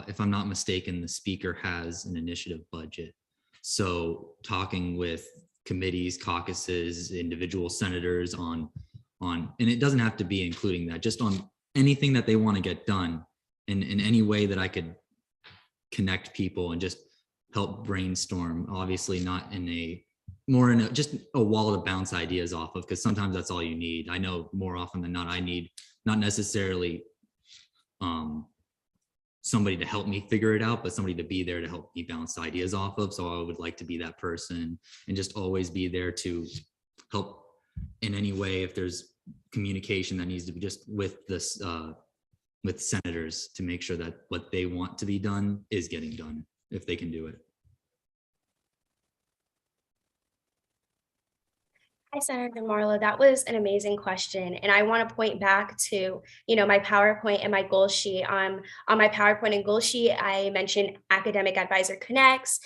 if I'm not mistaken, the speaker has an initiative budget. So talking with committees, caucuses, individual senators on, and it doesn't have to be including that, just on anything that they want to get done in any way that I could connect people and just help brainstorm, obviously not in a just a wall to bounce ideas off of, because sometimes that's all you need. I know more often than not, I need not necessarily somebody to help me figure it out, but somebody to be there to help me bounce ideas off of. So I would like to be that person and just always be there to help in any way if there's communication that needs to be just with this with senators to make sure that what they want to be done is getting done if they can do it. Hi, Senator Marla. That was an amazing question. And I want to point back to, my PowerPoint and my goal sheet. On my PowerPoint and goal sheet, I mentioned Academic Advisor Connects,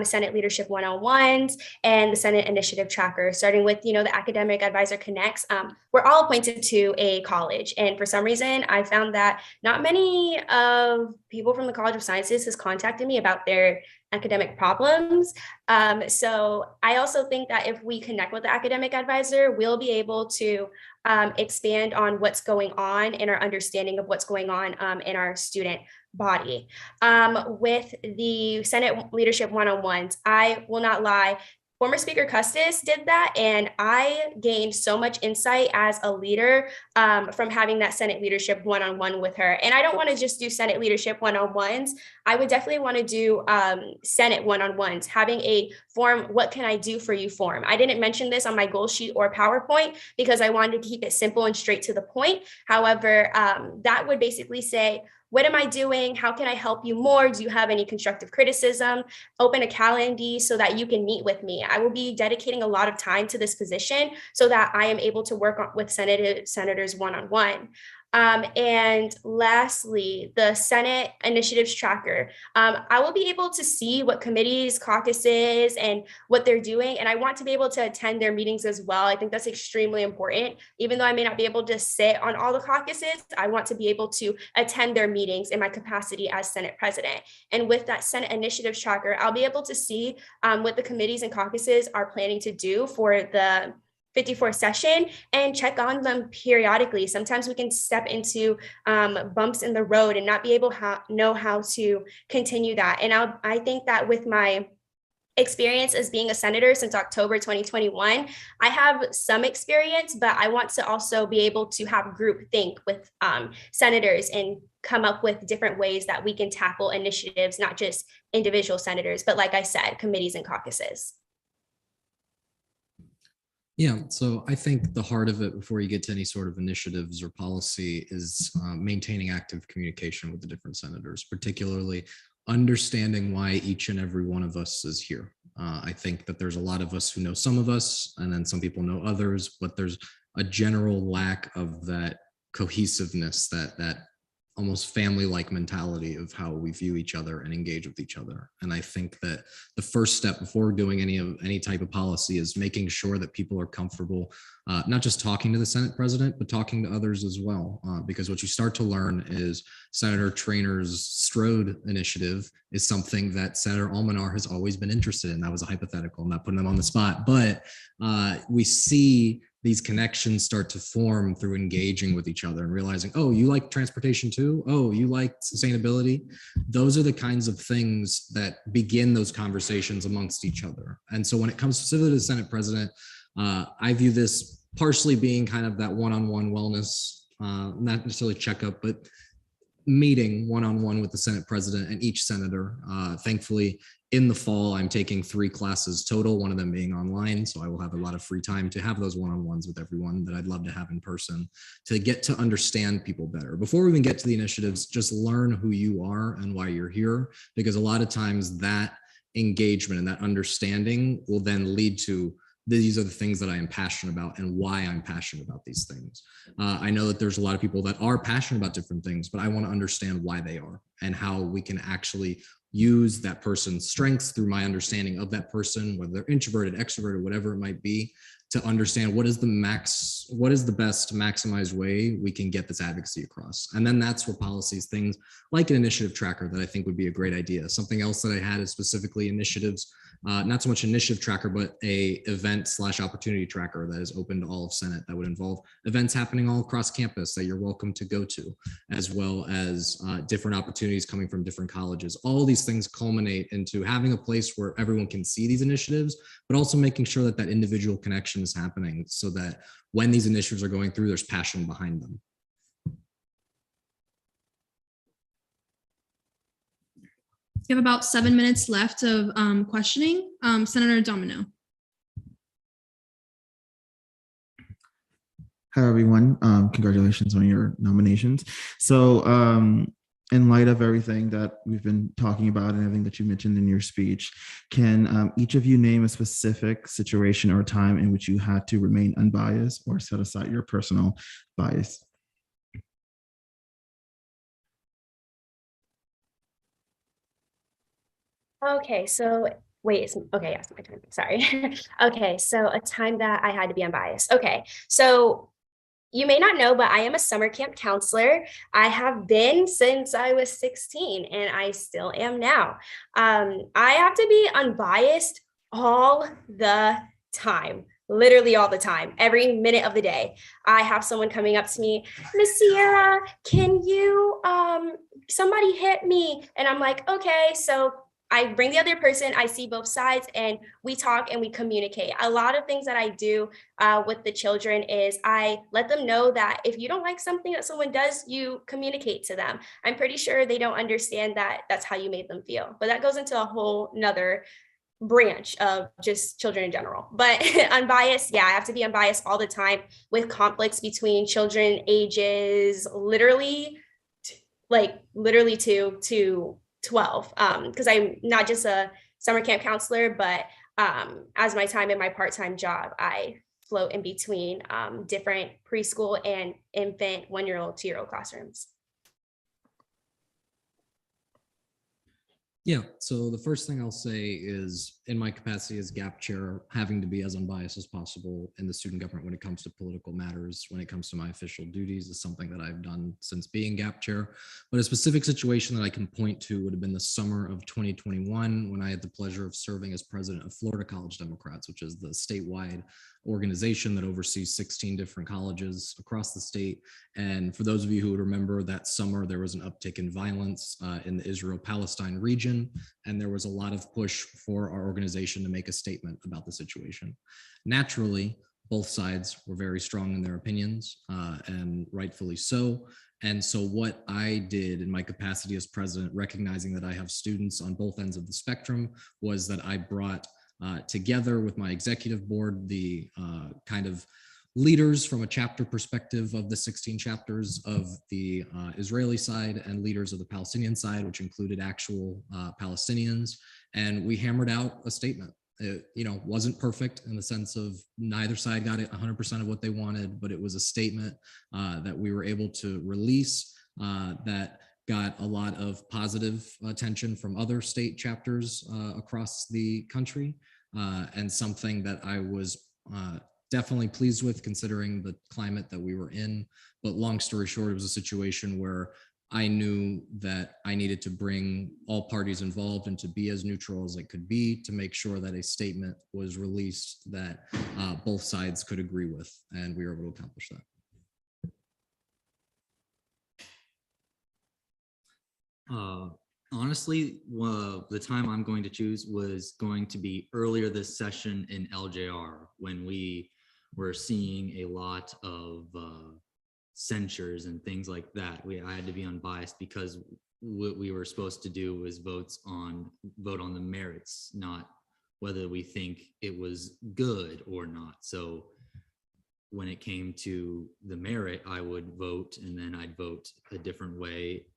Senate Leadership One-on-Ones, and the Senate Initiative Tracker. Starting with, the Academic Advisor Connects, we're all appointed to a college. And for some reason, I found that not many of people from the College of Sciences has contacted me about their academic problems. So I also think that if we connect with the academic advisor, we'll be able to expand on what's going on and our understanding of what's going on in our student body. With the Senate Leadership One-on-Ones, I will not lie, former Speaker Custis did that, and I gained so much insight as a leader from having that Senate Leadership One-on-One with her. And I don't want to just do Senate Leadership One-on-Ones. I would definitely want to do Senate One-on-Ones, having a form, what can I do for you form. I didn't mention this on my goal sheet or PowerPoint because I wanted to keep it simple and straight to the point. However, that would basically say, what am I doing? How can I help you more? Do you have any constructive criticism? Open a calendar so that you can meet with me. I will be dedicating a lot of time to this position so that I am able to work with senators one-on-one. And lastly, the Senate Initiatives Tracker. I will be able to see what committees, caucuses, and what they're doing. And I want to be able to attend their meetings as well. I think that's extremely important. Even though I may not be able to sit on all the caucuses, I want to be able to attend their meetings in my capacity as Senate President. And with that Senate Initiatives Tracker, I'll be able to see what the committees and caucuses are planning to do for the 54th session and check on them periodically. Sometimes we can step into bumps in the road and not be able to know how to continue that. And I think that with my experience as being a senator since October 2021, I have some experience, but I want to also be able to have group think with senators and come up with different ways that we can tackle initiatives, not just individual senators, but like I said, committees and caucuses. Yeah, so I think the heart of it before you get to any sort of initiatives or policy is maintaining active communication with the different senators, particularly understanding why each and every one of us is here. I think that there's a lot of us who know some of us, and then some people know others, but there's a general lack of that cohesiveness, that almost family-like mentality of how we view each other and engage with each other. And I think that the first step before doing any type of policy is making sure that people are comfortable, not just talking to the Senate president, but talking to others as well. Because what you start to learn is Senator Trainer's Strode initiative is something that Senator Almanar has always been interested in. That was a hypothetical, I'm not putting them on the spot, but we see these connections start to form through engaging with each other and realizing, oh, you like transportation too? Oh, you like sustainability? Those are the kinds of things that begin those conversations amongst each other. And so when it comes specifically to the Senate president, I view this partially being kind of that one-on-one wellness, not necessarily checkup, but meeting one-on-one with the Senate president and each senator. Thankfully, in the fall, I'm taking 3 classes total, one of them being online. So I will have a lot of free time to have those one-on-ones with everyone that I'd love to have in person to get to understand people better. Before we even get to the initiatives, just learn who you are and why you're here, because a lot of times that engagement and that understanding will then lead to these are the things that I am passionate about and why I'm passionate about these things. I know that there's a lot of people that are passionate about different things, but I want to understand why they are and how we can actually use that person's strengths through my understanding of that person, whether they're introverted, extroverted, whatever it might be, to understand what is the best maximized way we can get this advocacy across. And then that's where policies, things like an initiative tracker that I think would be a great idea. Something else that I had is specifically initiatives, not so much initiative tracker, but a event/opportunity tracker that is open to all of Senate that would involve events happening all across campus that you're welcome to go to, as well as different opportunities coming from different colleges. All these things culminate into having a place where everyone can see these initiatives, but also making sure that that individual connection is happening so that when these initiatives are going through, there's passion behind them. We have about 7 minutes left of questioning. Senator Domino. Hi, everyone. Congratulations on your nominations. So in light of everything that we've been talking about and everything that you mentioned in your speech, can each of you name a specific situation or time in which you had to remain unbiased or set aside your personal bias? Okay, so wait, okay, yes, my turn. Sorry. Okay, so a time that I had to be unbiased. Okay, so you may not know, but I am a summer camp counselor. I have been since I was 16, and I still am now. I have to be unbiased all the time, literally all the time, every minute of the day. I have someone coming up to me, Miss Sierra, can you, somebody hit me? And I'm like, okay, so I bring the other person, I see both sides, and we talk and we communicate. A lot of things that I do with the children is I let them know that if you don't like something that someone does, you communicate to them. I'm pretty sure they don't understand that that's how you made them feel, but that goes into a whole nother branch of just children in general. But unbiased, yeah, I have to be unbiased all the time with conflicts between children ages literally two to 12, because I'm not just a summer camp counselor, but as my time in my part-time job, I float in between different preschool and infant 1-year-old, 2-year-old classrooms. Yeah, so the first thing I'll say is in my capacity as GAP chair, having to be as unbiased as possible in the student government when it comes to political matters, when it comes to my official duties, is something that I've done since being GAP chair. But a specific situation that I can point to would have been the summer of 2021 when I had the pleasure of serving as president of Florida College Democrats, which is the statewide organization that oversees 16 different colleges across the state. And for those of you who would remember, that summer there was an uptick in violence in the Israel-Palestine region, and there was a lot of push for our organization to make a statement about the situation. Naturally, both sides were very strong in their opinions, and rightfully so. And so what I did in my capacity as president, recognizing that I have students on both ends of the spectrum, was that I brought together with my executive board the kind of leaders from a chapter perspective of the 16 chapters of the Israeli side and leaders of the Palestinian side, which included actual Palestinians. And we hammered out a statement. It, wasn't perfect in the sense of neither side got it 100% of what they wanted, but it was a statement that we were able to release that got a lot of positive attention from other state chapters across the country, and something that I was definitely pleased with considering the climate that we were in. But long story short, it was a situation where I knew that I needed to bring all parties involved and to be as neutral as it could be to make sure that a statement was released that both sides could agree with, and we were able to accomplish that. Honestly, the time I'm going to choose was going to be earlier this session in LJR when we were seeing a lot of censures and things like that. I had to be unbiased because what we were supposed to do was vote on the merits, not whether we think it was good or not. So when it came to the merit, I would vote, and then I'd vote a different way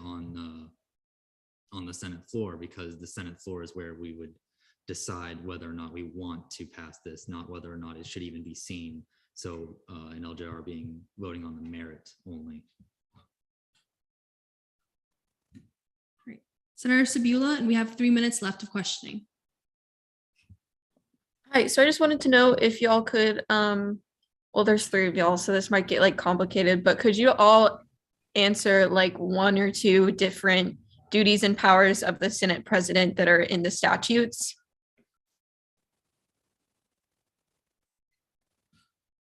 on the Senate floor, because the Senate floor is where we would decide whether or not we want to pass this, not whether or not it should even be seen. So in LJR being voting on the merit only. Great. Senator Sabula, and we have 3 minutes left of questioning. Hi, so I just wanted to know if y'all could, well, there's 3 of y'all, so this might get complicated, but could you all answer 1 or 2 different duties and powers of the Senate president that are in the statutes?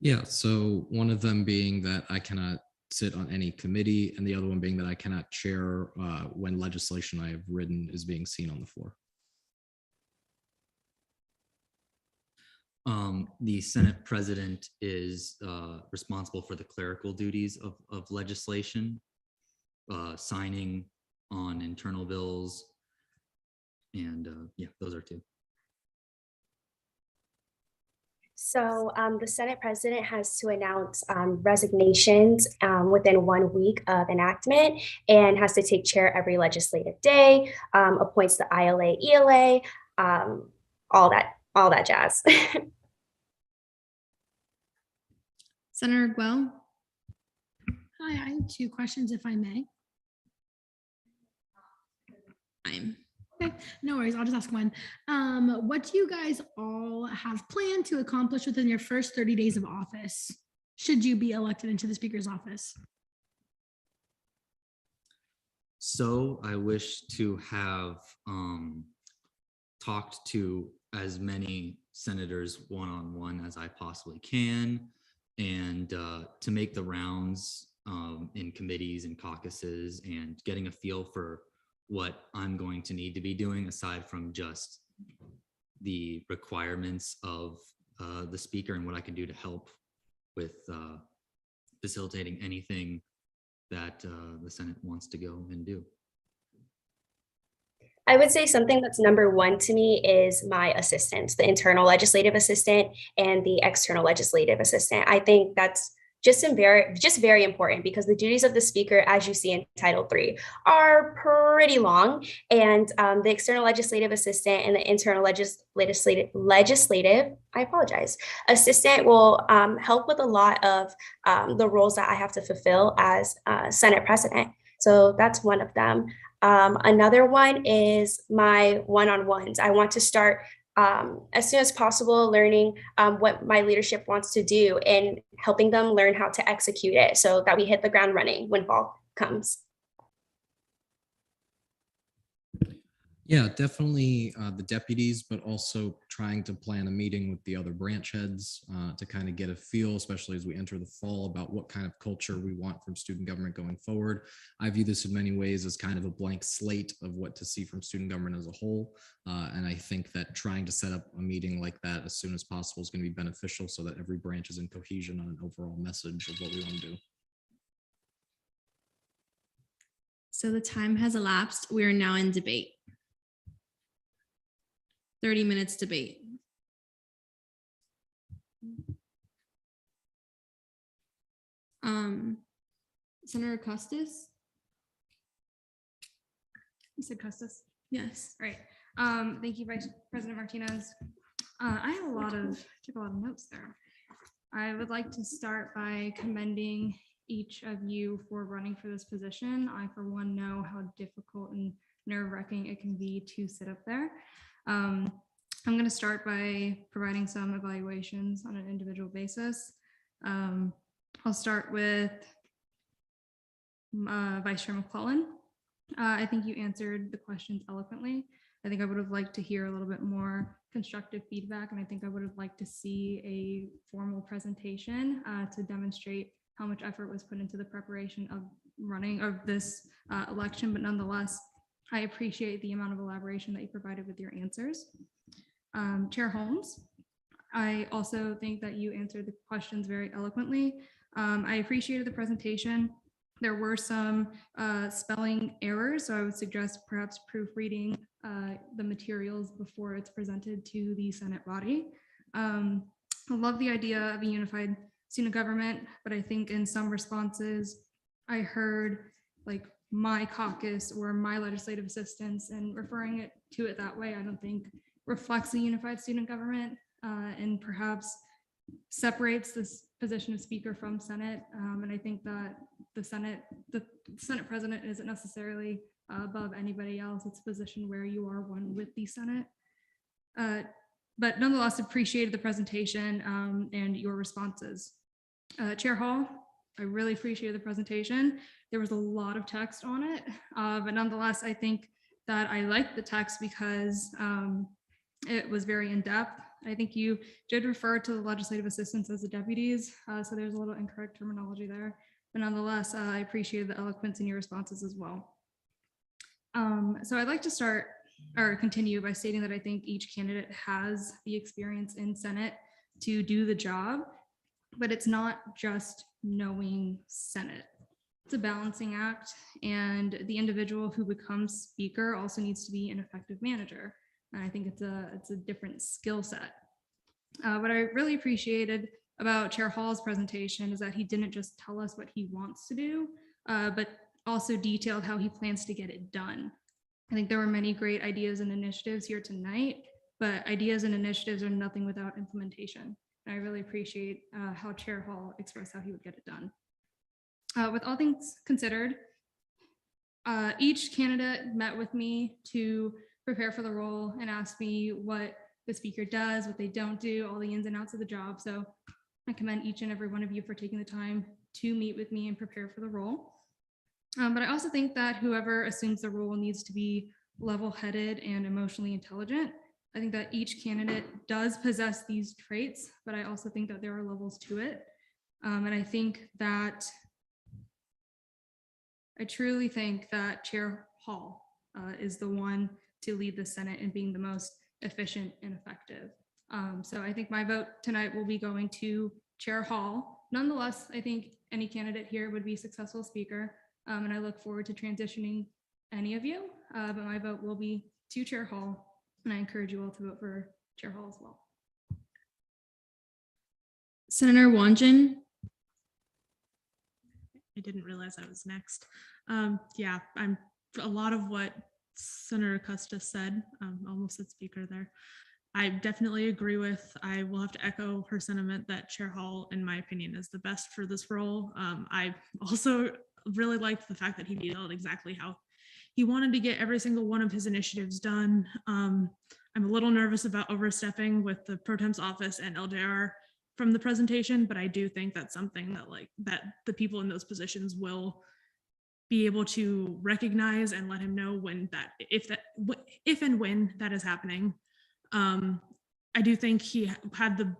Yeah, so one of them being that I cannot sit on any committee, and the other one being that I cannot chair when legislation I have written is being seen on the floor. The Senate president is responsible for the clerical duties of legislation, signing on internal bills, and yeah, those are 2. So the Senate president has to announce resignations within 1 week of enactment and has to take chair every legislative day, appoints the ILA, ELA, all that jazz. Senator Guell. Hi, I have 2 questions, if I may. Okay, no worries. I'll just ask one. What do you guys all have planned to accomplish within your first 30 days of office, should you be elected into the Speaker's office? So I wish to have talked to as many senators one-on-one as I possibly can, and to make the rounds in committees and caucuses and getting a feel for what I'm going to need to be doing aside from just the requirements of the speaker and what I can do to help with facilitating anything that the Senate wants to go and do. I would say something that's number 1 to me is my assistants, the internal legislative assistant and the external legislative assistant. I think that's just very important because the duties of the speaker, as you see in Title III, are pretty long. And the external legislative assistant and the internal legislative, assistant will help with a lot of the roles that I have to fulfill as Senate president. So that's one of them. Another one is my one-on-ones. I want to start as soon as possible learning what my leadership wants to do and helping them learn how to execute it so that we hit the ground running when fall comes. Yeah, definitely the deputies, but also trying to plan a meeting with the other branch heads to kind of get a feel, especially as we enter the fall, about what kind of culture we want from student government going forward. I view this in many ways as kind of a blank slate of what to see from student government as a whole. And I think that trying to set up a meeting like that as soon as possible is going to be beneficial so that every branch is in cohesion on an overall message of what we want to do. So the time has elapsed. We are now in debate. 30 minutes debate. Senator Custis? You said Custis? Yes. Right. Thank you, Vice President Martinez. I have took a lot of notes there. I would like to start by commending each of you for running for this position. I, for one, know how difficult and nerve-wracking it can be to sit up there. I'm going to start by providing some evaluations on an individual basis. I'll start with Vice Chair Mcclellan. I think you answered the questions eloquently. I think I would have liked to hear a little bit more constructive feedback, and I think I would have liked to see a formal presentation to demonstrate how much effort was put into the preparation of running of this election, but nonetheless, I appreciate the amount of elaboration that you provided with your answers. Chair Holmes, I also think that you answered the questions very eloquently. I appreciated the presentation. There were some spelling errors, so I would suggest perhaps proofreading the materials before it's presented to the Senate body. I love the idea of a unified student government, but I think in some responses I heard like my caucus or my legislative assistants, and referring to it that way I don't think reflects a unified student government and perhaps separates this position of speaker from Senate. And I think that the Senate president isn't necessarily above anybody else. It's a position where you are one with the Senate. But nonetheless, appreciated the presentation and your responses. Chair Hall, I really appreciated the presentation. There was a lot of text on it, but nonetheless, I think that I liked the text because it was very in-depth. I think you did refer to the legislative assistants as the deputies, so there's a little incorrect terminology there. But nonetheless, I appreciated the eloquence in your responses as well. So I'd like to start or continue by stating that I think each candidate has the experience in Senate to do the job, but it's not just knowing Senate. It's a balancing act, and the individual who becomes speaker also needs to be an effective manager. And I think it's a different skill set. What I really appreciated about Chair Hall's presentation is that he didn't just tell us what he wants to do, but also detailed how he plans to get it done. I think there were many great ideas and initiatives here tonight, but ideas and initiatives are nothing without implementation. And I really appreciate how Chair Hall expressed how he would get it done. With all things considered, each candidate met with me to prepare for the role and asked me what the speaker does, what they don't do, all the ins and outs of the job. So I commend each and every one of you for taking the time to meet with me and prepare for the role. But I also think that whoever assumes the role needs to be level-headed and emotionally intelligent. I think that each candidate does possess these traits, but I also think that there are levels to it. And I truly think that Chair Hall is the one to lead the Senate in being the most efficient and effective. So I think my vote tonight will be going to Chair Hall. Nonetheless, I think any candidate here would be a successful speaker, and I look forward to transitioning any of you, but my vote will be to Chair Hall, and I encourage you all to vote for Chair Hall as well. Senator Wanjin. I didn't realize I was next. Yeah, I'm a lot of what Senator Custis said, almost said speaker there. I definitely agree with. I will have to echo her sentiment that Chair Hall, in my opinion, is the best for this role. I also really liked the fact that he detailed exactly how he wanted to get every single one of his initiatives done. I'm a little nervous about overstepping with the Pro Temp's office and LJR from the presentation, but I do think that's something that the people in those positions will be able to recognize and let him know when that, if and when that is happening. I do think he had the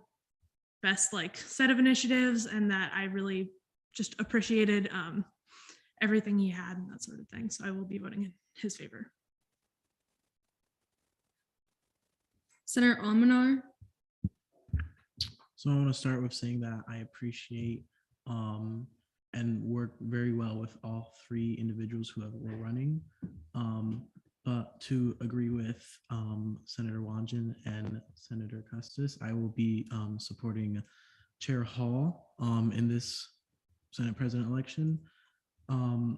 best set of initiatives, and that I really just appreciated everything he had and that sort of thing. So I will be voting in his favor. Senator Almanar. So I want to start with saying that I appreciate and work very well with all three individuals who were running. But to agree with Senator Wanjin and Senator Custis, I will be supporting Chair Hall in this Senate President election. Not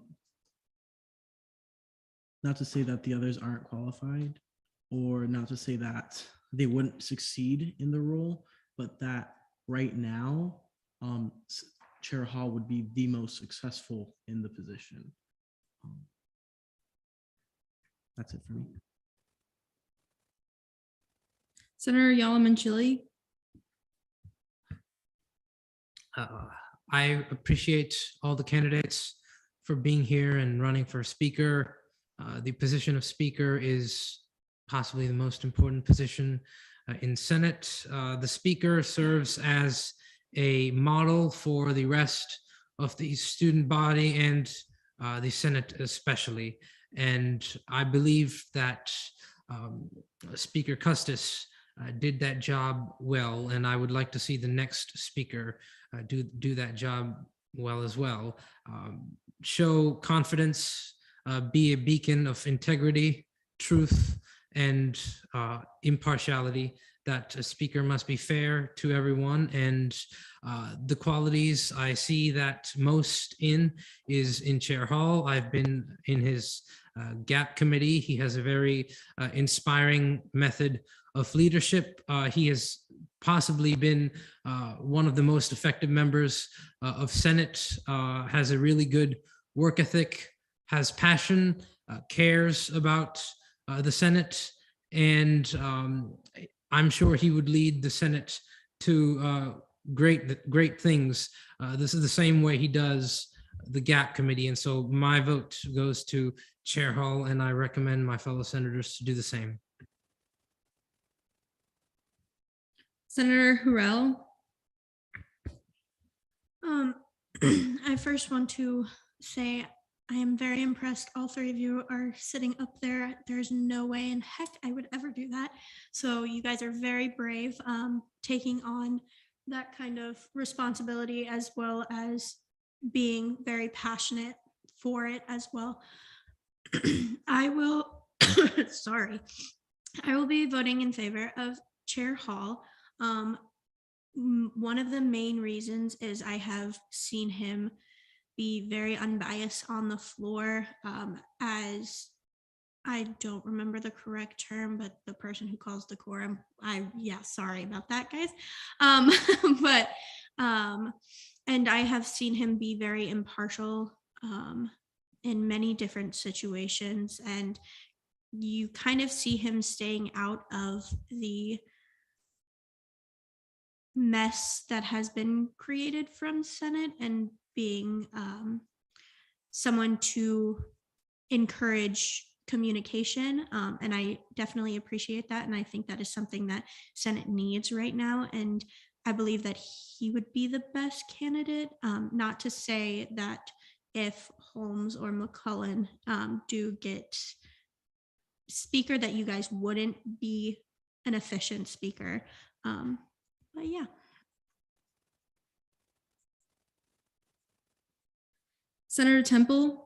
to say that the others aren't qualified, or not to say that they wouldn't succeed in the role, but that right now, Chair Hall would be the most successful in the position. That's it for me. Senator Yalamanchili. I appreciate all the candidates for being here and running for speaker. The position of speaker is possibly the most important position in Senate. The speaker serves as a model for the rest of the student body and the Senate especially. And I believe that Speaker Custis did that job well, and I would like to see the next speaker do that job well as well. Show confidence, be a beacon of integrity, truth, and impartiality, that a speaker must be fair to everyone. And the qualities I see that most is in Chair Hall. I've been in his GAP committee. He has a very inspiring method of leadership. He has possibly been one of the most effective members of Senate, has a really good work ethic, has passion, cares about the Senate, and I'm sure he would lead the Senate to great things. This is the same way he does the GAP committee, and so my vote goes to Chair Hall, and I recommend my fellow senators to do the same. Senator Hurrell. I first want to say I am very impressed. All three of you are sitting up there. There's no way in heck I would ever do that. So you guys are very brave, taking on that kind of responsibility, as well as being very passionate for it as well. I will, sorry, I will be voting in favor of Chair Hall. One of the main reasons is I have seen him be very unbiased on the floor, as I don't remember the correct term, but the person who calls the quorum, sorry about that, guys. But and I have seen him be very impartial in many different situations, and you kind of see him staying out of the mess that has been created from Senate and being someone to encourage communication. And I definitely appreciate that. And I think that is something that Senate needs right now. And I believe that he would be the best candidate. Not to say that if Holmes or McClellan do get speaker, that you guys wouldn't be an efficient speaker. But yeah. Senator Temple.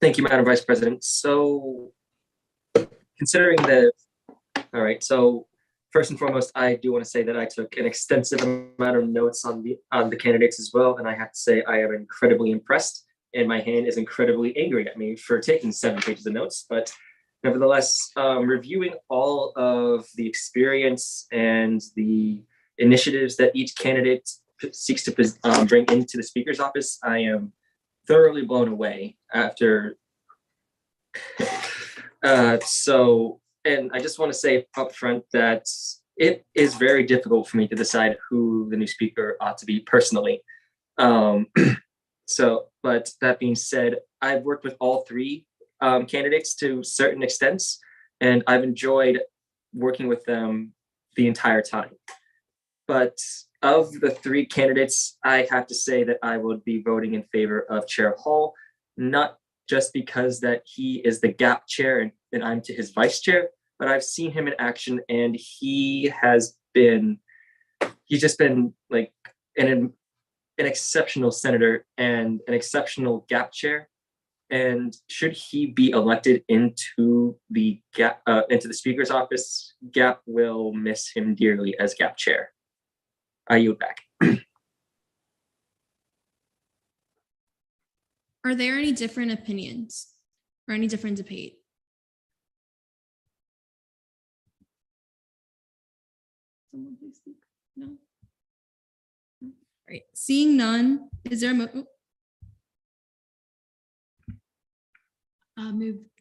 Thank you, Madam Vice President. So considering all right, so first and foremost, I do want to say that I took an extensive amount of notes on the candidates as well. And I have to say I am incredibly impressed, and my hand is incredibly angry at me for taking 7 pages of notes. But nevertheless, reviewing all of the experience and the initiatives that each candidate seeks to bring into the Speaker's office, I am thoroughly blown away after. And I just want to say up front that it is very difficult for me to decide who the new Speaker ought to be personally. But that being said, I've worked with all 3 candidates to certain extents, and I've enjoyed working with them the entire time. But of the 3 candidates, I have to say that I would be voting in favor of Chair Hall, not just because that he is the gap chair and I'm to his vice chair, but I've seen him in action, and he's just been like an exceptional senator and an exceptional gap chair. And should he be elected into the Speaker's office, Gap will miss him dearly as Gap chair. I yield back. Are there any different opinions or any different debate? Someone please speak. No. All right. Seeing none, is there a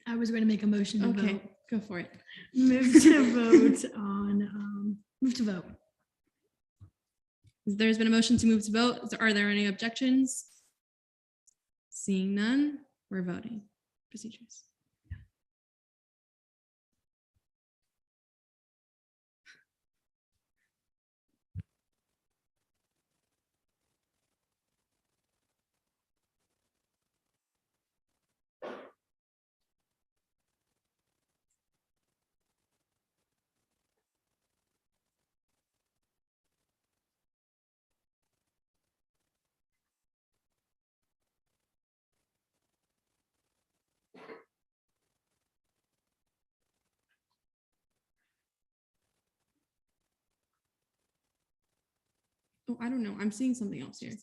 I was going to make a motion to Okay, vote. go for it. Move to vote on, move to vote. There's been a motion to move to vote. Are there any objections? Seeing none, we're voting. Procedures. Oh, I don't know. I'm seeing something else here.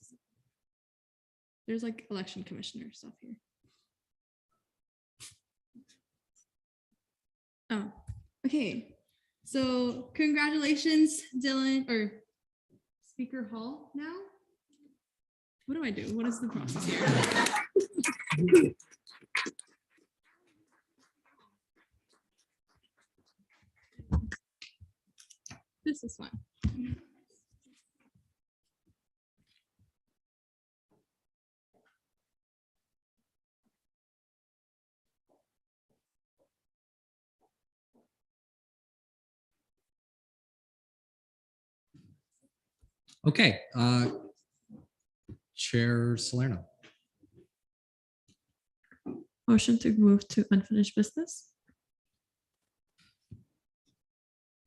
There's like election commissioner stuff here. Oh, okay. So congratulations, Dylan, or Speaker Hall now. What do I do? What is the process here? This is fun. Okay, Chair Salerno. Motion to move to unfinished business.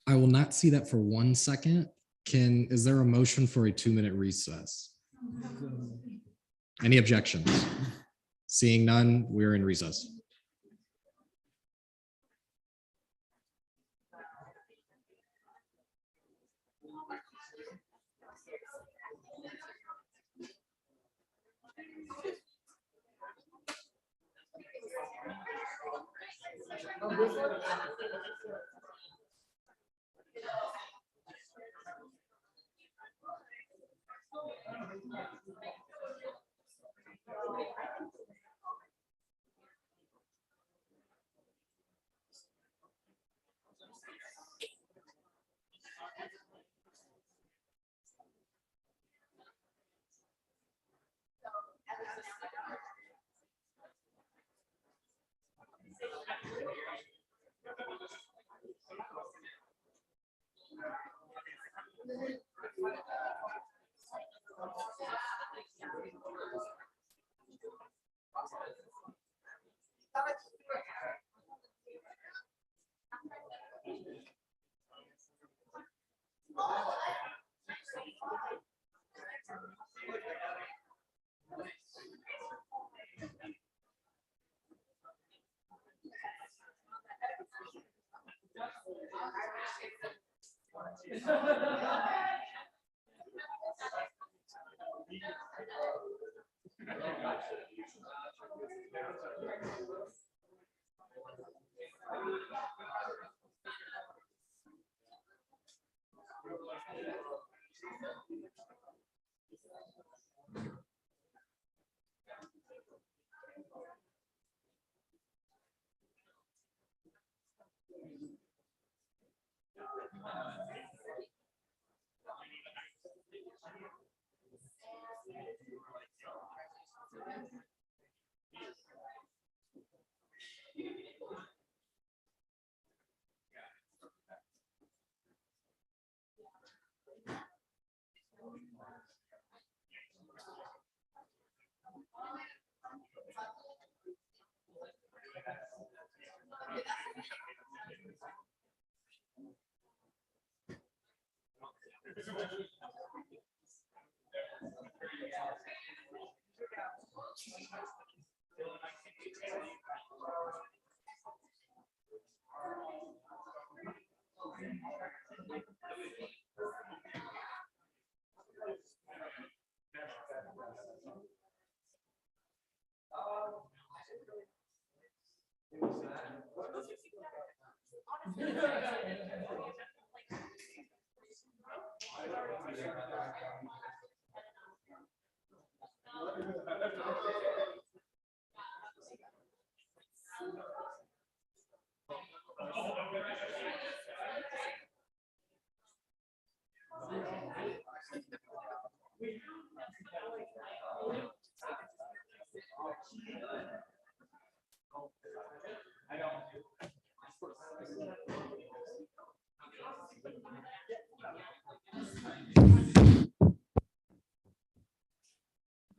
I will not see that for 1 second. Is there a motion for a 2-minute recess? Any objections? Seeing none, we're in recess.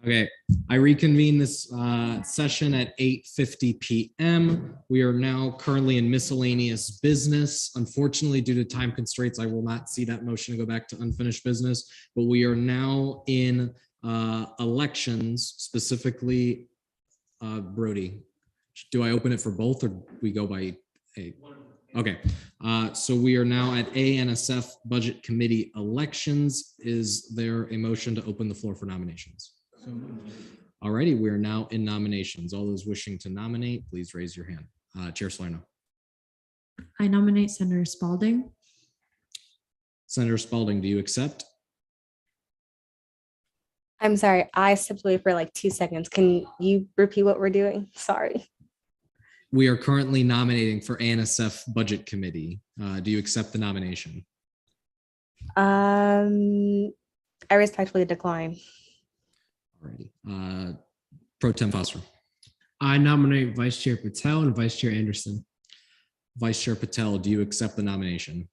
Okay, I reconvene this session at 8:50 p.m. We are now currently in miscellaneous business. Unfortunately, due to time constraints, I will not see that motion go back to unfinished business, but we are now in elections, specifically Brody. Do I open it for both or we go by A? Okay, so we are now at ANSF Budget Committee elections. Is there a motion to open the floor for nominations? All righty, we are now in nominations. All those wishing to nominate, please raise your hand. Chair Salerno. I nominate Senator Spaulding. Senator Spaulding, do you accept? I'm sorry, I stepped away for like 2 seconds. Can you repeat what we're doing? Sorry. We are currently nominating for ANSF Budget Committee. Do you accept the nomination? I respectfully decline. Alrighty. Pro Tem Foster. I nominate Vice Chair Patel and Vice Chair Anderson. Vice Chair Patel, do you accept the nomination?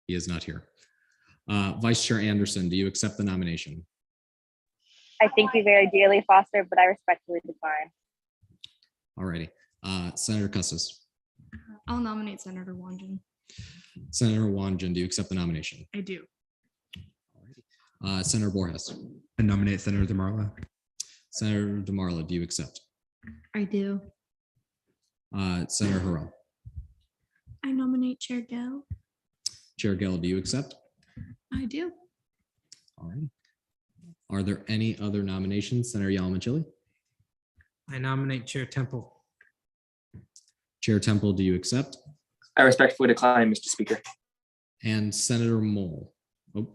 He is not here. Vice Chair Anderson, do you accept the nomination? I thank you very dearly, Foster, but I respectfully decline. Alrighty. Senator Custis. I'll nominate Senator Wanjin. Senator Wanjin, do you accept the nomination? I do. Senator Borges. I nominate Senator DeMarla. Senator DeMarla, do you accept? I do. Senator Harrell. I nominate Chair Gell. Chair Gell, do you accept? I do. All right. Are there any other nominations? Senator Yalamachili. I nominate Chair Temple. Chair Temple, do you accept? I respectfully decline, Mr. Speaker. And Senator Mole. Oh,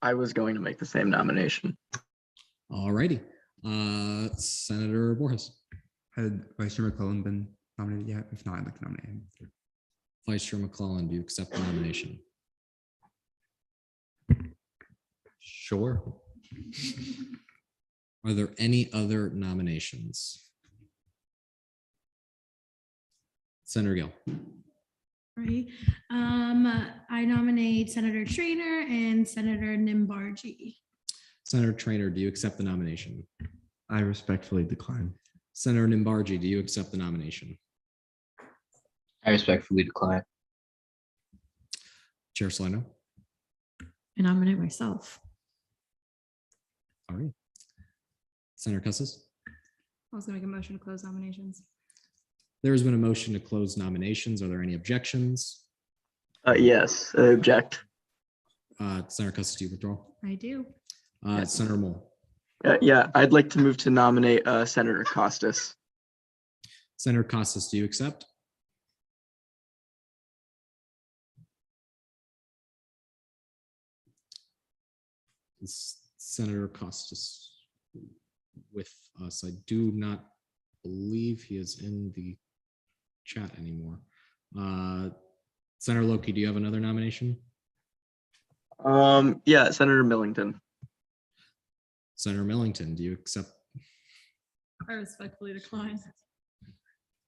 I was going to make the same nomination. all righty. Senator Borges. Had Vice Chair McClellan been nominated yet? If not, I'd like to nominate him. Vice Chair McClellan, do you accept the nomination? Sure. Are there any other nominations? Senator Gill. Right. I nominate Senator Trainer and Senator Nimbarji. Senator Trainer, do you accept the nomination? I respectfully decline. Senator Nimbarji, do you accept the nomination? I respectfully decline. Chair Salino. I nominate myself. All right. Senator Custis. I was going to make a motion to close nominations. There has been a motion to close nominations. Are there any objections? Yes, I object. Senator Custis, do you withdraw? I do. Senator Mole. Yeah, I'd like to move to nominate Senator Costas. Senator Costas, do you accept? Is Senator Costas with us? I do not believe he is in the chat anymore. Senator Loki, do you have another nomination? Yeah, Senator Millington. Senator Millington, do you accept? I respectfully decline.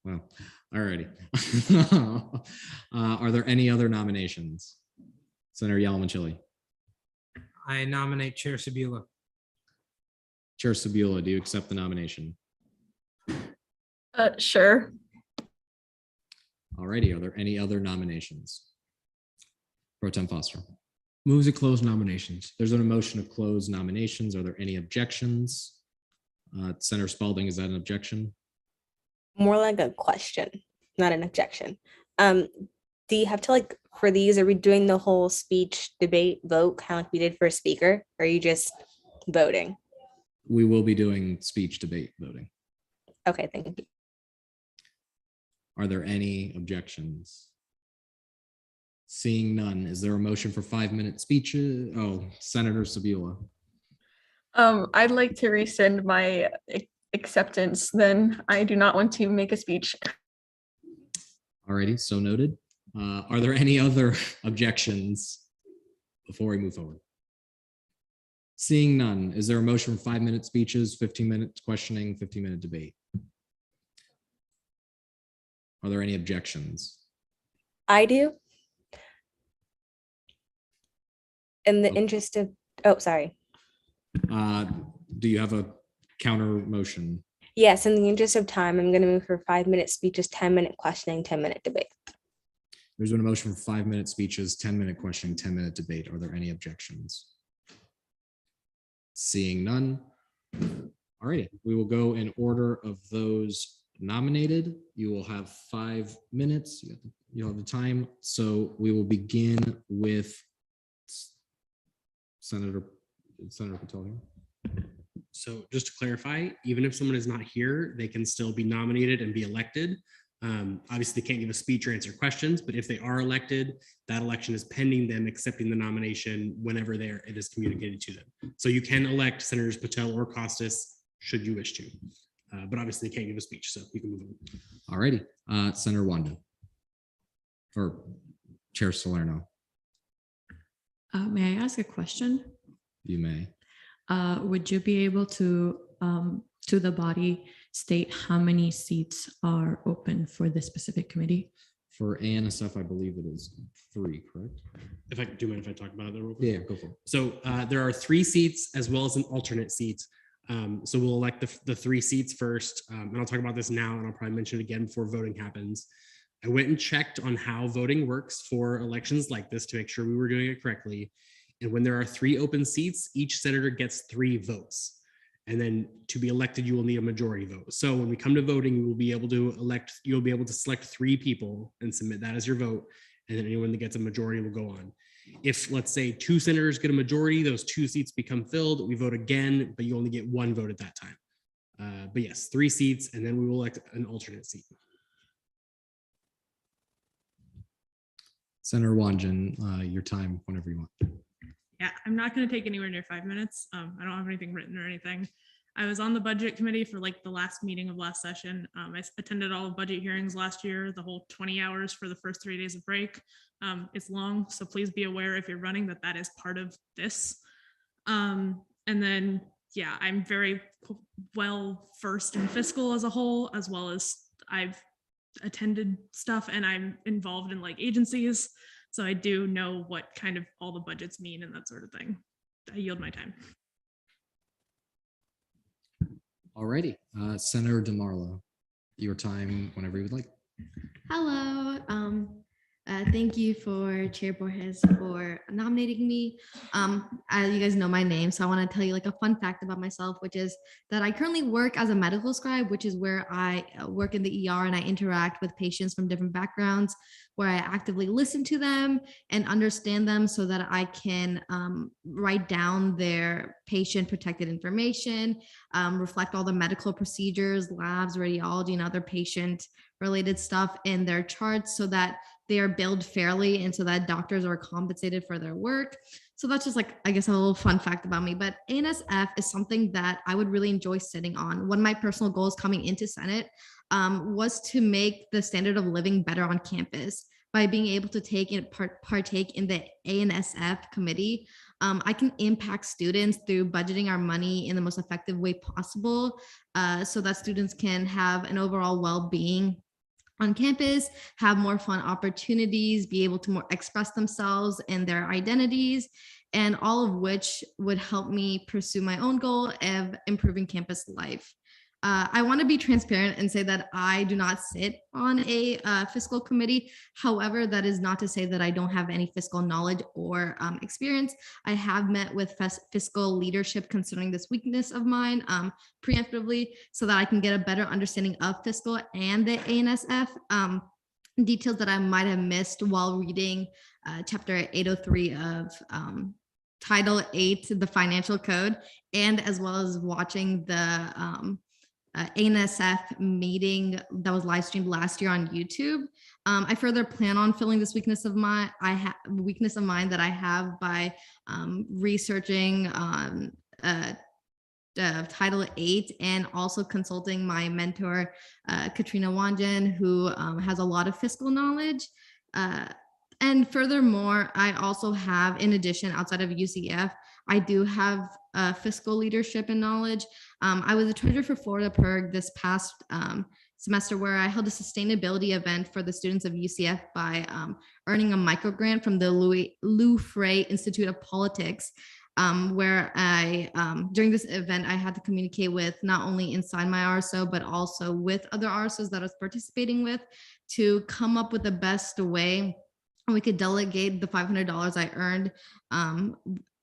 Well, all righty. Are there any other nominations? Senator Yalamanchili. I nominate Chair Sabula. Chair Sabula, do you accept the nomination? Sure. All righty. Are there any other nominations? Pro Tem Foster. Move to close nominations. There's been a motion to close nominations. Are there any objections? Senator Spaulding, is that an objection? More like a question, not an objection. Do you have to, like, for these, are we doing the whole speech, debate, vote, kind of like we did for speaker? Or are you just voting? We will be doing speech, debate, voting. Okay, thank you. Are there any objections? Seeing none, is there a motion for 5-minute speeches? Oh, Senator Sabula. I'd like to rescind my acceptance. Then I do not want to make a speech. All righty, so noted. Are there any other objections before we move forward? Seeing none, is there a motion for 5-minute speeches, 15-minute questioning, 15-minute debate? Are there any objections? I do. In the interest of, oh, sorry. Do you have a counter motion? Yes, in the interest of time, I'm going to move for 5-minute speeches, 10-minute questioning, 10-minute debate. There's been a motion for 5-minute speeches, 10-minute questioning, 10-minute debate. Are there any objections? Seeing none. All righty, we will go in order of those nominated. You will have 5 minutes. You'll have the time. So we will begin with Senator Patel. So just to clarify, even if someone is not here, they can still be nominated and be elected. Obviously, they can't give a speech or answer questions, but if they are elected, that election is pending them accepting the nomination whenever it is communicated to them. So you can elect Senators Patel or Costas should you wish to, but obviously they can't give a speech, so you can move on. All righty, Senator Wanda or Chair Salerno. May I ask a question? You may. Would you be able to the body state how many seats are open for this specific committee? For ANSF, I believe it is 3, correct? If I do you mind if I talk about it real quick? Yeah, go for it. So there are 3 seats as well as an alternate seat. So we'll elect the 3 seats first, and I'll talk about this now, and I'll probably mention it again before voting happens. I went and checked on how voting works for elections like this to make sure we were doing it correctly. And when there are 3 open seats, each senator gets 3 votes. And then to be elected, you will need a majority vote. So when we come to voting, you will be able to select 3 people and submit that as your vote. And then anyone that gets a majority will go on. If, let's say, 2 senators get a majority, those 2 seats become filled. We vote again, but you only get 1 vote at that time. But yes, 3 seats, and then we will elect an alternate seat. Senator Wanjin, your time whenever you want. Yeah, I'm not going to take anywhere near 5 minutes. I don't have anything written or anything. I was on the budget committee for like the last meeting of last session. I attended all of budget hearings last year, the whole 20 hours for the first 3 days of break. It's long, so please be aware if you're running that that is part of this. And then, yeah, I'm very well versed in fiscal as a whole, as well as I've attended stuff and I'm involved in like agencies. So I do know what kind of all the budgets mean and that sort of thing. I yield my time. Alrighty, Senator DeMarlo, your time whenever you would like. Hello. Thank you for Chair Borges for nominating me. You guys know my name, so I want to tell you like a fun fact about myself, which is that I currently work as a medical scribe, which is where I work in the ER and I interact with patients from different backgrounds, where I actively listen to them and understand them so that I can write down their patient protected information, reflect all the medical procedures, labs, radiology, and other patient related stuff in their charts so that they are billed fairly and so that doctors are compensated for their work. So that's just like, I guess, a little fun fact about me. But ANSF is something that I would really enjoy sitting on. One of my personal goals coming into Senate was to make the standard of living better on campus. By being able to partake in the ANSF committee, I can impact students through budgeting our money in the most effective way possible so that students can have an overall well-being on campus, have more fun opportunities, be able to more express themselves and their identities, and all of which would help me pursue my own goal of improving campus life. I want to be transparent and say that I do not sit on a fiscal committee. However, that is not to say that I don't have any fiscal knowledge or experience. I have met with fiscal leadership concerning this weakness of mine preemptively so that I can get a better understanding of fiscal and the ANSF details that I might have missed while reading chapter 803 of Title 8, the Financial Code, and as well as watching the ANSF meeting that was live streamed last year on YouTube. I further plan on filling this weakness of mine that I have by researching Title 8 and also consulting my mentor, Katrina Wanjin, who has a lot of fiscal knowledge. And furthermore, I also have, in addition, outside of UCF, I do have fiscal leadership and knowledge. I was a treasurer for Florida PERG this past semester where I held a sustainability event for the students of UCF by earning a micro grant from the Lou Frey Institute of Politics, where I, during this event, I had to communicate with not only inside my RSO, but also with other RSOs that I was participating with to come up with the best way we could delegate the $500 I earned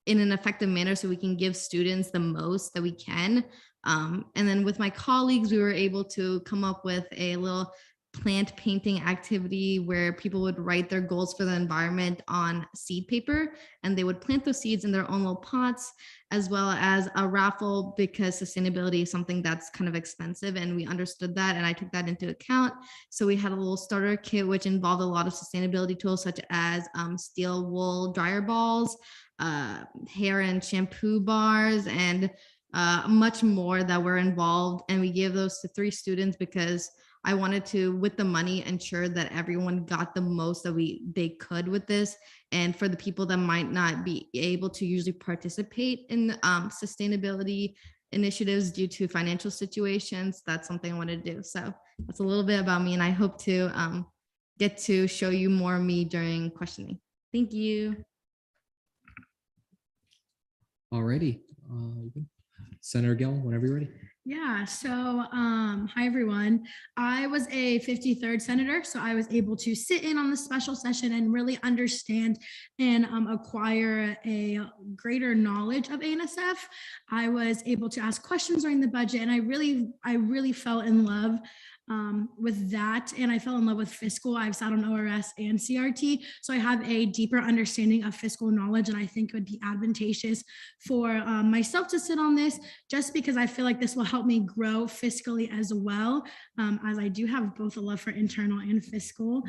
in an effective manner so we can give students the most that we can. And then with my colleagues, we were able to come up with a little plant painting activity where people would write their goals for the environment on seed paper and they would plant those seeds in their own little pots, as well as a raffle, because sustainability is something that's kind of expensive and we understood that and I took that into account. So we had a little starter kit which involved a lot of sustainability tools such as steel wool dryer balls, hair and shampoo bars, and much more that were involved. And we gave those to 3 students because I wanted to, with the money, ensure that everyone got the most that they could with this. And for the people that might not be able to usually participate in sustainability initiatives due to financial situations, that's something I wanted to do. So that's a little bit about me, and I hope to get to show you more of me during questioning. Thank you. Alrighty, Senator Gill, whenever you're ready. Yeah, so hi everyone. I was a 53rd senator, so I was able to sit in on the special session and really understand and acquire a greater knowledge of ANSF. I was able to ask questions during the budget, and I really fell in love with that, and I fell in love with fiscal. I've sat on ORS and CRT, so I have a deeper understanding of fiscal knowledge, and I think it would be advantageous for myself to sit on this, just because I feel like this will help me grow fiscally as well, as I do have both a love for internal and fiscal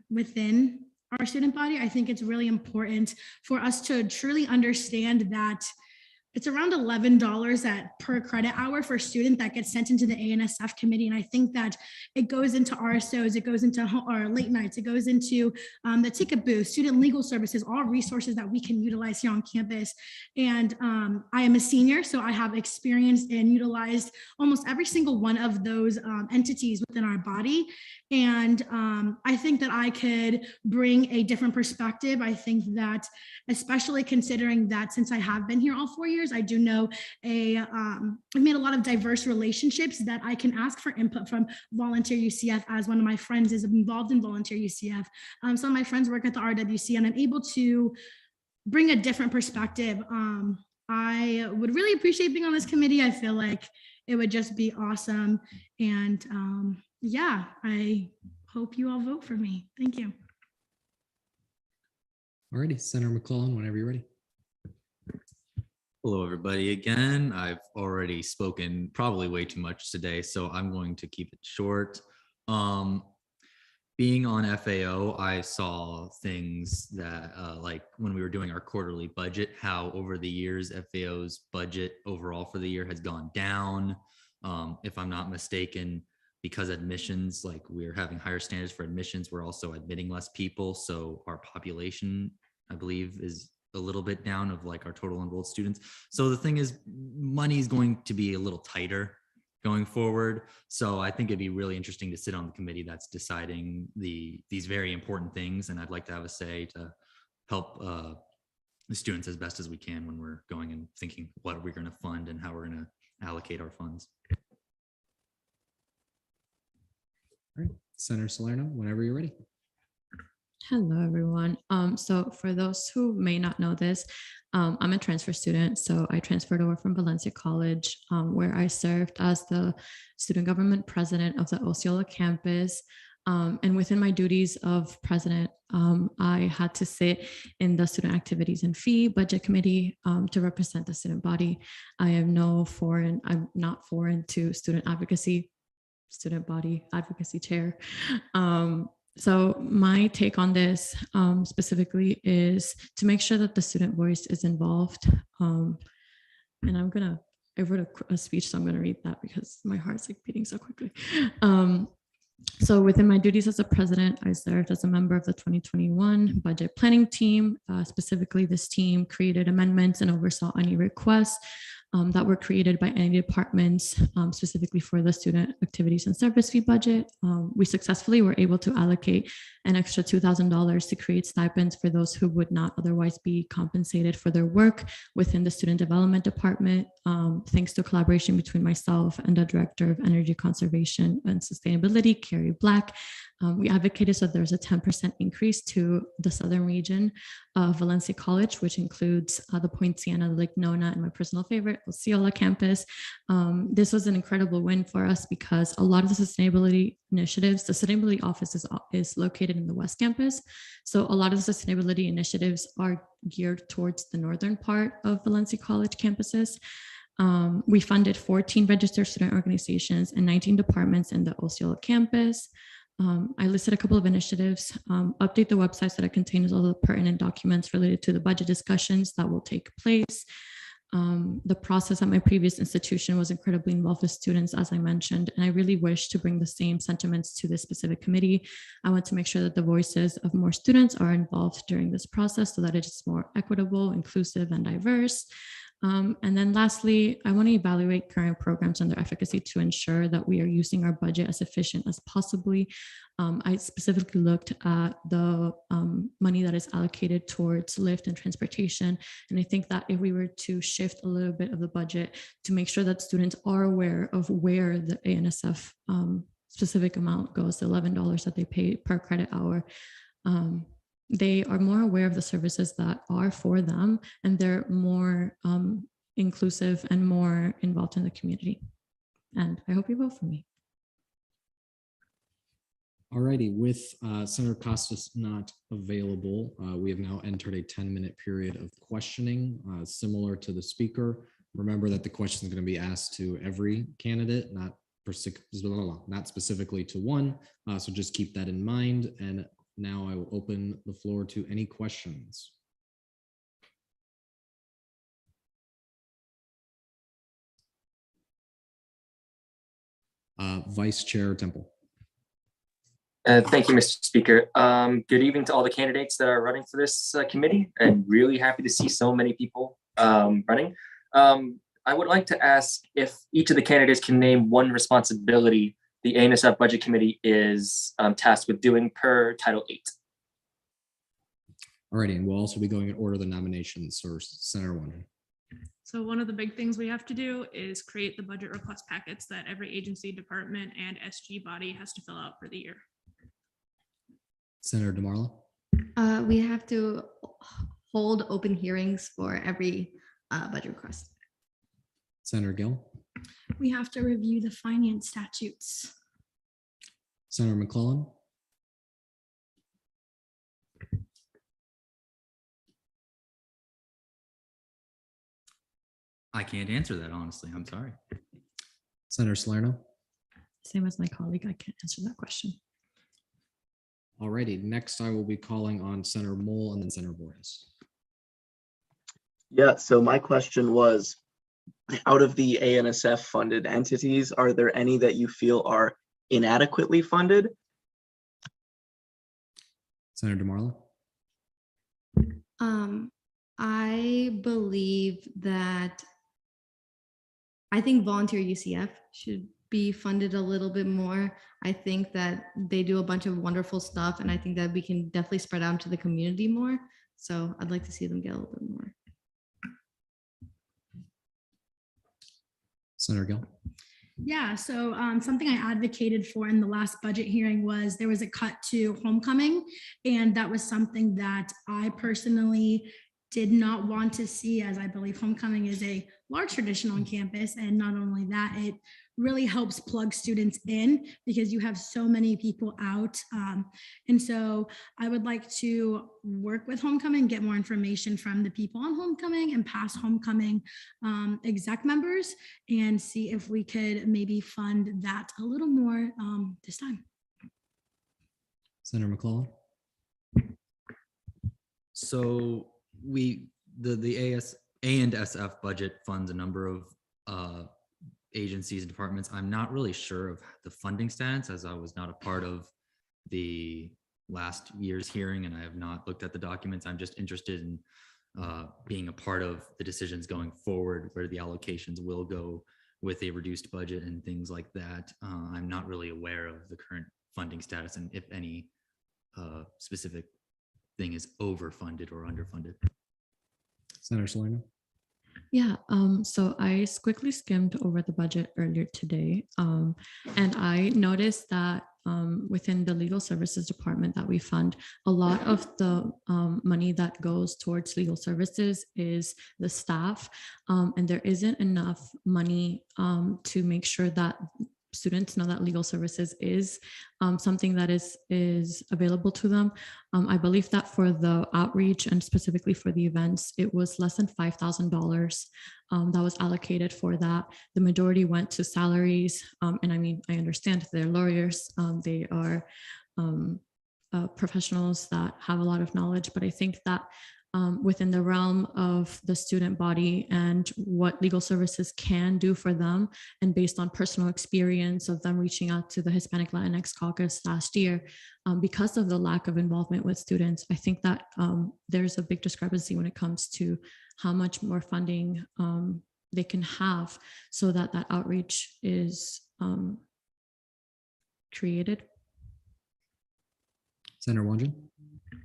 within our student body, I think it's really important for us to truly understand that it's around $11 per credit hour for a student that gets sent into the ANSF committee. And I think that it goes into RSOs, it goes into our late nights, it goes into the ticket booth, student legal services, all resources that we can utilize here on campus. And I am a senior, so I have experienced and utilized almost every single one of those entities within our body. And I think that I could bring a different perspective. I think that, especially considering that since I have been here all 4 years, I do know I've made a lot of diverse relationships that I can ask for input from Volunteer UCF, as one of my friends is involved in Volunteer UCF. Some of my friends work at the RWC, and I'm able to bring a different perspective. I would really appreciate being on this committee. I feel like it would just be awesome. And yeah, I hope you all vote for me. Thank you. Alrighty, Senator McClellan, whenever you're ready. Hello, everybody. Again, I've already spoken probably way too much today, so I'm going to keep it short. Being on FAO, I saw things that like when we were doing our quarterly budget, how over the years, FAO's budget overall for the year has gone down. If I'm not mistaken, because admissions, like we're having higher standards for admissions, we're also admitting less people. So our population, I believe, is a little bit down of like our total enrolled students. So the thing is, money is going to be a little tighter going forward. So I think it'd be really interesting to sit on the committee that's deciding these very important things. And I'd like to have a say to help the students as best as we can when we're going and thinking what are we going to fund and how we're going to allocate our funds. All right, Senator Salerno, whenever you're ready. Hello, everyone. So for those who may not know this, I'm a transfer student. So I transferred over from Valencia College, where I served as the student government president of the Osceola campus. And within my duties of president, I had to sit in the student activities and fee budget committee to represent the student body. I'm not foreign to student advocacy, student body advocacy chair. So my take on this specifically is to make sure that the student voice is involved. And I wrote a speech, so I'm gonna read that because my heart's like beating so quickly. So within my duties as a president, I served as a member of the 2021 budget planning team. Specifically, this team created amendments and oversaw any requests that were created by any departments, specifically for the student activities and service fee budget. We successfully were able to allocate an extra $2,000 to create stipends for those who would not otherwise be compensated for their work within the student development department, thanks to collaboration between myself and the Director of Energy Conservation and Sustainability, Carrie Black. We advocated so there's a 10% increase to the southern region of Valencia College, which includes the Point Siena, the Lake Nona, and my personal favorite, Osceola campus. This was an incredible win for us because a lot of the sustainability initiatives, the sustainability office is located in the West Campus. So a lot of the sustainability initiatives are geared towards the northern part of Valencia College campuses. We funded 14 registered student organizations and 19 departments in the Osceola campus. I listed a couple of initiatives, update the website so that it contains all the pertinent documents related to the budget discussions that will take place. The process at my previous institution was incredibly involved with students, as I mentioned, and I really wish to bring the same sentiments to this specific committee. I want to make sure that the voices of more students are involved during this process so that it is more equitable, inclusive, and diverse. And then lastly, I want to evaluate current programs and their efficacy to ensure that we are using our budget as efficient as possibly. I specifically looked at the money that is allocated towards Lyft and transportation. And I think that if we were to shift a little bit of the budget to make sure that students are aware of where the ANSF specific amount goes, the $11 that they pay per credit hour, they are more aware of the services that are for them, and they're more inclusive and more involved in the community. And I hope you vote for me. Alrighty, with Senator Costas not available, we have now entered a 10-minute period of questioning, similar to the speaker. Remember that the question is going to be asked to every candidate, not specifically to one. So just keep that in mind. And Now I will open the floor to any questions. Vice Chair Temple. Thank you, Mr. Speaker. Good evening to all the candidates that are running for this committee, and really happy to see so many people running. I would like to ask if each of the candidates can name one responsibility the ANSF Budget Committee is tasked with doing per Title VIII. Alrighty, and we'll also be going in order of the nominations. So Senator Warner. So one of the big things we have to do is create the budget request packets that every agency, department, and SG body has to fill out for the year. Senator DeMarlo. We have to hold open hearings for every budget request. Senator Gill. We have to review the finance statutes. Senator McClellan. I can't answer that, honestly. I'm sorry. Senator Salerno. Same as my colleague, I can't answer that question. Alrighty, next I will be calling on Senator Mole and then Senator Borges. Yeah, so my question was, out of the ANSF funded entities, are there any that you feel are inadequately funded? Senator DeMarlo. I believe that I think volunteer UCF should be funded a little bit more. I think that they do a bunch of wonderful stuff, and I think that we can definitely spread out to the community more. So I'd like to see them get a little bit more. Senator Gill. Yeah, so something I advocated for in the last budget hearing was there was a cut to homecoming, and that was something that I personally did not want to see, as I believe homecoming is a large tradition on campus. And not only that, it really helps plug students in because you have so many people out. And so I would like to work with homecoming, get more information from the people on homecoming and past homecoming exec members, and see if we could maybe fund that a little more this time. Senator McClellan. So the A&SF budget funds a number of agencies and departments. I'm not really sure of the funding status, as I was not a part of the last year's hearing and I have not looked at the documents. I'm just interested in being a part of the decisions going forward, where the allocations will go with a reduced budget and things like that. I'm not really aware of the current funding status and if any specific thing is overfunded or underfunded. Senator Salerno. Yeah, so I quickly skimmed over the budget earlier today, and I noticed that within the legal services department that we fund, a lot of the money that goes towards legal services is the staff, and there isn't enough money to make sure that students know that legal services is something that is available to them. I believe that for the outreach and specifically for the events, it was less than $5,000 that was allocated for that. The majority went to salaries. And I mean, I understand they're lawyers, they are professionals that have a lot of knowledge, but I think that within the realm of the student body and what legal services can do for them, and based on personal experience of them reaching out to the Hispanic Latinx caucus last year, because of the lack of involvement with students, I think that there's a big discrepancy when it comes to how much more funding they can have so that that outreach is created. Senator Wondren.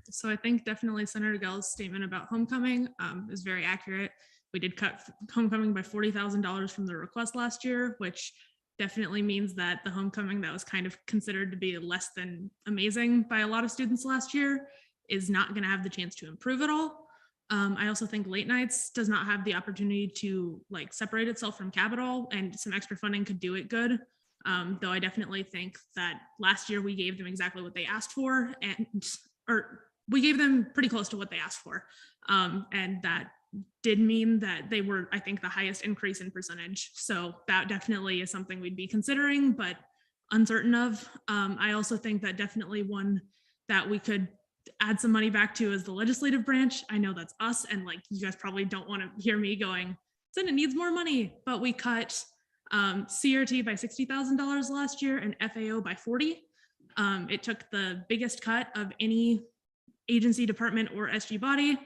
So I think definitely Senator Gell's statement about homecoming is very accurate. We did cut homecoming by $40,000 from the request last year, which definitely means that the homecoming that was kind of considered to be less than amazing by a lot of students last year is not going to have the chance to improve at all. I also think late nights does not have the opportunity to like separate itself from capital, and some extra funding could do it good. Though I definitely think that last year we gave them exactly what they asked for, or we gave them pretty close to what they asked for. And that did mean that they were, I think, the highest increase in percentage. So that definitely is something we'd be considering, but uncertain of. I also think that definitely one that we could add some money back to as the legislative branch. I know that's us, and like you guys probably don't want to hear me going, Senate needs more money, but we cut CRT by $60,000 last year and FAO by 40. It took the biggest cut of any agency, department, or SG body.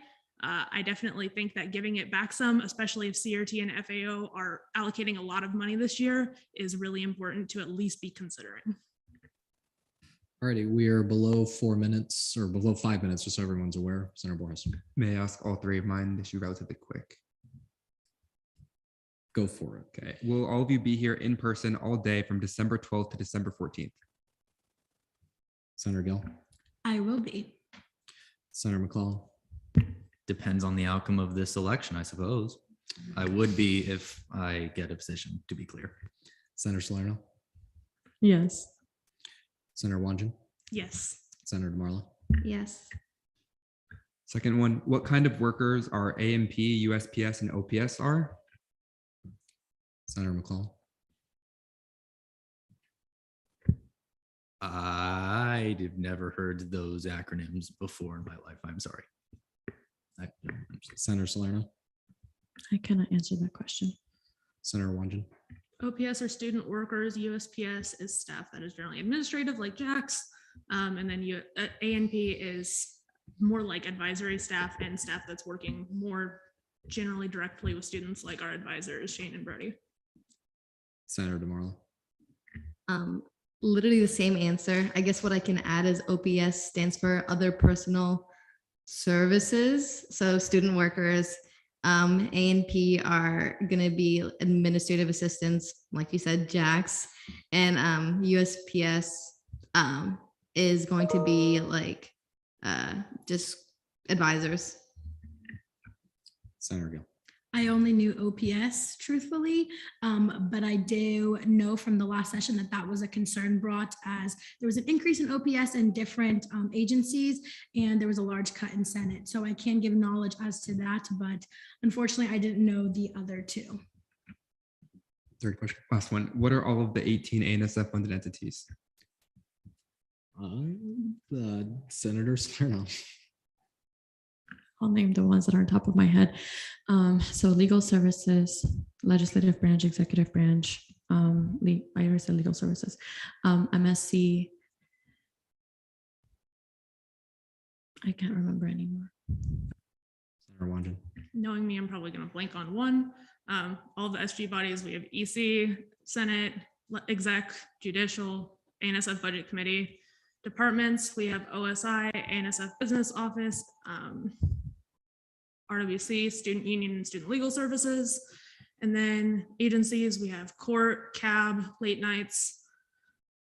I definitely think that giving it back some, especially if CRT and FAO are allocating a lot of money this year, is really important to at least be considering. Alrighty, we are below 4 minutes or below 5 minutes, just so everyone's aware. Senator Borges. May I ask all three of mine? This is relatively quick. Go for it. Okay. Will all of you be here in person all day from December 12th to December 14th? Senator Gill. I will be. Senator McClellan. Depends on the outcome of this election, I suppose. I would be if I get a position, to be clear. Senator Salerno. Yes. Senator Wanjin. Yes. Senator DeMarlo. Yes. Second one, what kind of workers are AMP, USPS, and OPS are? Senator McClellan. I've never heard those acronyms before in my life. I'm sorry. Senator Salerno. I cannot answer that question. Senator Wanjin. OPS are student workers. USPS is staff that is generally administrative, like Jax. And then ANP is more like advisory staff and staff that's working more generally directly with students, like our advisors, Shane and Brody. Senator DeMarlo. Literally the same answer. I guess what I can add is OPS stands for other personal services. So student workers, A&P are going to be administrative assistants, like you said, Jax, and USPS is going to be like just advisors. Senator Gill. I only knew OPS, truthfully, but I do know from the last session that that was a concern brought as there was an increase in OPS in different agencies, and there was a large cut in Senate. So I can give knowledge as to that, but unfortunately, I didn't know the other two. Third question, last one. What are all of the 18 ANSF funded entities? Senator Salerno. I'll name the ones that are on top of my head. So legal services, legislative branch, executive branch, I already said legal services, MSC. I can't remember anymore. Senator Wanjin. Knowing me, I'm probably going to blank on one. All the SG bodies, we have EC, Senate, exec, judicial, ANSF budget committee. Departments, we have OSI, ANSF business office, RWC, student union and student legal services. And then agencies, we have court, CAB, late nights,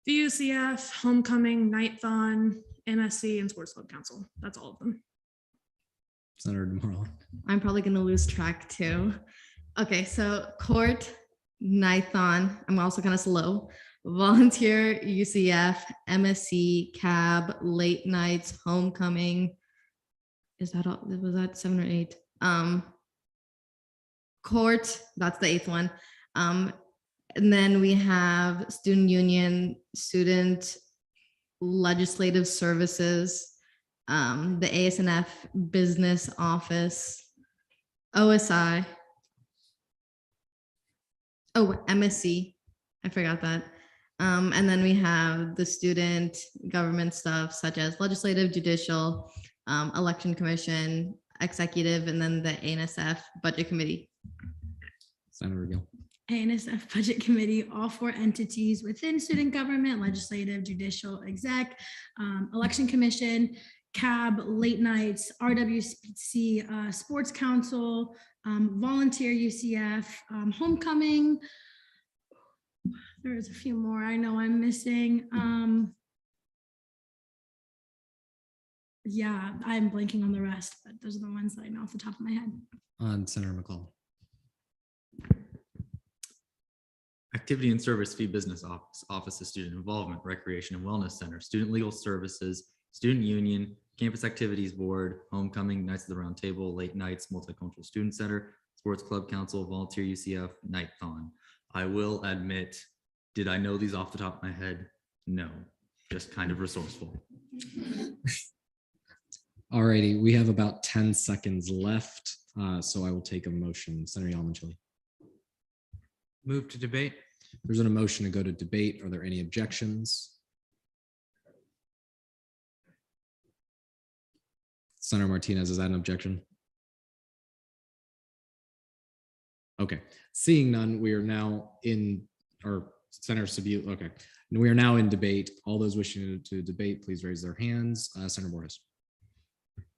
VUCF, homecoming, nighthon, MSC, and sports club council. That's all of them. Senator DeMarlo. I'm probably going to lose track too. Okay, so court, nighthon, I'm also kind of slow. Volunteer, UCF, MSC, CAB, late nights, homecoming. Is that all? Was that 7 or 8? Court, that's the 8th one. And then we have student union, student legislative services, the ASNF business office, OSI. Oh, MSC. I forgot that. And then we have the student government stuff such as legislative, judicial, election commission, executive, and then the ANSF budget committee. Senator Gill. ANSF budget committee, all 4 entities within student government, legislative, judicial, exec, election commission, CAB, late nights, RWC, sports council, volunteer UCF, homecoming. There's a few more I know I'm missing. Yeah, I'm blanking on the rest, but those are the ones that I know off the top of my head. On Senator McClellan. Activity and service fee business office of student involvement, recreation and wellness center, student legal services, student union, campus activities board, homecoming, nights of the round table, late nights, multicultural student center, sports club council, volunteer UCF, nighthon. I will admit, did I know these off the top of my head? No, just kind of resourceful. Alrighty, we have about 10 seconds left, so I will take a motion. Senator Yalman-Chile. Move to debate. There's an motion to go to debate. Are there any objections? Senator Martinez, is that an objection? Okay, seeing none, we are now in, or Senator Sabute, okay. We are now in debate. All those wishing to debate, please raise their hands. Senator Borges.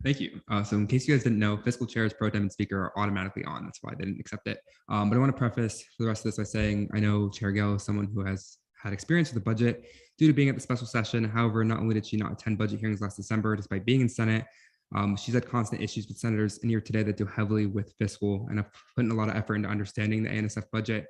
Thank you. So in case you guys didn't know, fiscal chairs, pro tem, and speaker are automatically on. That's why I didn't accept it. But I want to preface for the rest of this by saying I know Chair Gale is someone who has had experience with the budget due to being at the special session. However, not only did she not attend budget hearings last December, despite being in Senate, she's had constant issues with senators in here today that deal heavily with fiscal and have put in a lot of effort into understanding the ANSF budget.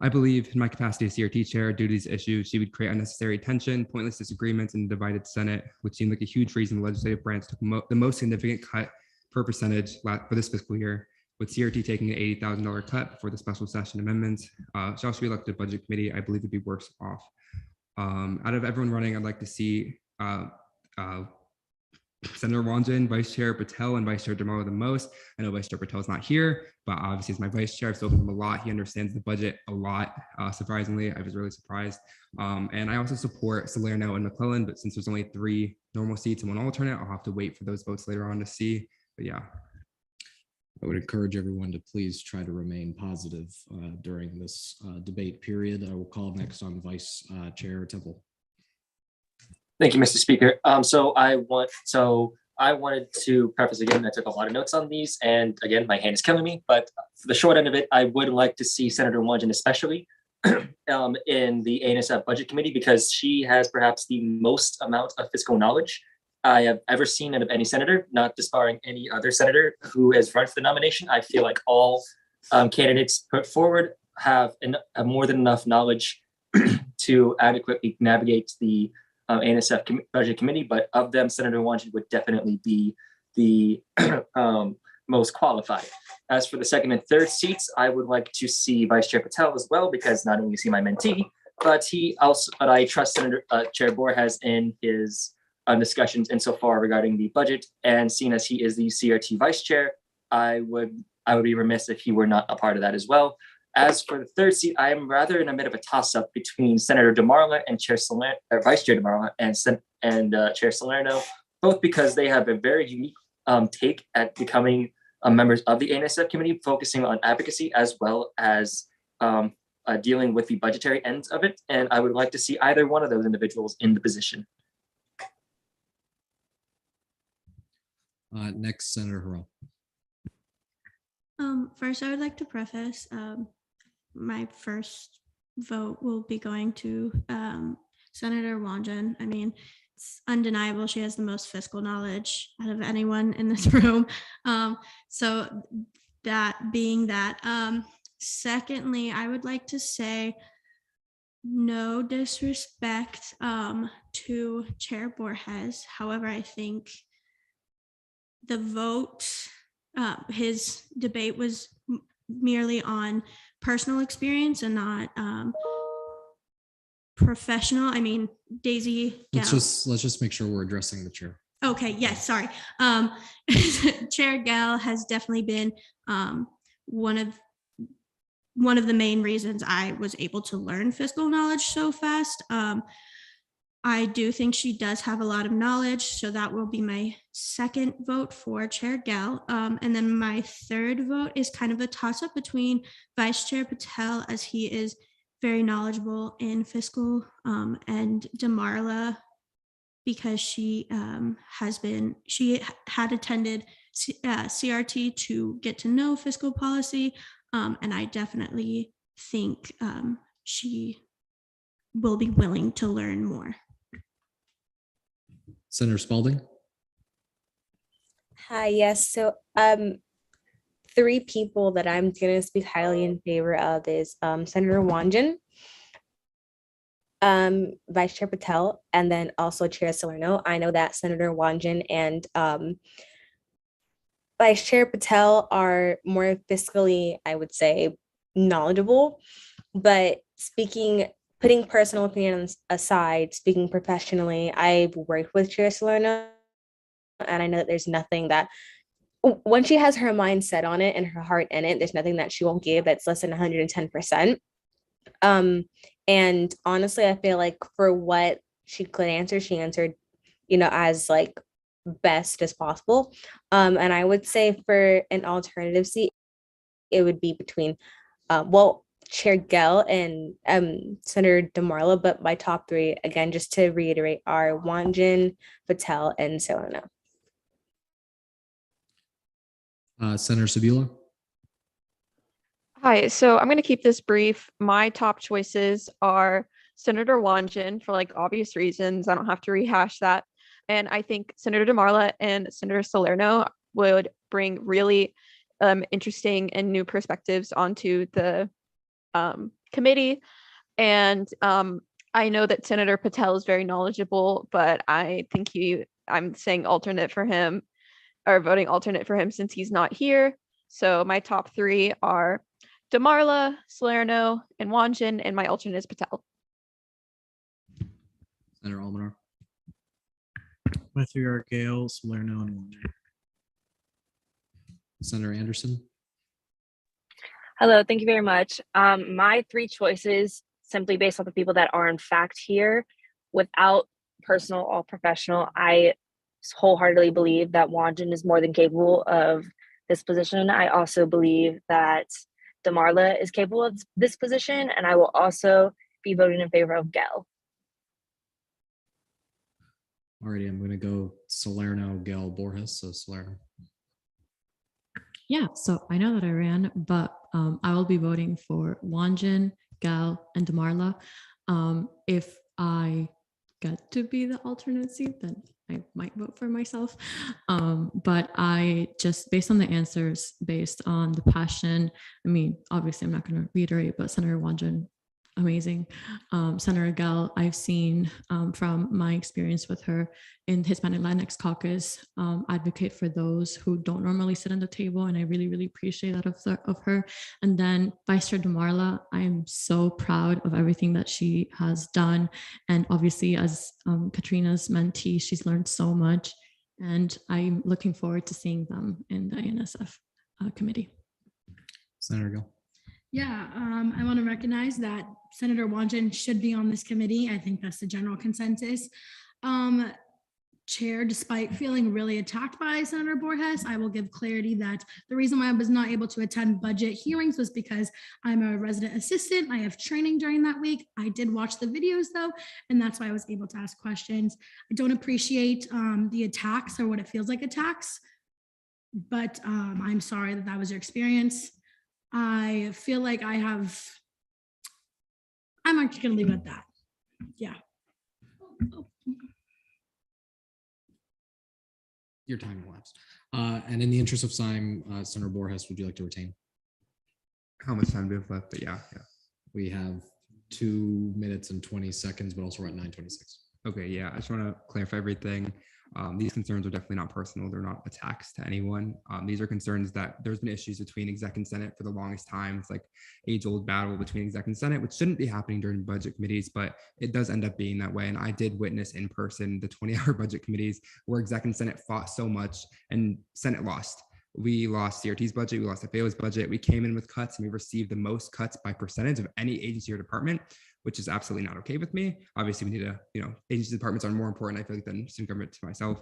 I believe in my capacity as CRT chair, due to these issues, she would create unnecessary tension, pointless disagreements, and a divided Senate, which seemed like a huge reason the legislative branch took the most significant cut per percentage for this fiscal year, with CRT taking an $80,000 cut before the special session amendments. She also elected budget committee. I believe it'd be worse off. Out of everyone running, I'd like to see Senator Wanjan, Vice Chair Patel, and Vice Chair Damaro the most. I know Vice Chair Patel is not here, but obviously as my Vice Chair, I've spoken to him a lot. He understands the budget a lot. Surprisingly, I was really surprised. And I also support Salerno and McClellan, but since there's only 3 normal seats and 1 alternate, I'll have to wait for those votes later on to see. But yeah. I would encourage everyone to please try to remain positive during this debate period. I will call next on Vice Chair Temple. Thank you, Mr. Speaker. So I wanted to preface again, I took a lot of notes on these, and again, my hand is killing me, but for the short end of it, I would like to see Senator Wanjan especially in the ANSF Budget Committee, because she has perhaps the most amount of fiscal knowledge I have ever seen out of any senator, not disbarring any other senator who has run for the nomination. I feel like all candidates put forward have more than enough knowledge to adequately navigate the ANSF Budget Committee, but of them, Senator Wanjan would definitely be the most qualified. As for the second and third seats, I would like to see Vice Chair Patel as well, because not only is he my mentee, but I trust Senator Chair Borges in his discussions insofar regarding the budget, and seeing as he is the CRT Vice Chair, I would be remiss if he were not a part of that as well. As for the third seat, I am rather in a bit of a toss-up between Senator DeMarla and Vice Chair DeMarla and Chair Salerno, both because they have a very unique take at becoming members of the ANSF committee, focusing on advocacy as well as dealing with the budgetary ends of it. And I would like to see either one of those individuals in the position. Next, Senator Harrell. First, I would like to preface my first vote will be going to Senator Wanjan. I mean, it's undeniable she has the most fiscal knowledge out of anyone in this room. So that being that, secondly, I would like to say no disrespect to Chair Borges. However, I think the vote, his debate was merely on personal experience and not professional. I mean, Daisy. Let's just make sure we're addressing the chair. Okay. Yes. Sorry. Chair Gale has definitely been one of the main reasons I was able to learn fiscal knowledge so fast. I do think she does have a lot of knowledge, so that will be my second vote for Chair Gale. And then my third vote is kind of a toss-up between Vice Chair Patel, as he is very knowledgeable in fiscal, and DeMarla, because she had attended CRT to get to know fiscal policy, and I definitely think she will be willing to learn more. Senator Spaulding. Hi, yes. So 3 people that I'm going to speak highly in favor of is Senator Wanjan, Vice Chair Patel, and then also Chair Salerno. I know that Senator Wanjan and Vice Chair Patel are more fiscally, I would say, knowledgeable, but speaking putting personal opinions aside, speaking professionally, I've worked with Chair Salerno, and I know that there's nothing that when she has her mind set on it and her heart in it, there's nothing that she won't give that's less than 110%. And honestly, I feel like for what she could answer, she answered, as like best as possible. And I would say for an alternative seat, it would be between, Chair Gell and Senator DeMarla, but my top three, again, just to reiterate, are Wanjin, Patel, and Salerno. Senator Sabula. Hi, so I'm going to keep this brief. My top choices are Senator Wanjin for like obvious reasons. I don't have to rehash that. And I think Senator DeMarla and Senator Salerno would bring really interesting and new perspectives onto the committee. And I know that Senator Patel is very knowledgeable, but I think I'm saying alternate for him, or voting alternate for him since he's not here. So my top three are DeMarla, Salerno, and Wanjin, and my alternate is Patel. Senator Almanar. My three are Gale, Salerno, and Wanjin. Senator Anderson. Hello, thank you very much. My three choices, simply based on the people that are in fact here, without personal or professional, I wholeheartedly believe that Wanjin is more than capable of this position. I also believe that DeMarla is capable of this position, and I will also be voting in favor of Gell. Alrighty, I'm going to go Salerno, Gell, Borges. So Salerno. Yeah, so I know that I ran, but I will be voting for Wanjin, Gal, and DeMarla. If I get to be the alternate seat, then I might vote for myself. But I just, based on the answers, based on the passion, I mean, obviously I'm not going to reiterate, but Senator Wanjin, amazing. Senator Gell, I've seen from my experience with her in Hispanic Latinx caucus, advocate for those who don't normally sit at the table, and I really, really appreciate that of her. And then Vice Chair DeMarla, I am so proud of everything that she has done, and obviously as Katrina's mentee, she's learned so much, and I'm looking forward to seeing them in the ANSF committee. Senator Gell. Yeah, I want to recognize that Senator Wanjin should be on this committee. I think that's the general consensus. Chair, despite feeling really attacked by Senator Borges, I will give clarity that the reason why I was not able to attend budget hearings was because I'm a resident assistant. I have training during that week. I did watch the videos though, and that's why I was able to ask questions. I don't appreciate the attacks or what it feels like attacks, but I'm sorry that that was your experience. I feel like I'm actually gonna leave it at that. Yeah. Your time elapsed. And in the interest of time, Senator Borges, would you like to retain? How much time do we have left? But yeah. We have 2 minutes and 20 seconds, but also we're at 9:26. Okay, yeah, I just want to clarify everything. These concerns are definitely not personal. They're not attacks to anyone. These are concerns that there's been issues between exec and Senate for the longest time. It's like age-old battle between exec and Senate, which shouldn't be happening during budget committees, but it does end up being that way. And I did witness in person the 20-hour budget committees where exec and Senate fought so much and Senate lost. We lost CRT's budget, we lost FAO's budget. We came in with cuts and we received the most cuts by percentage of any agency or department, which is absolutely not okay with me. Obviously, we need to, agency departments are more important, I feel like, than student government to myself,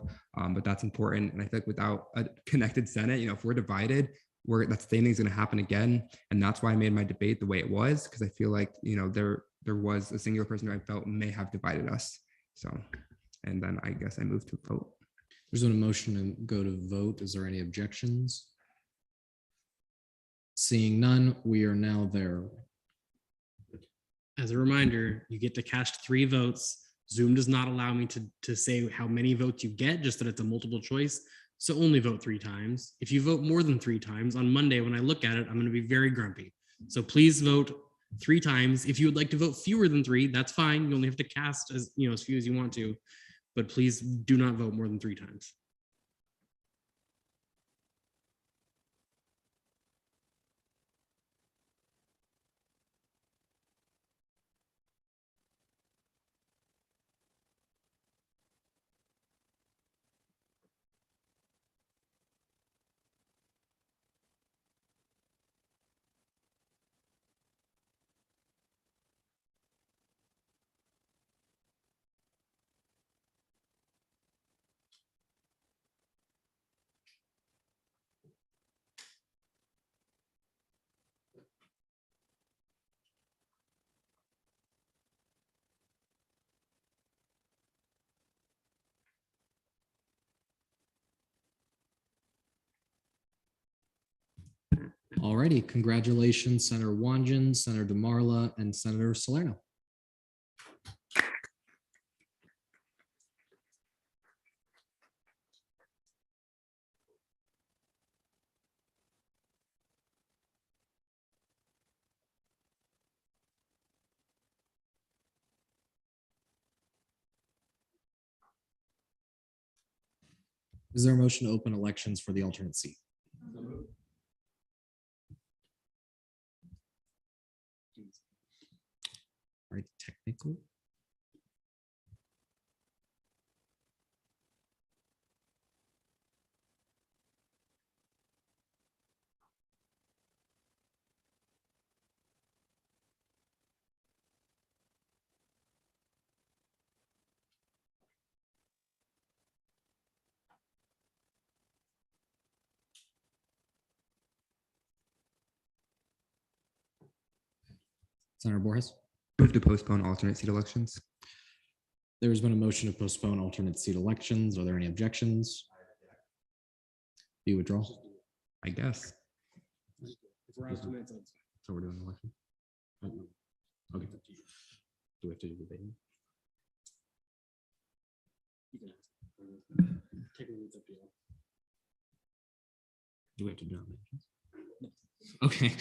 but that's important. And I feel like without a connected Senate, if we're divided, that same thing's gonna happen again. And that's why I made my debate the way it was, because I feel like, there was a singular person who I felt may have divided us. So, and then I guess I moved to vote. There's been a motion to go to vote. Is there any objections? Seeing none, we are now there. As a reminder, you get to cast 3 votes. Zoom does not allow me to say how many votes you get, just that it's a multiple choice. So only vote 3 times. If you vote more than 3 times on Monday, when I look at it, I'm going to be very grumpy. So please vote 3 times. If you would like to vote fewer than 3, that's fine. You only have to cast as few as you want to, but please do not vote more than 3 times. Alrighty, congratulations, Senator Wanjin, Senator DeMarla, and Senator Salerno. Is there a motion to open elections for the alternate seat? Right, technically. Senator Borges. Move to postpone alternate seat elections. There's been a motion to postpone alternate seat elections. Are there any objections? Do you withdraw? I guess. If we're out 2 minutes, it's So we're doing the election? Okay. Do we have to do the debate? technically it's up to you. Do we have to do nominations? Okay.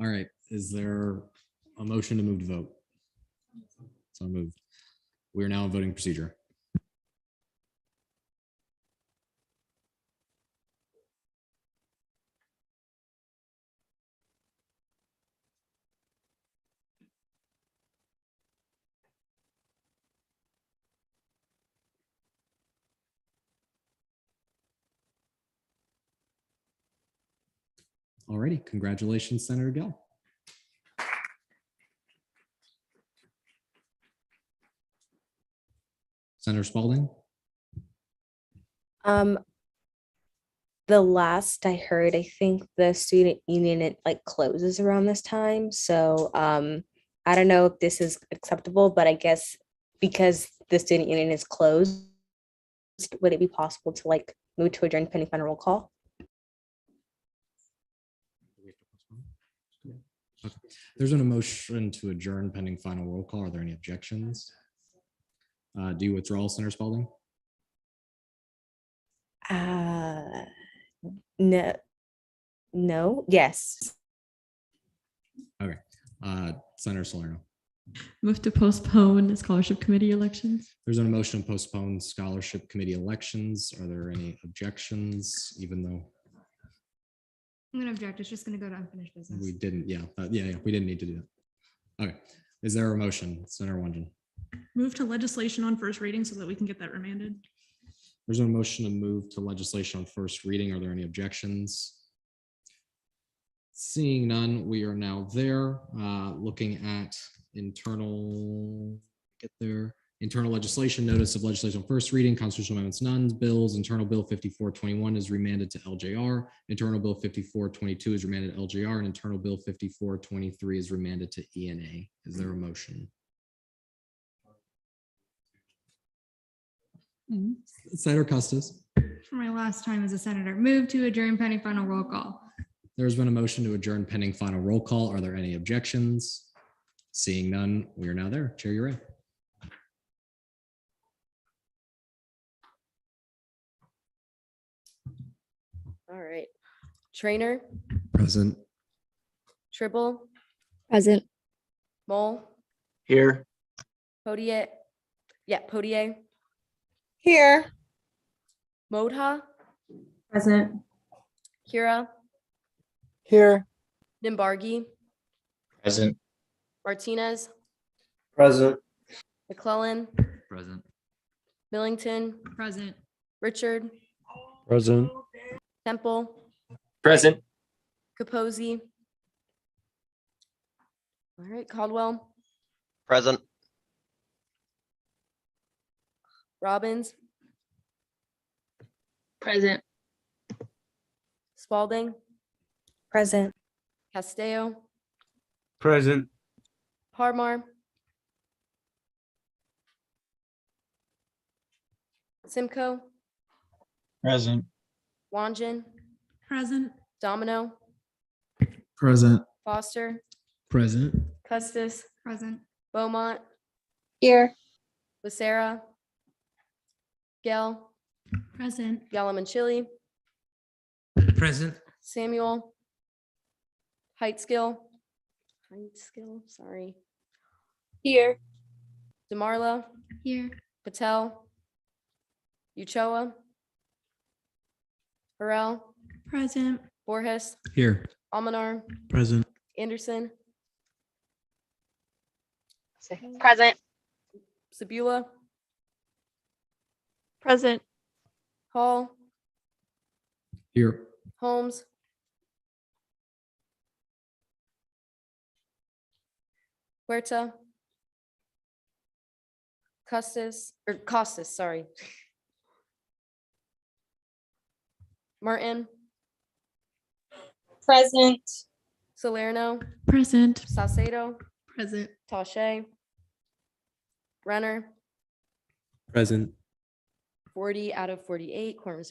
All right. Is there a motion to move to vote? So moved. We are now in voting procedure. All righty. Congratulations, Senator Gill. Senator Spaulding. The last I heard, I think the student union it like closes around this time. So I don't know if this is acceptable, but I guess because the student union is closed, would it be possible to like move to adjourn pending final roll call? Okay. There's been a motion to adjourn pending final roll call. Are there any objections? Do you withdraw, Senator Spaulding? No, yes. Okay. Senator Salerno. Move to postpone scholarship committee elections. There's been a motion to postpone scholarship committee elections. Are there any objections, even though I'm gonna object. It's just gonna go to unfinished business. we didn't? Yeah, we didn't need to do that. Okay. Is there a motion, Senator Wanjin? Move to legislation on first reading so that we can get that remanded. There's a motion to move to legislation on first reading. Are there any objections? Seeing none, we are now there. Looking at internal legislation, notice of legislation on first reading, constitutional amendments, none, bills, internal bill 5421 is remanded to LJR, internal bill 5422 is remanded to LJR, and internal bill 5423 is remanded to ENA. Is there a motion? Senator Custis. For my last time as a senator, move to adjourn pending final roll call. There's been a motion to adjourn pending final roll call. Are there any objections? Seeing none, we are now there. Chair Ure. All right. Trainer, Present. Tribble, Present. Mole, Here. Podier. Yeah, Podier, Here. Modha, Present. Kira, Here. Nimbargi, Present. Martinez, Present. McClellan, Present. Millington, Present. Richard, Present. Temple, Present. Capozzi. All right, Caldwell, Present. Robbins, Present. Spaulding, Present. Castillo, Present. Harmar, Simcoe, Present. Wanjin, Present. Domino, Present. Foster, Present. Custis, Present. Beaumont, Here. Becerra, Gale, Present. Yalamanchili, Present. Samuel, Heightskill, sorry. Here. Demarla, Here. Patel, Uchoa, Harrell, Present. Borges, Here. Almanar, Present. Anderson, Present. Sabula, Present. Hall, Here. Holmes, Huerta, Costas, sorry. Martin, Present. Salerno, Present. Salcedo, Present. Tache, Renner, Present. 40 out of 48, quorum is